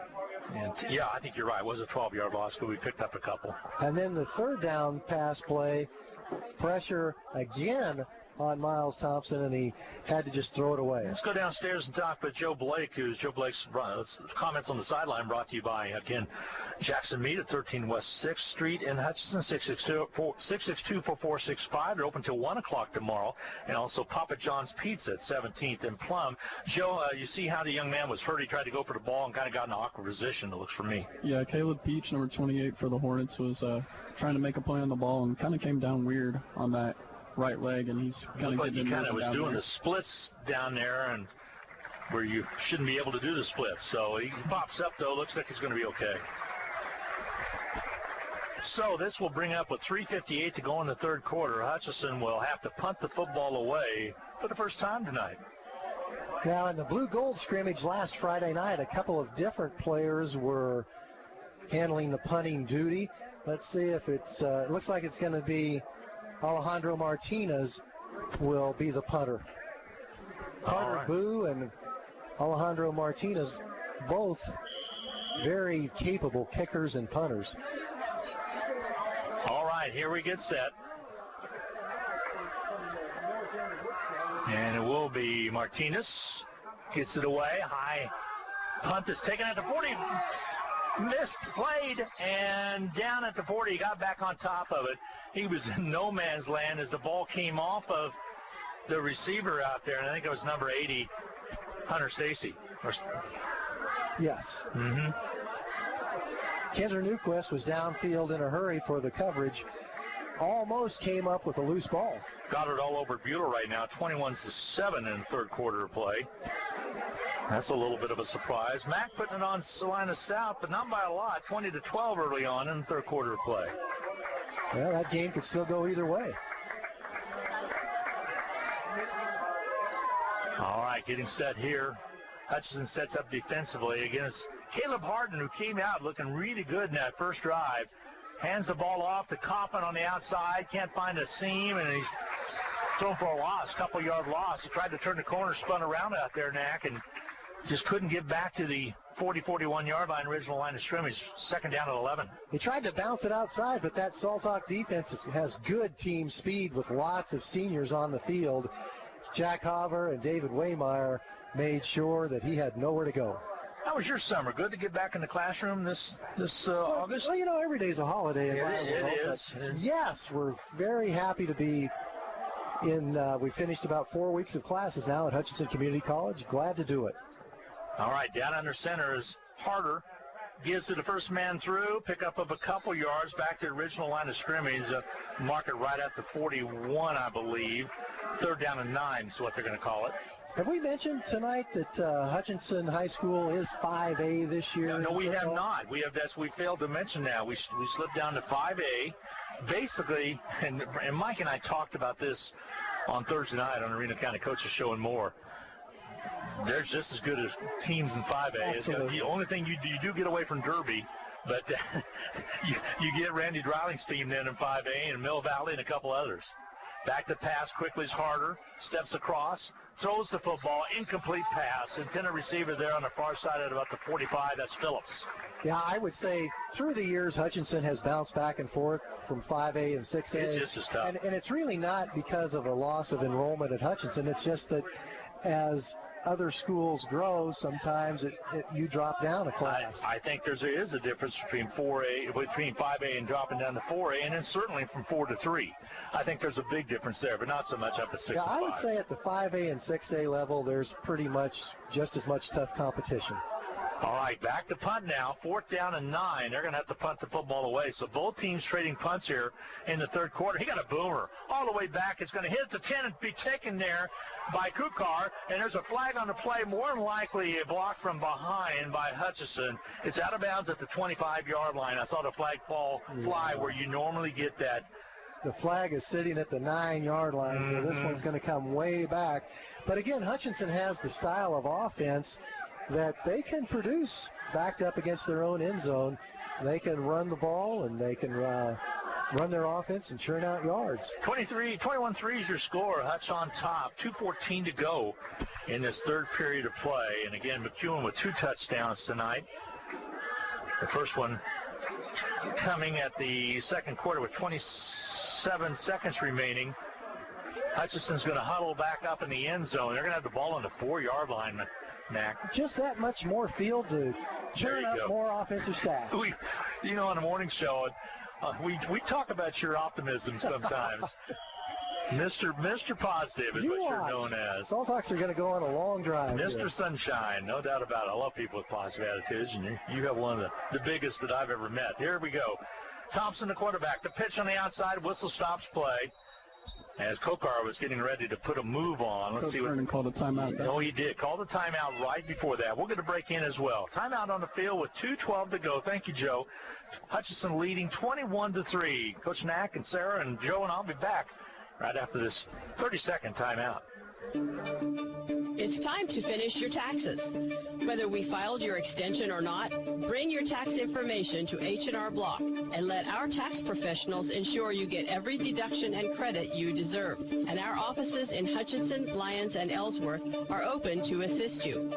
G: yeah, I think you're right. It was a 12-yard loss, but we picked up a couple.
B: And then the 3rd down pass play, pressure again on Miles Thompson, and he had to just throw it away.
A: Let's go downstairs and talk with Joe Blake, who's Joe Blake's comments on the sideline brought to you by, again, Jackson Meat at 13 West 6th Street in Hutchinson, 662-4465. They're open till 1 o'clock tomorrow. And also Papa John's Pizza at 17th and Plum. Joe, you see how the young man was hurt. He tried to go for the ball and kind of got in an awkward position, it looks for me.
H: Yeah, Caleb Peach, number 28 for the Hornets, was trying to make a play on the ball and kind of came down weird on that right leg, and he's kind of getting
A: he kind of was doing
H: there.
A: the splits down there, and where you shouldn't be able to do the splits. So he pops up, though. Looks like he's going to be okay. So this will bring up with 3:58 to go in the third quarter. Hutchinson will have to punt the football away for the first time tonight.
B: Now, in the blue-gold scrimmage last Friday night, a couple of different players were handling the punting duty. Let's see if it looks like it's going to be Alejandro Martinez will be the punter. Carter Boo and Alejandro Martinez, both very capable kickers and punters.
A: All right, here we get set. And it will be Martinez. Gets it away. High punt is taken at the 40. Missed, played, and down at the 40. He got back on top of it. He was in no man's land as the ball came off of the receiver out there, and I think it was number 80, Hunter Stacy.
B: Yes.
A: Mm-hmm.
B: Kendra Newquist was downfield in a hurry for the coverage. Almost came up with a loose ball.
A: Got it all over Buell right now, 21-7 in the third quarter of play. That's a little bit of a surprise. Mack putting it on Salina South, but not by a lot, 20-12 early on in the third quarter of play.
B: Well, that game could still go either way.
A: All right, getting set here. Hutchinson sets up defensively against Caleb Harden, who came out looking really good in that first drive. Hands the ball off to Kaufman on the outside. Can't find a seam, and he's thrown for a loss, couple-yard loss. He tried to turn the corner, spun around out there, Knack, and just couldn't get back to the 40-41-yard line, original line of scrimmage, second down at 11.
B: He tried to bounce it outside, but that Salthawk defense has good team speed with lots of seniors on the field. Jack Hover and David Waymeyer made sure that he had nowhere to go.
A: How was your summer? Good to get back in the classroom this August?
B: Well, you know, every day's a holiday in my world.
A: It is.
B: Yes, we're very happy to be in. We finished about 4 weeks of classes now at Hutchinson Community College. Glad to do it.
A: All right, down under center is Harder. Gives to the first man through, pick up of a couple yards back to the original line of scrimmage. Mark it right at the 41, I believe. Third down and 9 is what they're going to call it.
B: Have we mentioned tonight that Hutchinson High School is 5A this year?
A: No, we have not. We failed to mention that. We slipped down to 5A. Basically, and Mike and I talked about this on Thursday night on Reno County Coaches Show and more. They're just as good as teams in 5A.
B: Absolutely.
A: The only thing you do get away from Derby, but you get Randy Dryling's team then in 5A and Mill Valley and a couple others. Back to pass quickly is Harder. Steps across, throws the football, incomplete pass. Intended receiver there on the far side at about the 45. That's Phillips.
B: Yeah, I would say through the years, Hutchinson has bounced back and forth from 5A and 6A.
A: It's just as tough.
B: And it's really not because of a loss of enrollment at Hutchinson. It's just that as other schools grow, sometimes you drop down a class.
A: I think there is a difference between 5A and dropping down to 4A, and then certainly from 4 to 3. I think there's a big difference there, but not so much up to 6
B: Yeah,
A: and 5.
B: I would say at the 5A and 6A level, there's pretty much just as much tough competition.
A: All right, back to punt now. 4th down and 9. They're going to have to punt the football away. So both teams trading punts here in the third quarter. He got a boomer all the way back. It's going to hit the 10 and be taken there by Kukar. And there's a flag on the play, more than likely a block from behind by Hutchison. It's out of bounds at the 25-yard line. I saw the flag fly where you normally get that.
B: The flag is sitting at the 9-yard line, so this one's going to come way back. But again, Hutchinson has the style of offense that they can produce backed up against their own end zone. They can run the ball, and they can run their offense and churn out yards.
A: 21-3 is your score. Hutch on top. 2:14 to go in this third period of play. And again, McEwen with 2 touchdowns tonight. The first one coming at the second quarter with 27 seconds remaining.
G: Hutchison's going to huddle back up in the end zone. They're going to have the ball on the 4-yard line, Mac.
B: Just that much more field to turn up more offensive staff.
G: On the morning show, we talk about your optimism sometimes. Mr. Positive is what you're known as.
B: Salthawks are going to go on a long drive.
G: Mr. Sunshine, no doubt about it. I love people with positive attitudes, and you have one of the biggest that I've ever met. Here we go. Thompson, the quarterback. The pitch on the outside. Whistle stops play. As Kokar was getting ready to put a move on. Let's see what.
H: Called a timeout.
G: Oh, he did. Called a timeout right before that. We'll get a break in as well. Timeout on the field with 2:12 to go. Thank you, Joe. Hutchinson leading 21-3. Coach Knack and Sarah and Joe and I'll be back right after this 30-second timeout.
J: It's time to finish your taxes. Whether we filed your extension or not, bring your tax information to H&R Block and let our tax professionals ensure you get every deduction and credit you deserve. And our offices in Hutchinson, Lyons, and Ellsworth are open to assist you.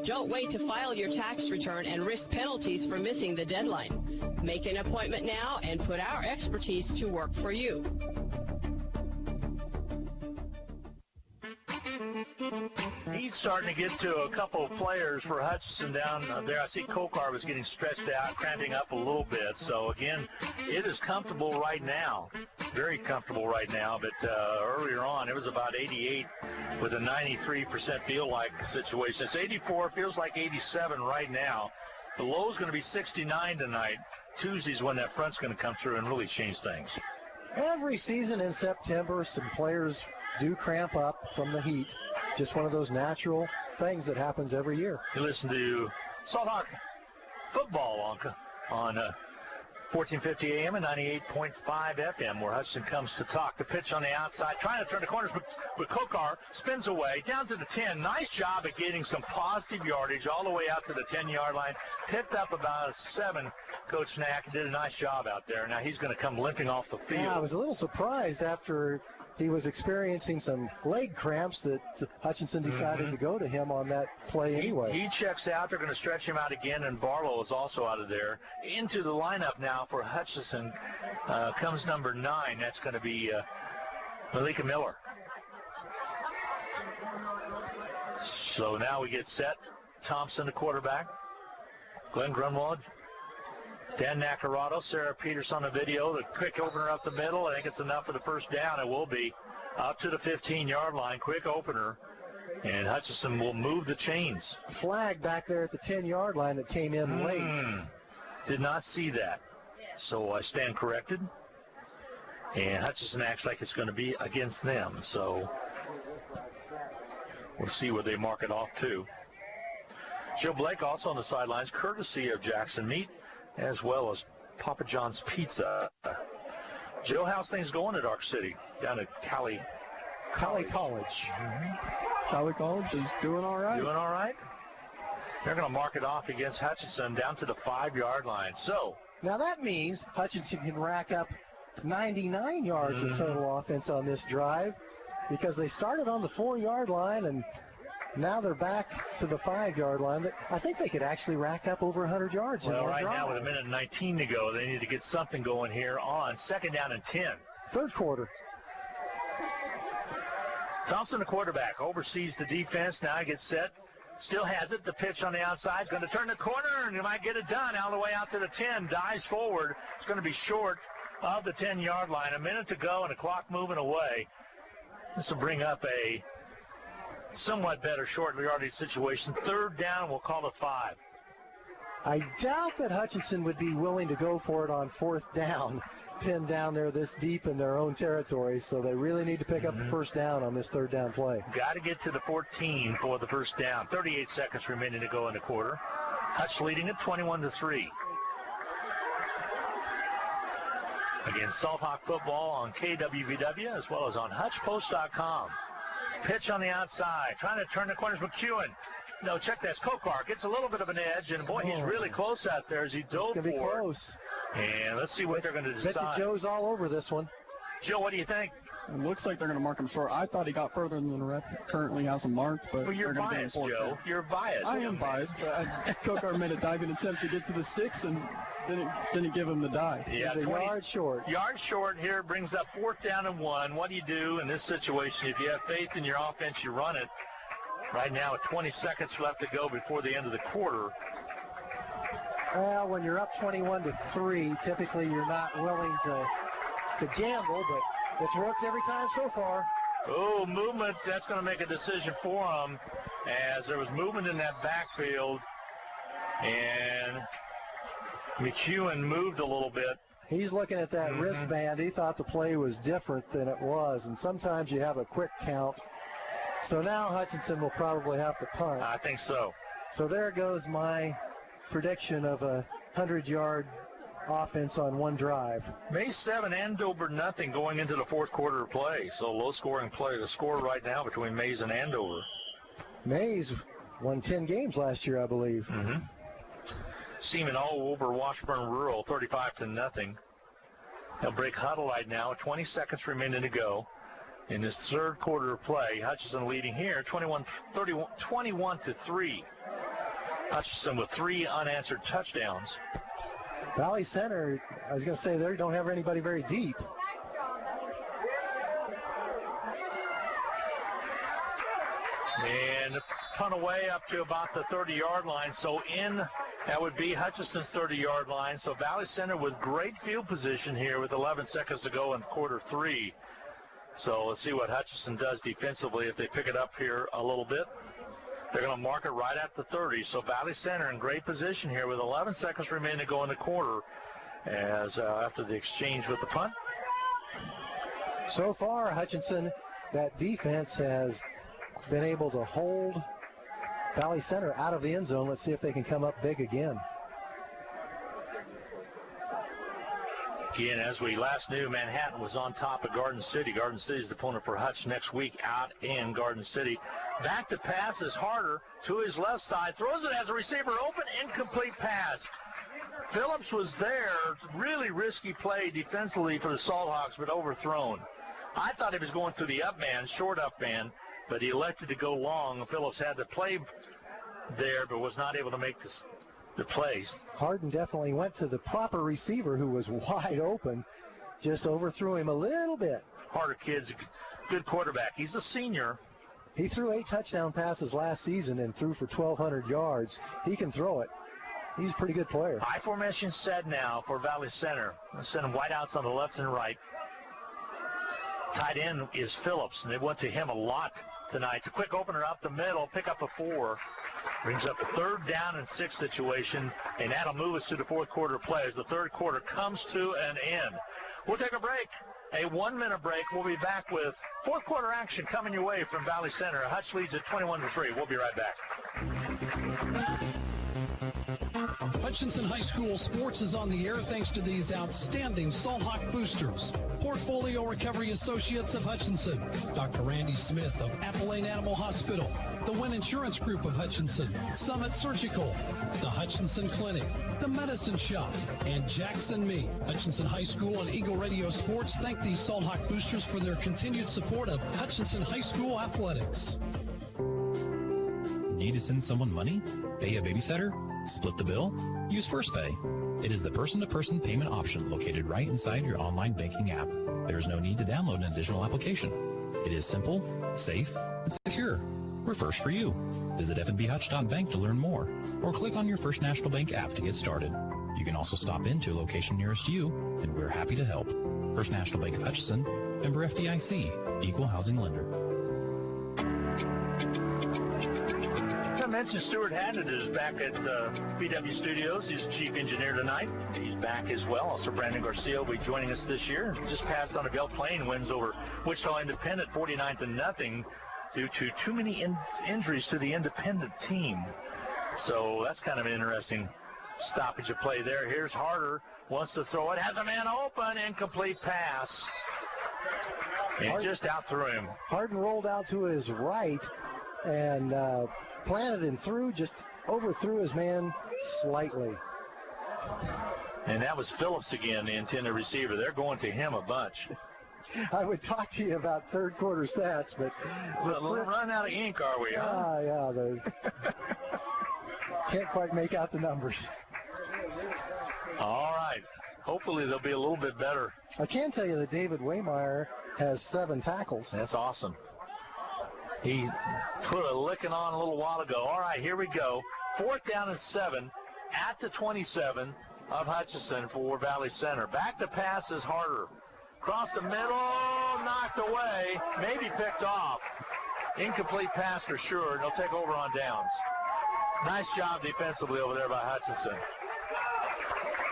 J: Don't wait to file your tax return and risk penalties for missing the deadline. Make an appointment now and put our expertise to work for you.
G: He's starting to get to a couple of players for Hutchinson down there. I see Kokar was getting stretched out, cramping up a little bit. So, again, it is comfortable right now, very comfortable right now. But earlier on, it was about 88 with a 93% feel-like situation. It's 84, feels like 87 right now. The low is going to be 69 tonight. Tuesday's when that front's going to come through and really change things.
B: Every season in September, some players do cramp up from the heat. Just one of those natural things that happens every year.
G: You listen to Salthawk football on 1450 AM and 98.5 FM, where Hutchinson comes to talk. The pitch on the outside, trying to turn the corners, but Kokar spins away down to the 10. Nice job at getting some positive yardage all the way out to the 10-yard line. Picked up about a 7. Coach Knack did a nice job out there. Now he's going to come limping off the field.
B: Yeah, I was a little surprised after he was experiencing some leg cramps that Hutchinson decided to go to him on that play anyway.
G: He checks out. They're going to stretch him out again, and Barlow is also out of there. Into the lineup now for Hutchinson comes number 9. That's going to be Malika Miller. So now we get set. Thompson, the quarterback. Glenn Grunwald. Dan Nacarado, Sarah Peters on the video. The quick opener up the middle. I think it's enough for the first down. It will be up to the 15-yard line. Quick opener. And Hutchinson will move the chains.
B: Flag back there at the 10-yard line that came in late.
G: Did not see that. So I stand corrected. And Hutchinson acts like it's going to be against them. So we'll see where they mark it off to. Joe Blake also on the sidelines, courtesy of Jackson Meat, as well as Papa John's Pizza. Joe, how's things going at Ark City down at Cali College?
H: Cali College is doing all right.
G: Doing all right? They're going to mark it off against Hutchinson down to the 5-yard line. So
B: now that means Hutchinson can rack up 99 yards of total offense on this drive, because they started on the 4-yard line and now they're back to the 5-yard line. I think they could actually rack up over 100 yards.
G: Well, right now with 1:19 to go, they need to get something going here on 2nd down and 10.
B: Third quarter.
G: Thompson, the quarterback, oversees the defense. Now he gets set. Still has it. The pitch on the outside is going to turn the corner, and he might get it done all the way out to the 10. Dives forward. It's going to be short of the 10-yard line. A minute to go and the clock moving away. This will bring up a somewhat better short yardage situation. 3rd down, we'll call it 5.
B: I doubt that Hutchinson would be willing to go for it on 4th down, pinned down there this deep in their own territory, so they really need to pick up the first down on this 3rd down play.
G: Got to get to the 14 for the first down. 38 seconds remaining to go in the quarter. Hutch leading it 21-3. Again, Salthawk football on KWVW as well as on HutchPost.com. Pitch on the outside, trying to turn the corners. McEwen. No, check this. Kokar gets a little bit of an edge, and boy, he's really close out there as he dove for it.
B: It's going to be close.
G: And let's see what they're going to decide.
B: Bet you Joe's all over this one.
G: Joe, what do you think?
H: It looks like they're going to mark him short. I thought he got further than the ref currently has him marked, but
G: well, you're biased, Joe. You're biased.
H: I am biased, but Kokar made a diving attempt to get to the sticks, and Didn't give him the dive.
G: Yeah,
B: he's a yard short.
G: Yard short here brings up 4th down and 1. What do you do in this situation? If you have faith in your offense, you run it. Right now, 20 seconds left to go before the end of the quarter.
B: Well, when you're up 21-3, typically you're not willing to gamble, but it's worked every time so far.
G: Oh, movement. That's going to make a decision for him, as there was movement in that backfield, and McEwen moved a little bit.
B: He's looking at that wristband. He thought the play was different than it was, and sometimes you have a quick count. So now Hutchinson will probably have to punt.
G: I think so.
B: So there goes my prediction of a 100-yard offense on one drive.
G: Mays 7, Andover nothing going into the 4th quarter of play. So low-scoring play. The score right now between Mays and Andover.
B: Mays won 10 games last year, I believe.
G: Seaman all over Washburn Rural, 35-0. They'll break huddle right now. 20 seconds remaining to go in this 3rd quarter of play. Hutchinson leading here, 21-3. Hutchinson with 3 unanswered touchdowns.
B: Valley Center, I was going to say, they don't have anybody very deep.
G: And punt away up to about the 30-yard line. So that would be Hutchinson's 30-yard line. So Valley Center with great field position here with 11 seconds to go in quarter 3. So let's see what Hutchinson does defensively if they pick it up here a little bit. They're going to mark it right at the 30. So Valley Center in great position here with 11 seconds remaining to go in the quarter as after the exchange with the punt.
B: So far, Hutchinson, that defense has been able to hold Valley Center out of the end zone. Let's see if they can come up big again.
G: Again, as we last knew, Manhattan was on top of Garden City. Garden City's the opponent for Hutch next week out in Garden City. Back to pass is Harder to his left side. Throws it as a receiver open, incomplete pass. Phillips was there. Really risky play defensively for the Salthawks, but overthrown. I thought he was going through the up man, short up man, but he elected to go long. Phillips had to play there, but was not able to make the plays.
B: Harden definitely went to the proper receiver who was wide open, just overthrew him a little bit.
G: Harder kid's a good quarterback. He's a senior.
B: He threw 8 touchdown passes last season and threw for 1,200 yards. He can throw it. He's a pretty good player.
G: High formation set now for Valley Center. They'll send them wideouts on the left and right. Tight end is Phillips, and they went to him a lot tonight. It's a quick opener up the middle, pick up a 4. Brings up a 3rd down and 6 situation, and that'll move us to the 4th quarter play as the 3rd quarter comes to an end. We'll take a break, a 1-minute break. We'll be back with 4th quarter action coming your way from Valley Center. Hutch leads at 21-3. We'll be right back.
K: Hutchinson High School sports is on the air thanks to these outstanding Salthawk boosters. Portfolio Recovery Associates of Hutchinson, Dr. Randy Smith of Appalachian Animal Hospital, the Wynn Insurance Group of Hutchinson, Summit Surgical, the Hutchinson Clinic, the Medicine Shop, and Jackson Me. Hutchinson High School and Eagle Radio Sports thank these Salthawk boosters for their continued support of Hutchinson High School athletics.
L: Need to send someone money? Pay a babysitter? Split the bill? Use First Pay. It is the person-to-person payment option located right inside your online banking app. There is no need to download an additional application. It is simple, safe, and secure. We're first for you. Visit fnbhutch.bank to learn more, or click on your First National Bank app to get started. You can also stop into a location nearest you, and we're happy to help. First National Bank of Hutchinson, member FDIC, equal housing lender.
G: I mentioned Stuart Haddon is back at BW Studios. He's chief engineer tonight. He's back as well. Also, Brandon Garcia will be joining us this year. Just passed on a Belle Plaine wins over Wichita Independent 49-0 due to too many injuries to the Independent team. So that's kind of an interesting stoppage of play there. Here's Harder. Wants to throw it. Has a man open. Incomplete pass. And just out through him.
B: Harden rolled out to his right and planted and threw, just overthrew his man slightly.
G: And that was Phillips again, the intended receiver. They're going to him a bunch.
B: I would talk to you about 3rd quarter stats, but
G: we're running out of ink, are we? Huh?
B: Yeah. Can't quite make out the numbers.
G: All right. Hopefully they'll be a little bit better.
B: I can tell you that David Waymeyer has 7 tackles.
G: That's awesome. He put a licking on a little while ago. All right, here we go. 4th down and 7 at the 27 of Hutchinson for Valley Center. Back to pass is harder. Across the middle, knocked away, maybe picked off. Incomplete pass for sure. They'll take over on downs. Nice job defensively over there by Hutchinson.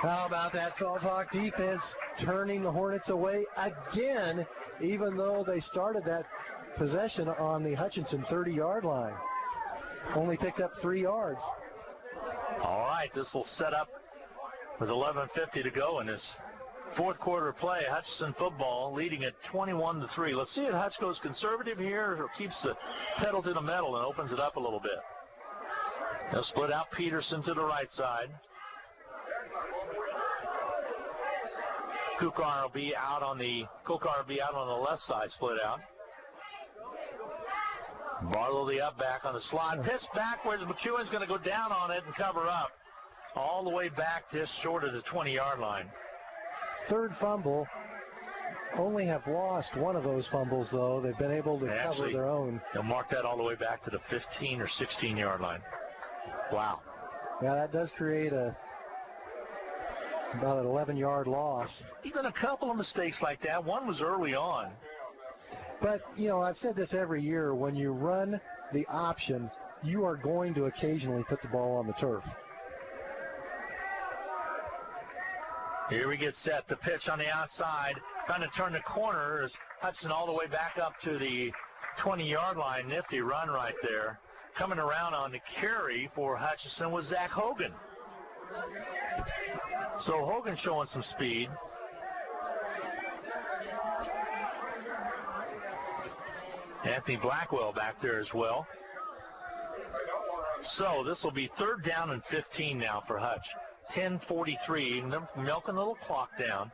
B: How about that Salthawk defense turning the Hornets away again, even though they started that possession on the Hutchinson 30-yard line. Only picked up 3 yards.
G: All right, this will set up with 11:50 to go in this fourth quarter play. Hutchinson football leading at 21-3. Let's see if Hutch goes conservative here or keeps the pedal to the metal and opens it up a little bit. They'll split out Peterson to the right side. Kukar will be out on the left side, split out. Barlow the up back on the slot. Pitch backwards. McEwen's going to go down on it and cover up. All the way back just short of the 20-yard line.
B: 3rd fumble. Only have lost one of those fumbles, though. They've been able to cover their own.
G: They'll mark that all the way back to the 15 or 16-yard line. Wow.
B: Yeah, that does create about an 11-yard loss.
G: Even a couple of mistakes like that. One was early on.
B: But, you know, I've said this every year. When you run the option, you are going to occasionally put the ball on the turf.
G: Here we get set. The pitch on the outside. Trying to turn the corner is Hudson all the way back up to the 20-yard line. Nifty run right there. Coming around on the carry for Hutchinson was Zach Hogan. So Hogan showing some speed. Anthony Blackwell back there as well. So this will be 3rd down and 15 now for Hutch. 10:43, milking a little clock down.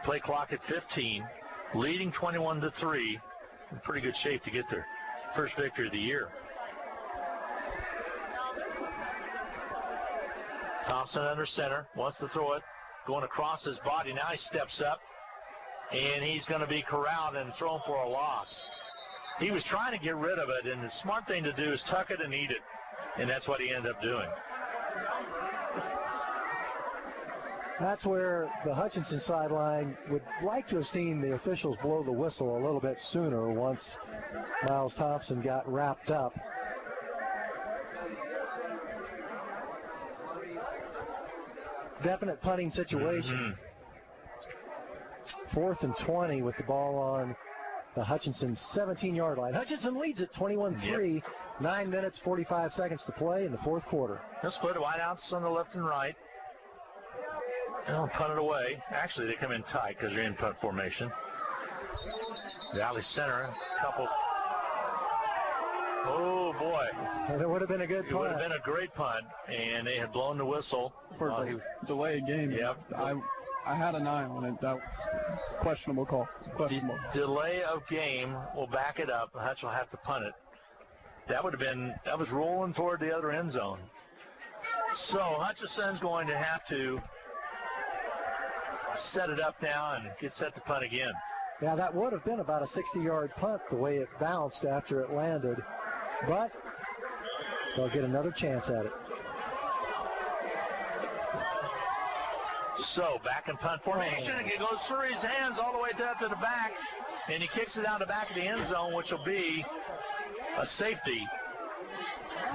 G: Play clock at 15, leading 21-3. In pretty good shape to get their first victory of the year. Thompson under center, wants to throw it, going across his body. Now he steps up, and he's going to be corralled and thrown for a loss. He was trying to get rid of it, and the smart thing to do is tuck it and eat it, and that's what he ended up doing.
B: That's where the Hutchinson sideline would like to have seen the officials blow the whistle a little bit sooner once Miles Thompson got wrapped up. Definite punting situation. 4th and 20 with the ball on the Hutchinson 17-yard line. Hutchinson leads at 21-3. Yep. 9 minutes, 45 seconds to play in the fourth quarter.
G: They'll split wideouts on the left and right. They'll punt it away. Actually, they come in tight because they're in punt formation. Valley Center, couple. Oh, boy.
B: It would have been a good punt.
G: It would have been a great punt, and they had blown the whistle.
H: For the delay game.
G: Yep.
H: I had an eye on it. That questionable call. Questionable.
G: Delay of game will back it up. Hutch will have to punt it. That was rolling toward the other end zone. So Hutchinson's going to have to set it up now and get set to punt again.
B: Yeah, that would have been about a 60-yard punt the way it bounced after it landed. But they'll get another chance at it.
G: So back in punt formation. It goes through his hands all the way down to the back. And he kicks it out the back of the end zone, which will be a safety.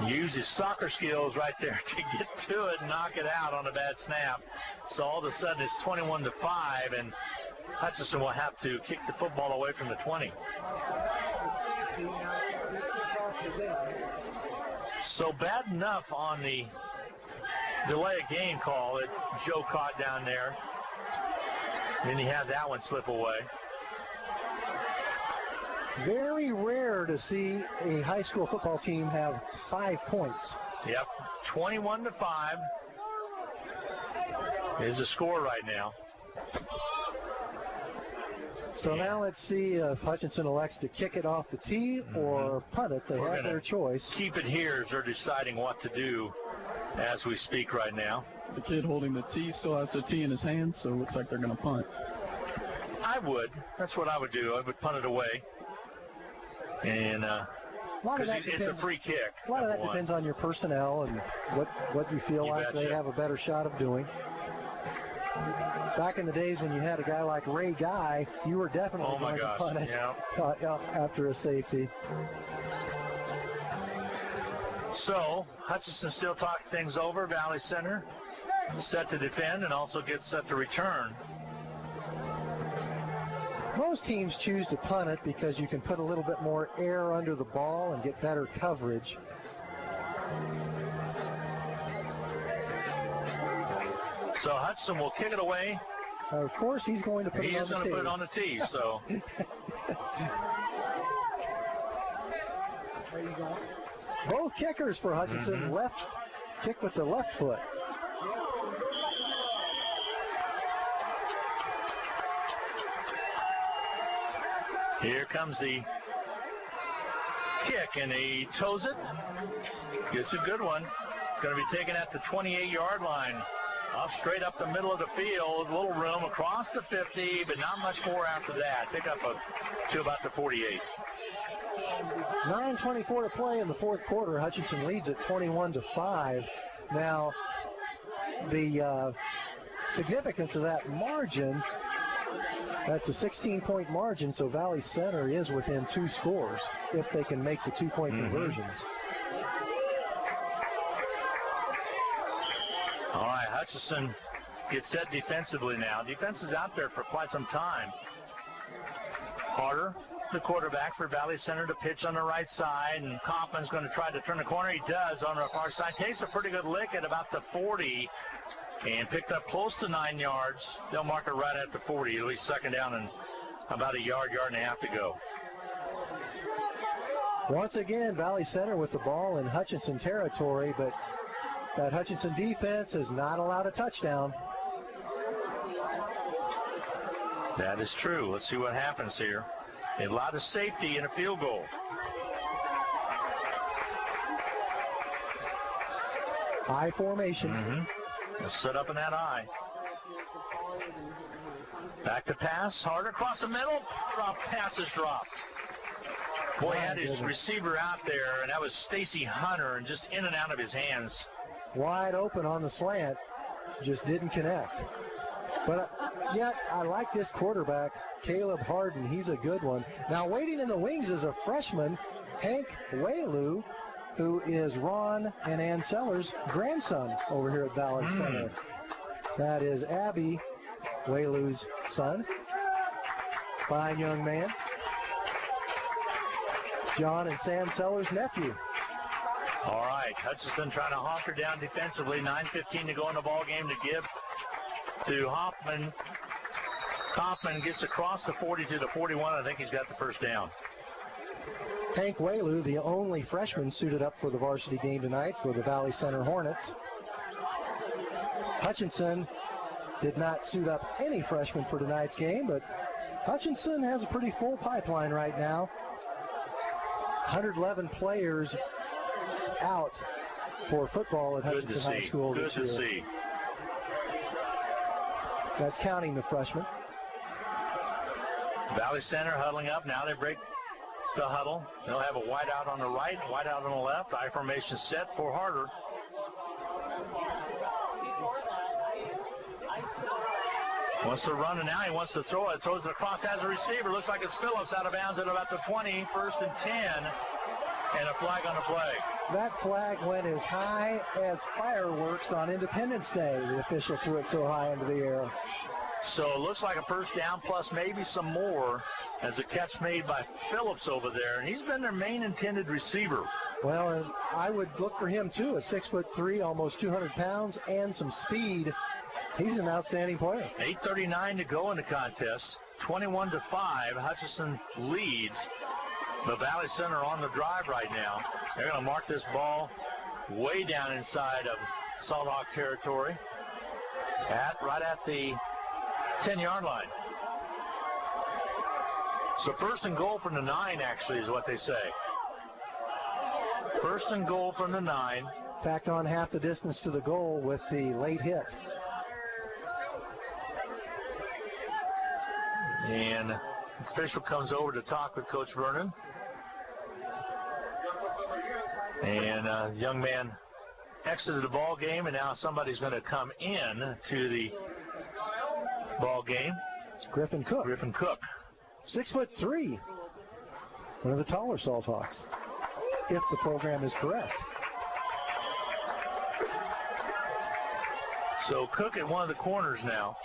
G: Use his soccer skills right there to get to it and knock it out on a bad snap. So all of a sudden it's 21-5, and Hutchinson will have to kick the football away from the 20. So bad enough on the delay of game call that Joe caught down there. Then he had that one slip away.
B: Very rare to see a high school football team have 5 points.
G: Yep, 21-5 is the score right now.
B: So now let's see if Hutchinson elects to kick it off the tee or punt it. They have their choice.
G: Keep it here as they're deciding what to do as we speak right now.
H: The kid holding the tee still has the tee in his hand, so it looks like they're going to punt.
G: I would. That's what I would do. I would punt it away. And it's a free kick.
B: A lot of that depends on your personnel and what you feel like they have a better shot of doing. Back in the days when you had a guy like Ray Guy, you were definitely going to punt it after a safety.
G: So, Hutchinson still talking things over. Valley Center set to defend and also gets set to return.
B: Most teams choose to punt it because you can put a little bit more air under the ball and get better coverage.
G: So Hutchinson will kick it away.
B: Of course, he's going to put it on the tee.
G: He's going to put it on the tee, so.
B: There you go. Both kickers for Hutchinson, left kick with the left foot.
G: Here comes the kick, and he toes it. Gets a good one. Going to be taken at the 28-yard line. Straight up the middle of the field. Little room across the 50, but not much more after that. Pick up to about the 48.
B: 9:24 to play in the fourth quarter. Hutchinson leads at 21-5. Now, the significance of that margin, that's a 16-point margin, so Valley Center is within 2 scores if they can make the 2-point conversions.
G: All right, Hutchinson gets set defensively now. Defense is out there for quite some time. Harder, the quarterback for Valley Center, to pitch on the right side, and Kaufman's going to try to turn the corner. He does on the far side. Takes a pretty good lick at about the 40 and picked up close to 9 yards. They'll mark it right at the 40. At least second down and about a yard and a half to go.
B: Once again, Valley Center with the ball in Hutchinson territory, but that Hutchinson defense has not allowed a touchdown.
G: That is true. Let's see what happens here. A lot of safety in a field goal.
B: I formation.
G: Let's set up in that I. Back to pass. Hard across the middle. Pass is dropped. Boy, he had his receiver out there, and that was Stacy Hunter, and just in and out of his hands.
B: Wide open on the slant. Just didn't connect. But yet, I like this quarterback, Caleb Harden. He's a good one. Now, waiting in the wings is a freshman, Hank Waylu, who is Ron and Ann Sellers' grandson over here at Valley Center. That is Abby Waylu's son. Fine young man. John and Sam Sellers' nephew.
G: All right, Hutchinson trying to hunker down defensively. 9:15 to go in the ball game to give to Hoffman. Kaufman gets across the 40 to the 41. I think he's got the first down.
B: Hank Waylu, the only freshman suited up for the varsity game tonight for the Valley Center Hornets. Hutchinson did not suit up any freshmen for tonight's game, but Hutchinson has a pretty full pipeline right now. 111 players out for football at Hutchinson High School this year.
G: Good to see.
B: That's counting the freshmen.
G: Valley Center huddling up. Now they break the huddle. They'll have a wide out on the right, wide out on the left. I formation set for Harder. Wants to run, and now he wants to throw it. Throws it across, has a receiver. Looks like it's Phillips out of bounds at about the 20. First and 10. And a flag on the play.
B: That flag went as high as fireworks on Independence Day. The official threw it so high into the air.
G: So it looks like a first down plus maybe some more as a catch made by Phillips over there. And he's been their main intended receiver.
B: Well, and I would look for him too. At 6'3", almost 200 pounds, and some speed. He's an outstanding player.
G: 8:39 to go in the contest. 21-5. Hutchinson leads. The Valley Center on the drive right now. They're going to mark this ball way down inside of Salthawk territory. Right at the 10-yard line. So first and goal from the 9, actually, is what they say. First and goal from the 9.
B: tacked on half the distance to the goal with the late hit.
A: And the official comes over to talk with Coach Vernon. And the young man exited the ball game, and now somebody's going to come in to the ball game.
B: It's Griffin Cook. 6'3". One of the taller Salthawks, if the program is correct.
A: So Cook at one of the corners now.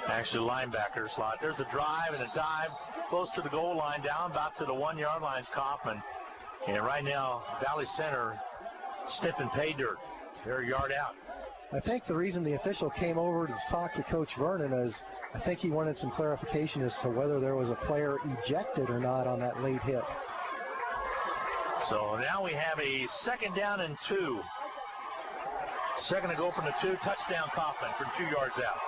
A: Actually, linebacker slot. There's a drive and a dive close to the goal line, down about to the 1-yard line is Kaufman. And right now, Valley Center sniffing pay dirt. They're a yard out.
B: I think the reason the official came over to talk to Coach Vernon is I think he wanted some clarification as to whether there was a player ejected or not on that late hit.
A: So now we have a 2nd down and 2. Second to go from the 2. Touchdown Kaufman from 2 yards out.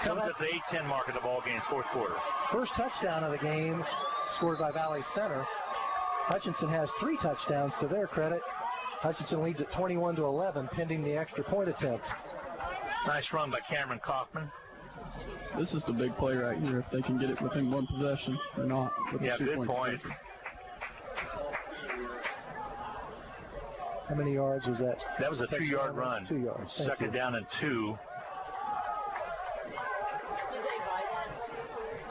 A: Comes at the 8-10 mark of the ball game's 4th quarter.
B: First touchdown of the game scored by Valley Center. Hutchinson has 3 touchdowns to their credit. Hutchinson leads at 21-11, pending the extra point attempt.
A: Nice run by Cameron Kaufman.
H: This is the big play right here, if they can get it within 1 possession or not.
A: Yeah, good point.
B: How many yards was that?
A: That was a 2-yard run.
B: 2 yards.
A: Second down and 2.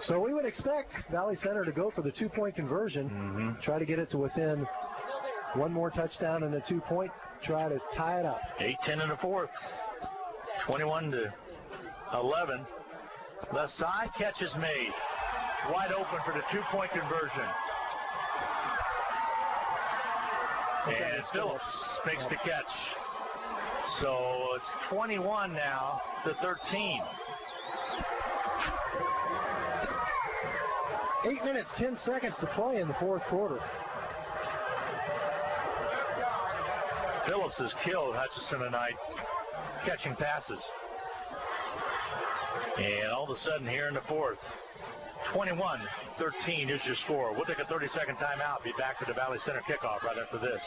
B: So we would expect Valley Center to go for the 2-point conversion, try to get it to within 1 more touchdown and a 2-point, try to tie it up.
A: 8-10 in the 4th. 21-11. Left side, catch is made. Wide open for the 2-point conversion. And Phillips makes the catch. So it's 21 now to 13.
B: 8 minutes, 10 seconds to play in the 4th quarter.
A: Phillips has killed Hutchinson tonight, catching passes. And all of a sudden here in the 4th, 21-13 is your score. We'll take a 30-second timeout. Be back for the Valley Center kickoff right after this.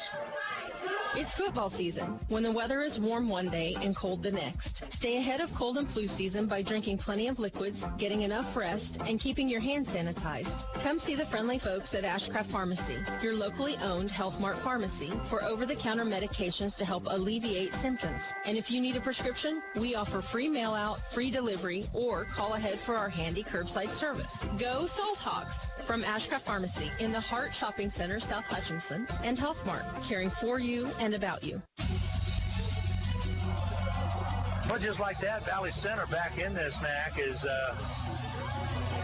M: It's football season, when the weather is warm one day and cold the next. Stay ahead of cold and flu season by drinking plenty of liquids, getting enough rest, and keeping your hands sanitized. Come see the friendly folks at Ashcraft Pharmacy, your locally owned Health Mart pharmacy, for over-the-counter medications to help alleviate symptoms. And if you need a prescription, we offer free mail-out, free delivery, or call ahead for our handy curbside service. Go Salthawks! From Ashcraft Pharmacy in the Hart Shopping Center, South Hutchinson, and Health Mart, caring for you and about you.
A: But just like that, Valley Center back in this, Mac, is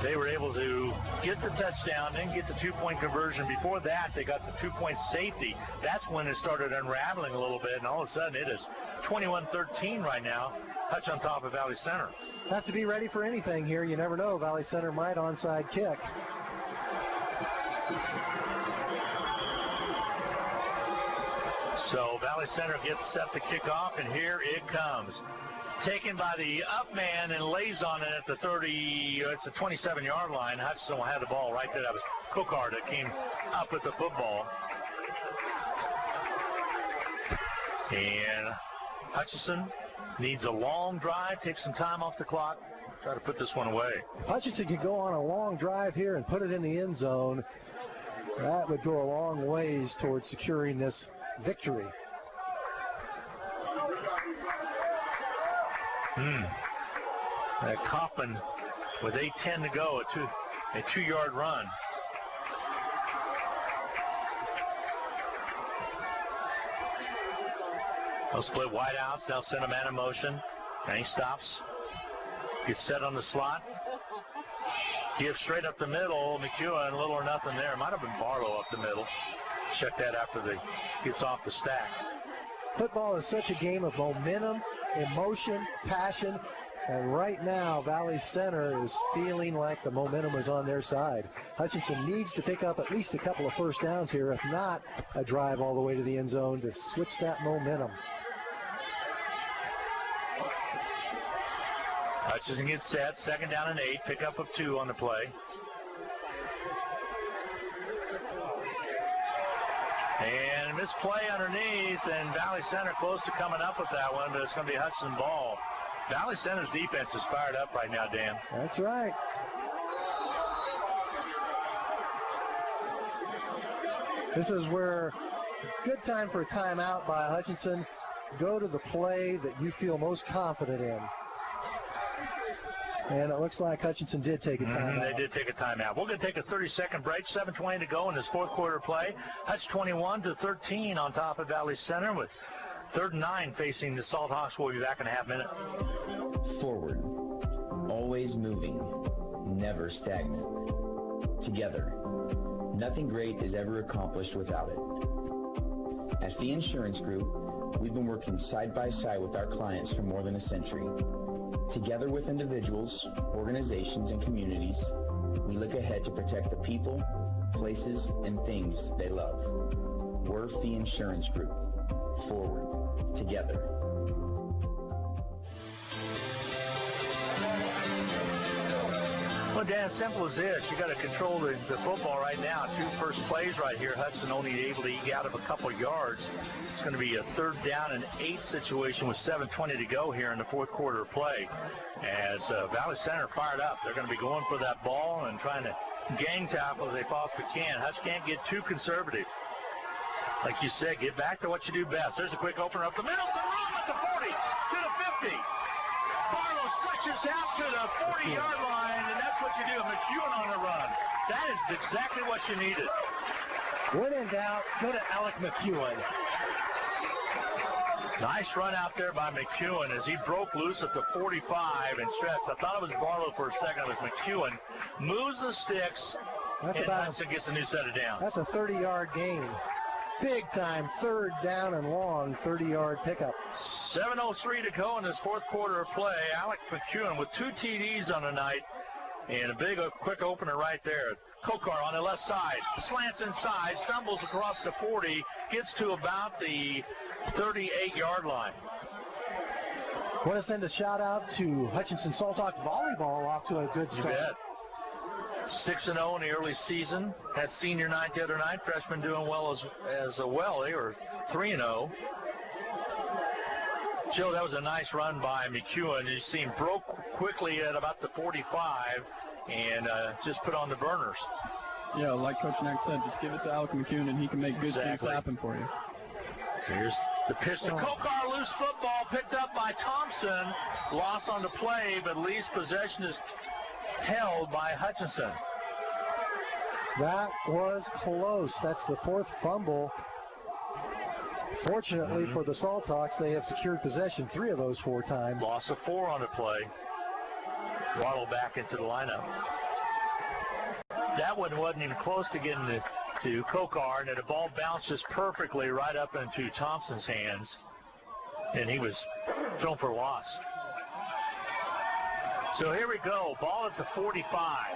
A: they were able to get the touchdown, then get the 2-point conversion. Before that, they got the 2-point safety. That's when it started unraveling a little bit, and all of a sudden it is 21-13 right now. Hutch on top of Valley Center.
B: Have to be ready for anything here. You never know. Valley Center might onside kick.
A: So Valley Center gets set to kick off, and here it comes. Taken by the up man and lays on it at the 30, it's the 27-yard line. Hutchinson will have the ball right there. That was Kokar that came up with the football. And Hutchinson needs a long drive, take some time off the clock, try to put this one away.
B: If Hutchinson could go on a long drive here and put it in the end zone, that would go a long ways towards securing this victory.
A: Kaufman with 8:10 to go, a 2-yard run. They'll split wide outs. They'll send a man in motion. And he stops. Gets set on the slot. Gives straight up the middle. McEwen, little or nothing there. Might have been Barlow up the middle. Check that after the gets off the stack.
B: Football is such a game of momentum, emotion, passion. And right now, Valley Center is feeling like the momentum is on their side. Hutchinson needs to pick up at least a couple of first downs here, if not a drive all the way to the end zone to switch that momentum.
A: Hutchinson gets set, 2nd down and 8, pick up of 2 on the play.
G: And misplay underneath, and Valley Center close to coming up with that one, but it's going to be Hutchinson ball. Valley Center's defense is fired up right now, Dan.
B: That's right. This is where good time for a timeout by Hutchinson. Go to the play that you feel most confident in. And it looks like Hutchinson did take a timeout.
G: They did take a timeout. We're going to take a 30-second break. 7:20 to go in this fourth quarter play. Hutch 21-13 on top of Valley Center with 3rd and 9 facing the Salthawks. We'll be back in a half minute.
N: Forward, always moving, never stagnant. Together, nothing great is ever accomplished without it. At Fee Insurance Group, we've been working side by side with our clients for more than a century. Together with individuals, organizations, and communities, we look ahead to protect the people, places, and things they love. We're Fee Insurance Group. Forward, together.
G: Well, Dan, simple as this. You got to control the football right now. 2 first plays right here. Hudson only able to eke out of a couple yards. It's going to be a 3rd down and 8 situation with 7:20 to go here in the fourth quarter of play. As Valley Center fired up, they're going to be going for that ball and trying to gang tackle as they possibly can. Hutch can't get too conservative. Like you said, get back to what you do best. There's a quick opener up the middle. Some room at the 40 to the 50. Barlow stretches out to the 40-yard line, and that's what you do. McEwen on the run. That is exactly what you needed.
B: When in doubt, go to Alec McEwen.
G: Nice run out there by McEwen as he broke loose at the 45 and stretched. I thought it was Barlow for a second. It was McEwen. Moves the sticks, and Hudson gets a new set of downs.
B: That's a 30-yard gain. Big time, 3rd down and long, 30-yard pickup.
G: 7:03 to go in this fourth quarter of play. Alec McEwen with 2 TDs on the night and a quick opener right there. Kokar on the left side, slants inside, stumbles across the 40, gets to about the 38-yard line.
B: Want to send a shout out to Hutchinson Salthawk volleyball, off to a good start.
G: You bet. 6-0 in the early season. Had senior night the other night. Freshmen doing well as well. They were 3-0. Joe, that was a nice run by McEwen. You see him broke quickly at about the 45 and just put on the burners.
H: Yeah, like Coach Nack said, just give it to Alec McEwen and he can make good things happen for you.
G: Here's the pitch to Kokar. Loose football picked up by Thompson. Loss on the play, but Lee's possession is held by Hutchinson.
B: That was close. That's the 4th fumble. Fortunately for the Salthawks, they have secured possession 3 of those 4 times.
G: Loss of 4 on the play. Waddle back into the lineup. That one wasn't even close to getting to Kokar, and the ball bounced just perfectly right up into Thompson's hands, and he was thrown for loss. So here we go. Ball at the 45.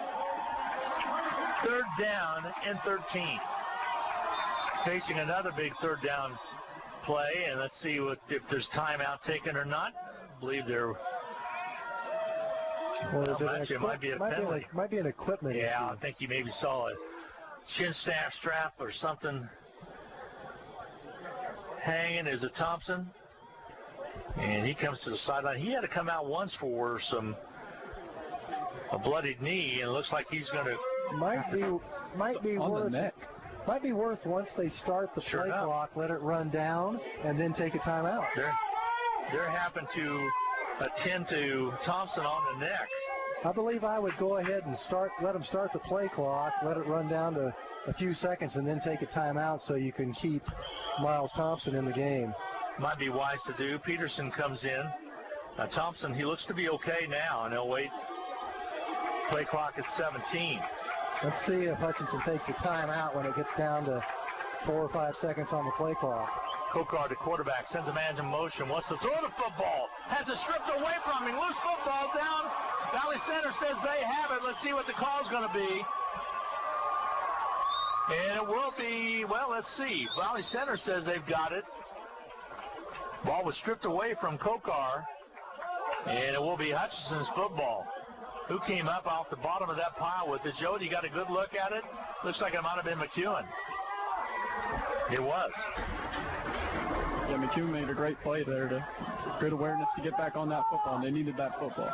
G: 3rd down and 13. Facing another big 3rd down play, and let's see if there's timeout taken or not. I believe there.
B: Well,
G: it might be a penalty.
B: Might be an equipment issue.
G: I think you maybe saw a chin strap or something hanging. Is it Thompson? And he comes to the sideline. He had to come out once for a bloodied knee, and it looks like he's going to
B: might be worth once they start the play clock, let it run down, and then take a timeout.
G: They're happened to attend to Thompson on the neck.
B: I believe I would go ahead and let them start the play clock, let it run down to a few seconds, and then take a timeout so you can keep Miles Thompson in the game.
G: Might be wise to do. Peterson comes in. Thompson, he looks to be okay now, and they'll wait. Play clock at 17.
B: Let's see if Hutchinson takes a timeout when it gets down to 4 or 5 seconds on the play clock.
G: Kokar, the quarterback, sends a man in motion. Wants to throw the football. Has it stripped away from him. Loose football down. Valley Center says they have it. Let's see what the call's going to be. And it will be, well, let's see. Valley Center says they've got it. Ball was stripped away from Kokar. And it will be Hutchinson's football. Who came up off the bottom of that pile with it? Joe, you got a good look at it? Looks like it might have been McEwen. It was.
H: Yeah, McEwen made a great play there. Good awareness to get back on that football, and they needed that football.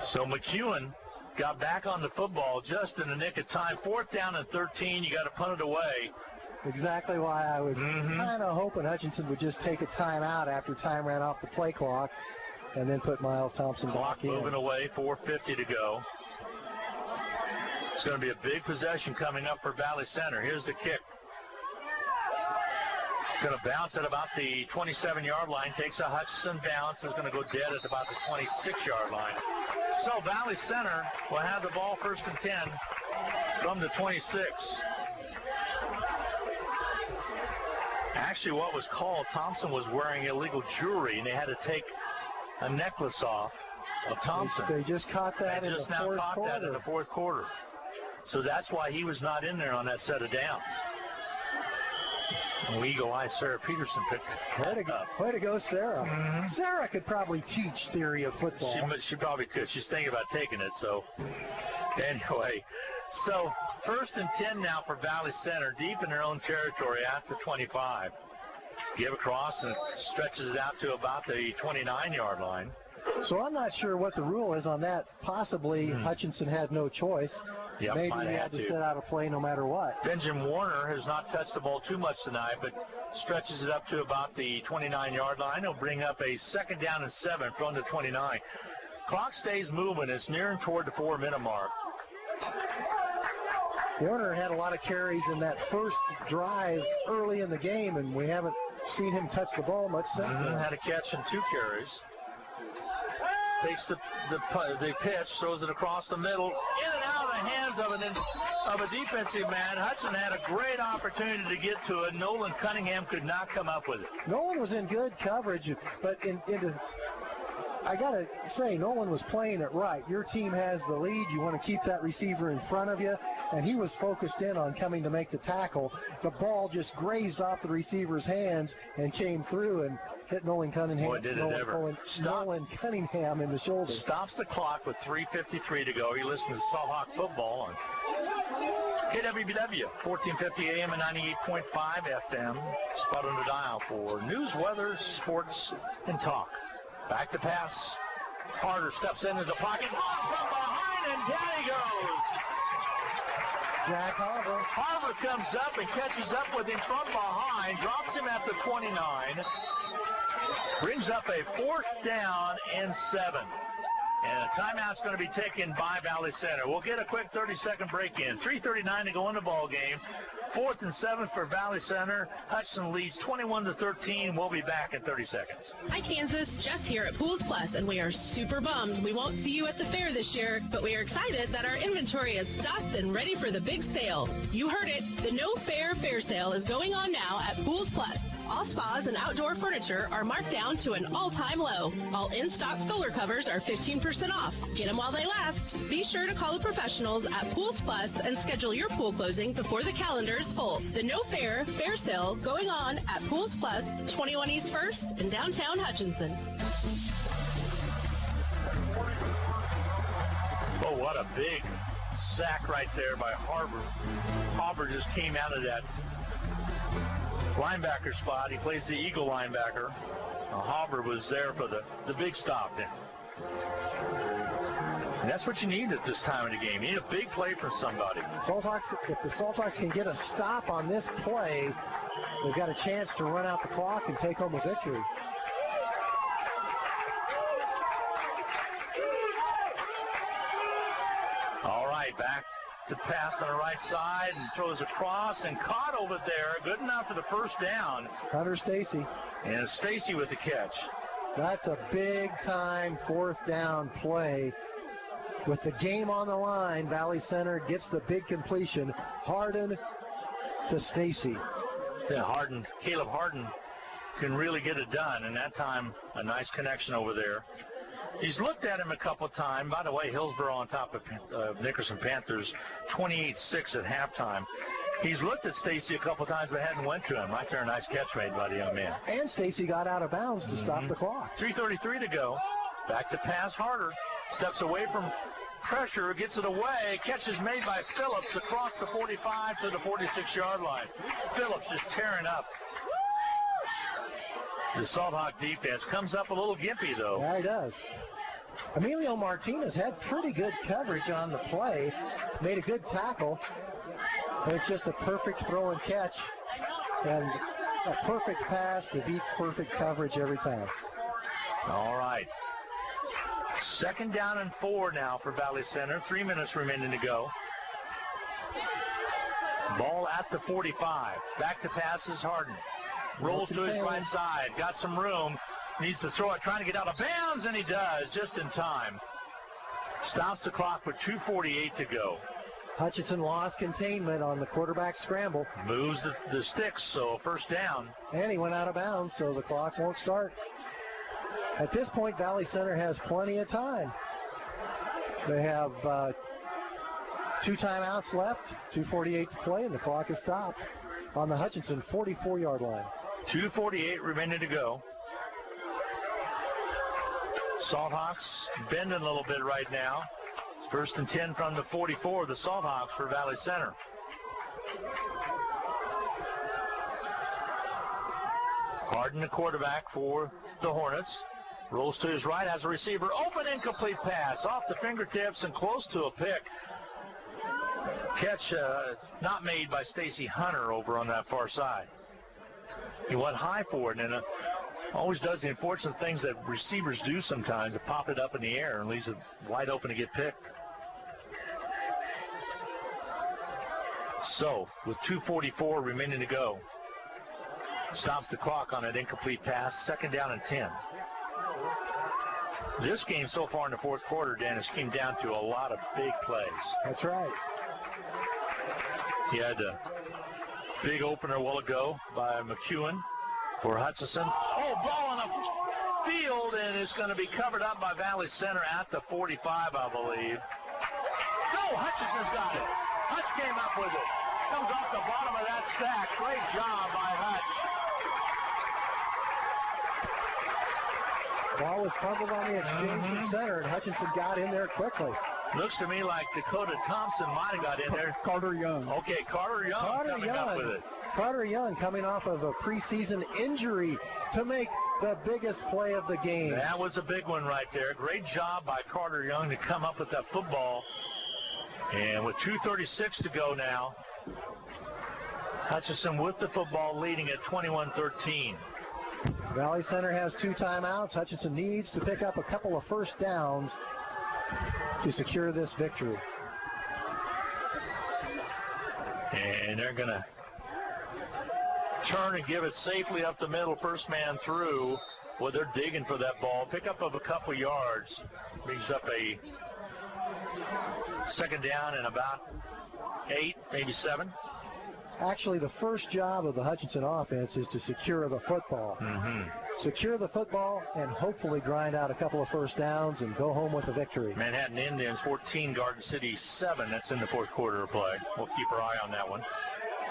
G: So McEwen got back on the football just in the nick of time. 4th down and 13. You got to punt it away.
B: Exactly why I was kind of hoping Hutchinson would just take a timeout after time ran off the play clock and then put Miles Thompson
G: Clock
B: back in.
G: moving away, 4:50 to go. It's going to be a big possession coming up for Valley Center. Here's the kick. Going to bounce at about the 27-yard line. Takes a Hutchinson bounce. Is going to go dead at about the 26-yard line. So Valley Center will have the ball 1st and 10 from the 26. Actually, what was called, Thompson was wearing illegal jewelry, and they had to take a necklace off of Thompson.
B: They just caught that in the fourth quarter.
G: Just now caught that in the 4th quarter. So that's why he was not in there on that set of downs. And Eagle Eye Sarah Peterson picked it up.
B: Way to go, Sarah. Sarah could probably teach theory of football.
G: She probably could. She's thinking about taking it. So anyway, so 1st and 10 now for Valley Center, deep in their own territory at the 25. Give across and stretches it out to about the 29-yard line.
B: So I'm not sure what the rule is on that. Possibly Hutchinson had no choice.
G: Yep,
B: maybe he had to set out a play no matter what.
G: Benjamin Warner has not touched the ball too much tonight, but stretches it up to about the 29-yard line. He'll bring up a 2nd down and 7 from the 29. Clock stays moving. It's nearing toward the 4-minute mark.
B: The owner had a lot of carries in that first drive early in the game, and we haven't seen him touch the ball much since then.
G: Had a catch and 2 carries. Takes the pitch, throws it across the middle, in and out of the hands of a defensive man. Hudson had a great opportunity to get to it. Nolan Cunningham could not come up with it.
B: Nolan was in good coverage, but I got to say, Nolan was playing it right. Your team has the lead. You want to keep that receiver in front of you, and he was focused in on coming to make the tackle. The ball just grazed off the receiver's hands and came through and hit Nolan Cunningham.
G: Boy, did it ever.
B: Nolan Cunningham in the shoulder.
G: Stops the clock with 3:53 to go. You listen to Salthawk football on KWBW, 1450 AM and 98.5 FM. Spot on the dial for news, weather, sports, and talk. Back to pass. Harder steps into the pocket. Ball from behind, and down he goes.
B: Jack Harbour.
G: Harbour comes up and catches up with him from behind. Drops him at the 29. Brings up a 4th down and 7. And a timeout's going to be taken by Valley Center. We'll get a quick 30-second break in. 3:39 to go in the ball game. 4th and 7 for Valley Center. Hudson leads 21-13. We'll be back in 30 seconds.
P: Hi, Kansas. Jess here at Pools Plus, and we are super bummed we won't see you at the fair this year, but we are excited that our inventory is stocked and ready for the big sale. You heard it. The No Fair Fair Sale is going on now at Pools Plus. All spas and outdoor furniture are marked down to an all-time low. All in-stock solar covers are 15% off. Get them while they last. Be sure to call the professionals at Pools Plus and schedule your pool closing before the calendar is full. The No Fair Fair Sale going on at Pools Plus, 21 East 1st in downtown Hutchinson.
G: Oh, what a big sack right there by Harbour. Harbour just came out of that linebacker spot. He plays the Eagle linebacker. Harbour was there for the big stop then. And that's what you need at this time of the game. You need a big play from somebody.
B: If the Salthawks can get a stop on this play, they've got a chance to run out the clock and take home a victory.
G: All right, back to pass on the right side and throws across and caught over there. Good enough for the 1st down.
B: Hunter Stacy.
G: And Stacy with the catch.
B: That's a big-time 4th down play. With the game on the line, Valley Center gets the big completion. Harden to Stacy.
G: Yeah, Caleb Harden can really get it done. And that time, a nice connection over there. He's looked at him a couple times. By the way, Hillsborough on top of Nickerson Panthers, 28-6 at halftime. He's looked at Stacy a couple times but hadn't went to him. Right there, a nice catch made by the young man.
B: And Stacy got out of bounds to stop the clock.
G: 3:33 to go. Back to pass Harder. Steps away from pressure, gets it away. Catch is made by Phillips across the 45 to the 46-yard line. Phillips is tearing up the Salthawk defense. Comes up a little gimpy, though.
B: Yeah, he does. Emilio Martinez had pretty good coverage on the play. Made a good tackle. And it's just a perfect throw and catch. And a perfect pass that beats perfect coverage every time.
G: All right. 2nd down and 4 now for Valley Center. 3 minutes remaining to go. Ball at the 45. Back to pass is Harden. Rolls to his right side. Got some room. Needs to throw it. Trying to get out of bounds, and he does just in time. Stops the clock with 2:48 to go.
B: Hutchinson lost containment on the quarterback scramble.
G: Moves the sticks, so 1st down.
B: And he went out of bounds, so the clock won't start. At this point, Valley Center has plenty of time. They have 2 timeouts left, 2:48 to play, and the clock is stopped on the Hutchinson 44-yard line.
G: 2:48 remaining to go. Salthawks bending a little bit right now. 1st and 10 from the 44, the Salthawks for Valley Center. Harden, the quarterback for the Hornets. Rolls to his right, has a receiver. Open, incomplete pass off the fingertips and close to a pick. Catch not made by Stacy Hunter over on that far side. He went high for it, and always does the unfortunate things that receivers do sometimes, to pop it up in the air and leaves it wide open to get picked. So, with 2:44 remaining to go, stops the clock on an incomplete pass. 2nd down and 10. This game so far in the 4th quarter, Dennis, came down to a lot of big plays.
B: That's right.
G: He had a big opener a while ago by McEwen for Hutchinson. Oh, ball on the field, and it's going to be covered up by Valley Center at the 45, I believe. No, Hutchinson's got it. Hutch came up with it. Comes off the bottom of that stack. Great job by Hutch.
B: Ball was fumbled on the exchange from center, and Hutchinson got in there quickly.
G: Looks to me like Dakota Thompson might have got in there.
H: Carter Young.
G: Okay, Carter Young coming up with it.
B: Carter Young coming off of a preseason injury to make the biggest play of the game.
G: That was a big one right there. Great job by Carter Young to come up with that football. And with 2:36 to go now, Hutchinson with the football, leading at 21-13.
B: Valley Center has 2 timeouts. Hutchinson needs to pick up a couple of 1st downs to secure this victory.
G: And they're going to turn and give it safely up the middle, 1st man through. Well, they're digging for that ball. Pick up of a couple yards. Brings up a 2nd down and about 8, maybe 7.
B: Actually, the first job of the Hutchinson offense is to secure the football. Secure the football and hopefully grind out a couple of 1st downs and go home with a victory.
G: Manhattan Indians 14, Garden City 7. That's in the 4th quarter of play. We'll keep our eye on that one.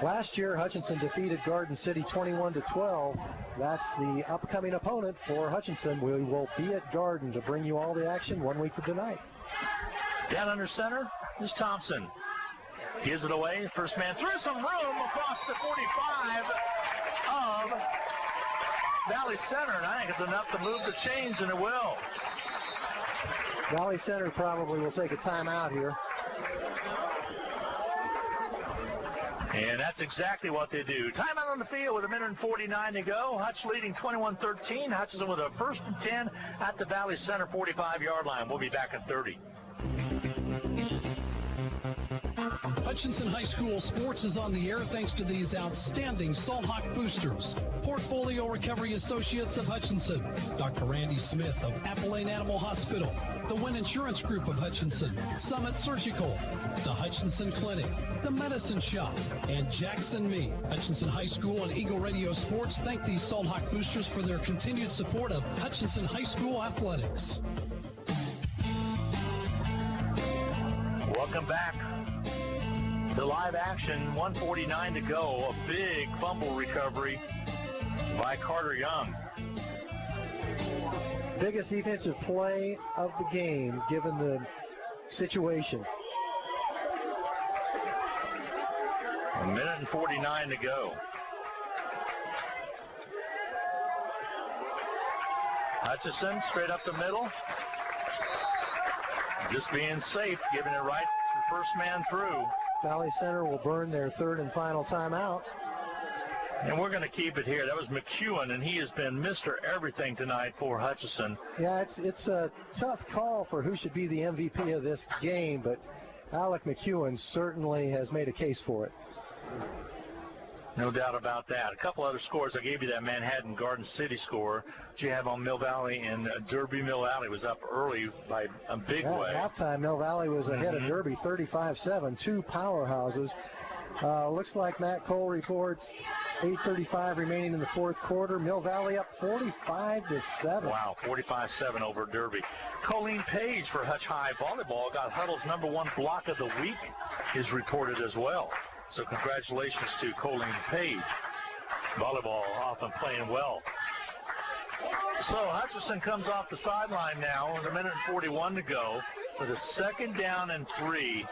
B: Last year, Hutchinson defeated Garden City 21-12. That's the upcoming opponent for Hutchinson. We will be at Garden to bring you all the action 1 week from tonight.
G: Down under center is Thompson. Gives it away. 1st man through, some room across the 45 of Valley Center. And I think it's enough to move the chains, and it will.
B: Valley Center probably will take a timeout here.
G: And that's exactly what they do. Timeout on the field with 1:49 to go. Hutch leading 21-13. Hutchinson with a 1st and 10 at the Valley Center 45-yard line. We'll be back in 30.
K: Hutchinson High School Sports is on the air thanks to these outstanding Salthawk boosters. Portfolio Recovery Associates of Hutchinson, Dr. Randy Smith of Appalachian Animal Hospital, the Wynn Insurance Group of Hutchinson, Summit Surgical, the Hutchinson Clinic, the Medicine Shop, and Jackson Meat. Hutchinson High School and Eagle Radio Sports thank these Salthawk boosters for their continued support of Hutchinson High School athletics.
G: Welcome back to live action. 1:49 to go. A big fumble recovery by Carter Young.
B: Biggest defensive play of the game, given the situation.
G: A minute and 49 to go. Hutchison straight up the middle. Just being safe, giving it right to the first man through.
B: Valley Center will burn their third and final timeout.
G: And we're going to keep it here. That was McEwen, and he has been Mr. Everything tonight for Hutchison.
B: Yeah, it's a tough call for who should be the MVP of this game, but Alec McEwen certainly has made a case for it.
G: No doubt about that. A couple other scores. I gave you that Manhattan Garden City score. What you have on Mill Valley and Derby. Mill Valley was up early by a big way.
B: At halftime, Mill Valley was ahead of Derby 35-7, two powerhouses. Looks like Matt Cole reports 8:35 remaining in the fourth quarter. Mill Valley up 45-7.
G: Wow, 45-7 over Derby. Colleen Page for Hutch High Volleyball got Huddle's #1 block of the week is reported as well. So congratulations to Colleen Page. Volleyball often playing well. So Hutchison comes off the sideline now with 1:41 to go with a second down and 3.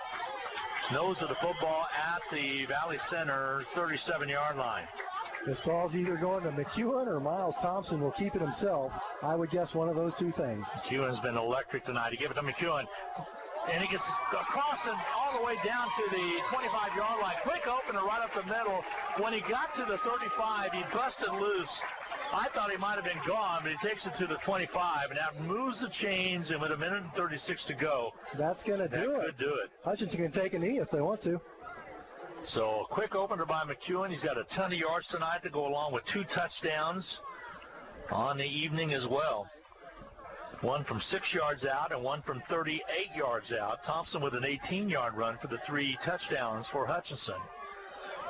G: Nose of the football at the Valley Center 37-yard line.
B: This ball's either going to McEwen or Miles Thompson will keep it himself. I would guess one of those two things.
G: McEwen's been electric tonight. He gave it to McEwen. And he gets across and all the way down to the 25-yard line. Quick opener right up the middle. When he got to the 35, he busted loose. I thought he might have been gone, but he takes it to the 25, and that moves the chains, and with 1:36 to go,
B: that's going to do it.
G: That could do it.
B: Hutchinson can take a knee if they want to.
G: So a quick opener by McEwen. He's got a ton of yards tonight to go along with 2 touchdowns on the evening as well. One from 6 yards out and one from 38 yards out. Thompson with an 18-yard run for the 3 touchdowns for Hutchinson.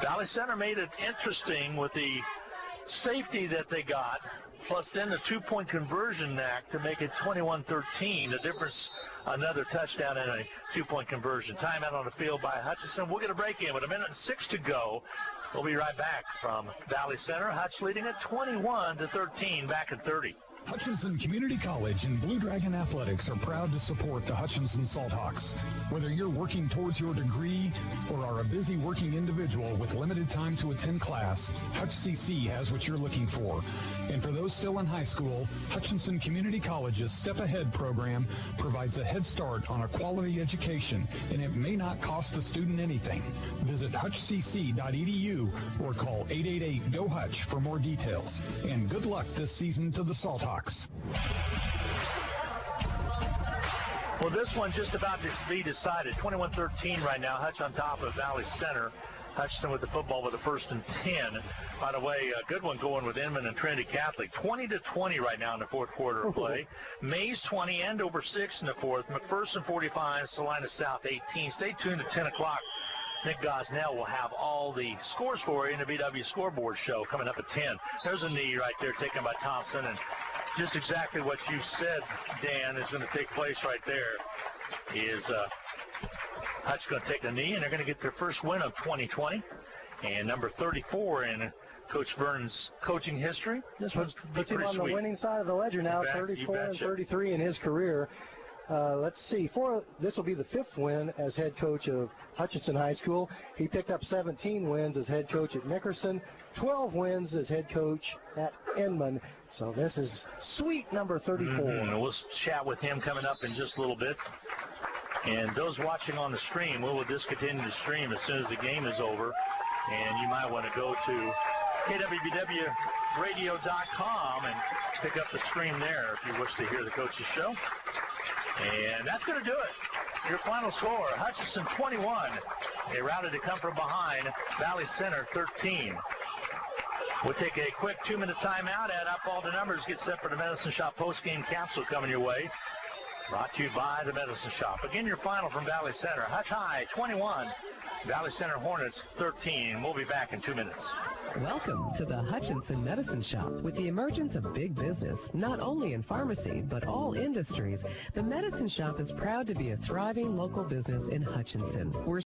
G: Valley Center made it interesting with the safety that they got, plus then the 2-point conversion knack to make it 21-13. The difference, another touchdown and a 2-point conversion. Timeout on the field by Hutchinson. We'll get a break in with 1:06 to go. We'll be right back from Valley Center. Hutch leading at 21-13, back at 30.
O: Hutchinson Community College and Blue Dragon Athletics are proud to support the Hutchinson Salthawks. Whether you're working towards your degree or are a busy working individual with limited time to attend class, Hutch CC has what you're looking for. And for those still in high school, Hutchinson Community College's Step Ahead program provides a head start on a quality education, and it may not cost the student anything. Visit hutchcc.edu or call 888-GO-HUTCH for more details. And good luck this season to the Salthawks.
G: Well, this one's just about to be decided. 21-13 right now. Hutch on top of Valley Center. Hutchinson with the football with a 1st and 10. By the way, a good one going with Inman and Trinity Catholic. 20-20 right now in the fourth quarter of play. Mays 20, Andover 6 in the fourth. McPherson 45, Salina South 18. Stay tuned at 10 o'clock. Nick Gosnell will have all the scores for you in the VW Scoreboard Show coming up at 10. There's a knee right there taken by Thompson, and just exactly what you said, Dan, is going to take place right there is Hutch going to take a knee, and they're going to get their first win of 2020. And number 34 in Coach Vernon's coaching history.
B: This puts him on the winning side of the ledger now, 34-33 in his career. Let's see. This will be the 5th win as head coach of Hutchinson High School. He picked up 17 wins as head coach at Nickerson, 12 wins as head coach at Inman. So this is sweet number 34.
G: We'll chat with him coming up in just a little bit. And those watching on the stream, we will discontinue the stream as soon as the game is over. And you might want to go to kwbwradio.com and pick up the stream there if you wish to hear the coach's show. And that's going to do it. Your final score, Hutchinson 21. They routed to come from behind. Valley Center 13. We'll take a quick 2-minute timeout, add up all the numbers, get set for the Medicine Shop post-game capsule coming your way. Brought to you by the Medicine Shop. Again, your final from Valley Center. Hutch High 21. Valley Center Hornets 13. We'll be back in 2 minutes.
I: Welcome to the Hutchinson Medicine Shop. With the emergence of big business, not only in pharmacy, but all industries, the Medicine Shop is proud to be a thriving local business in Hutchinson. We're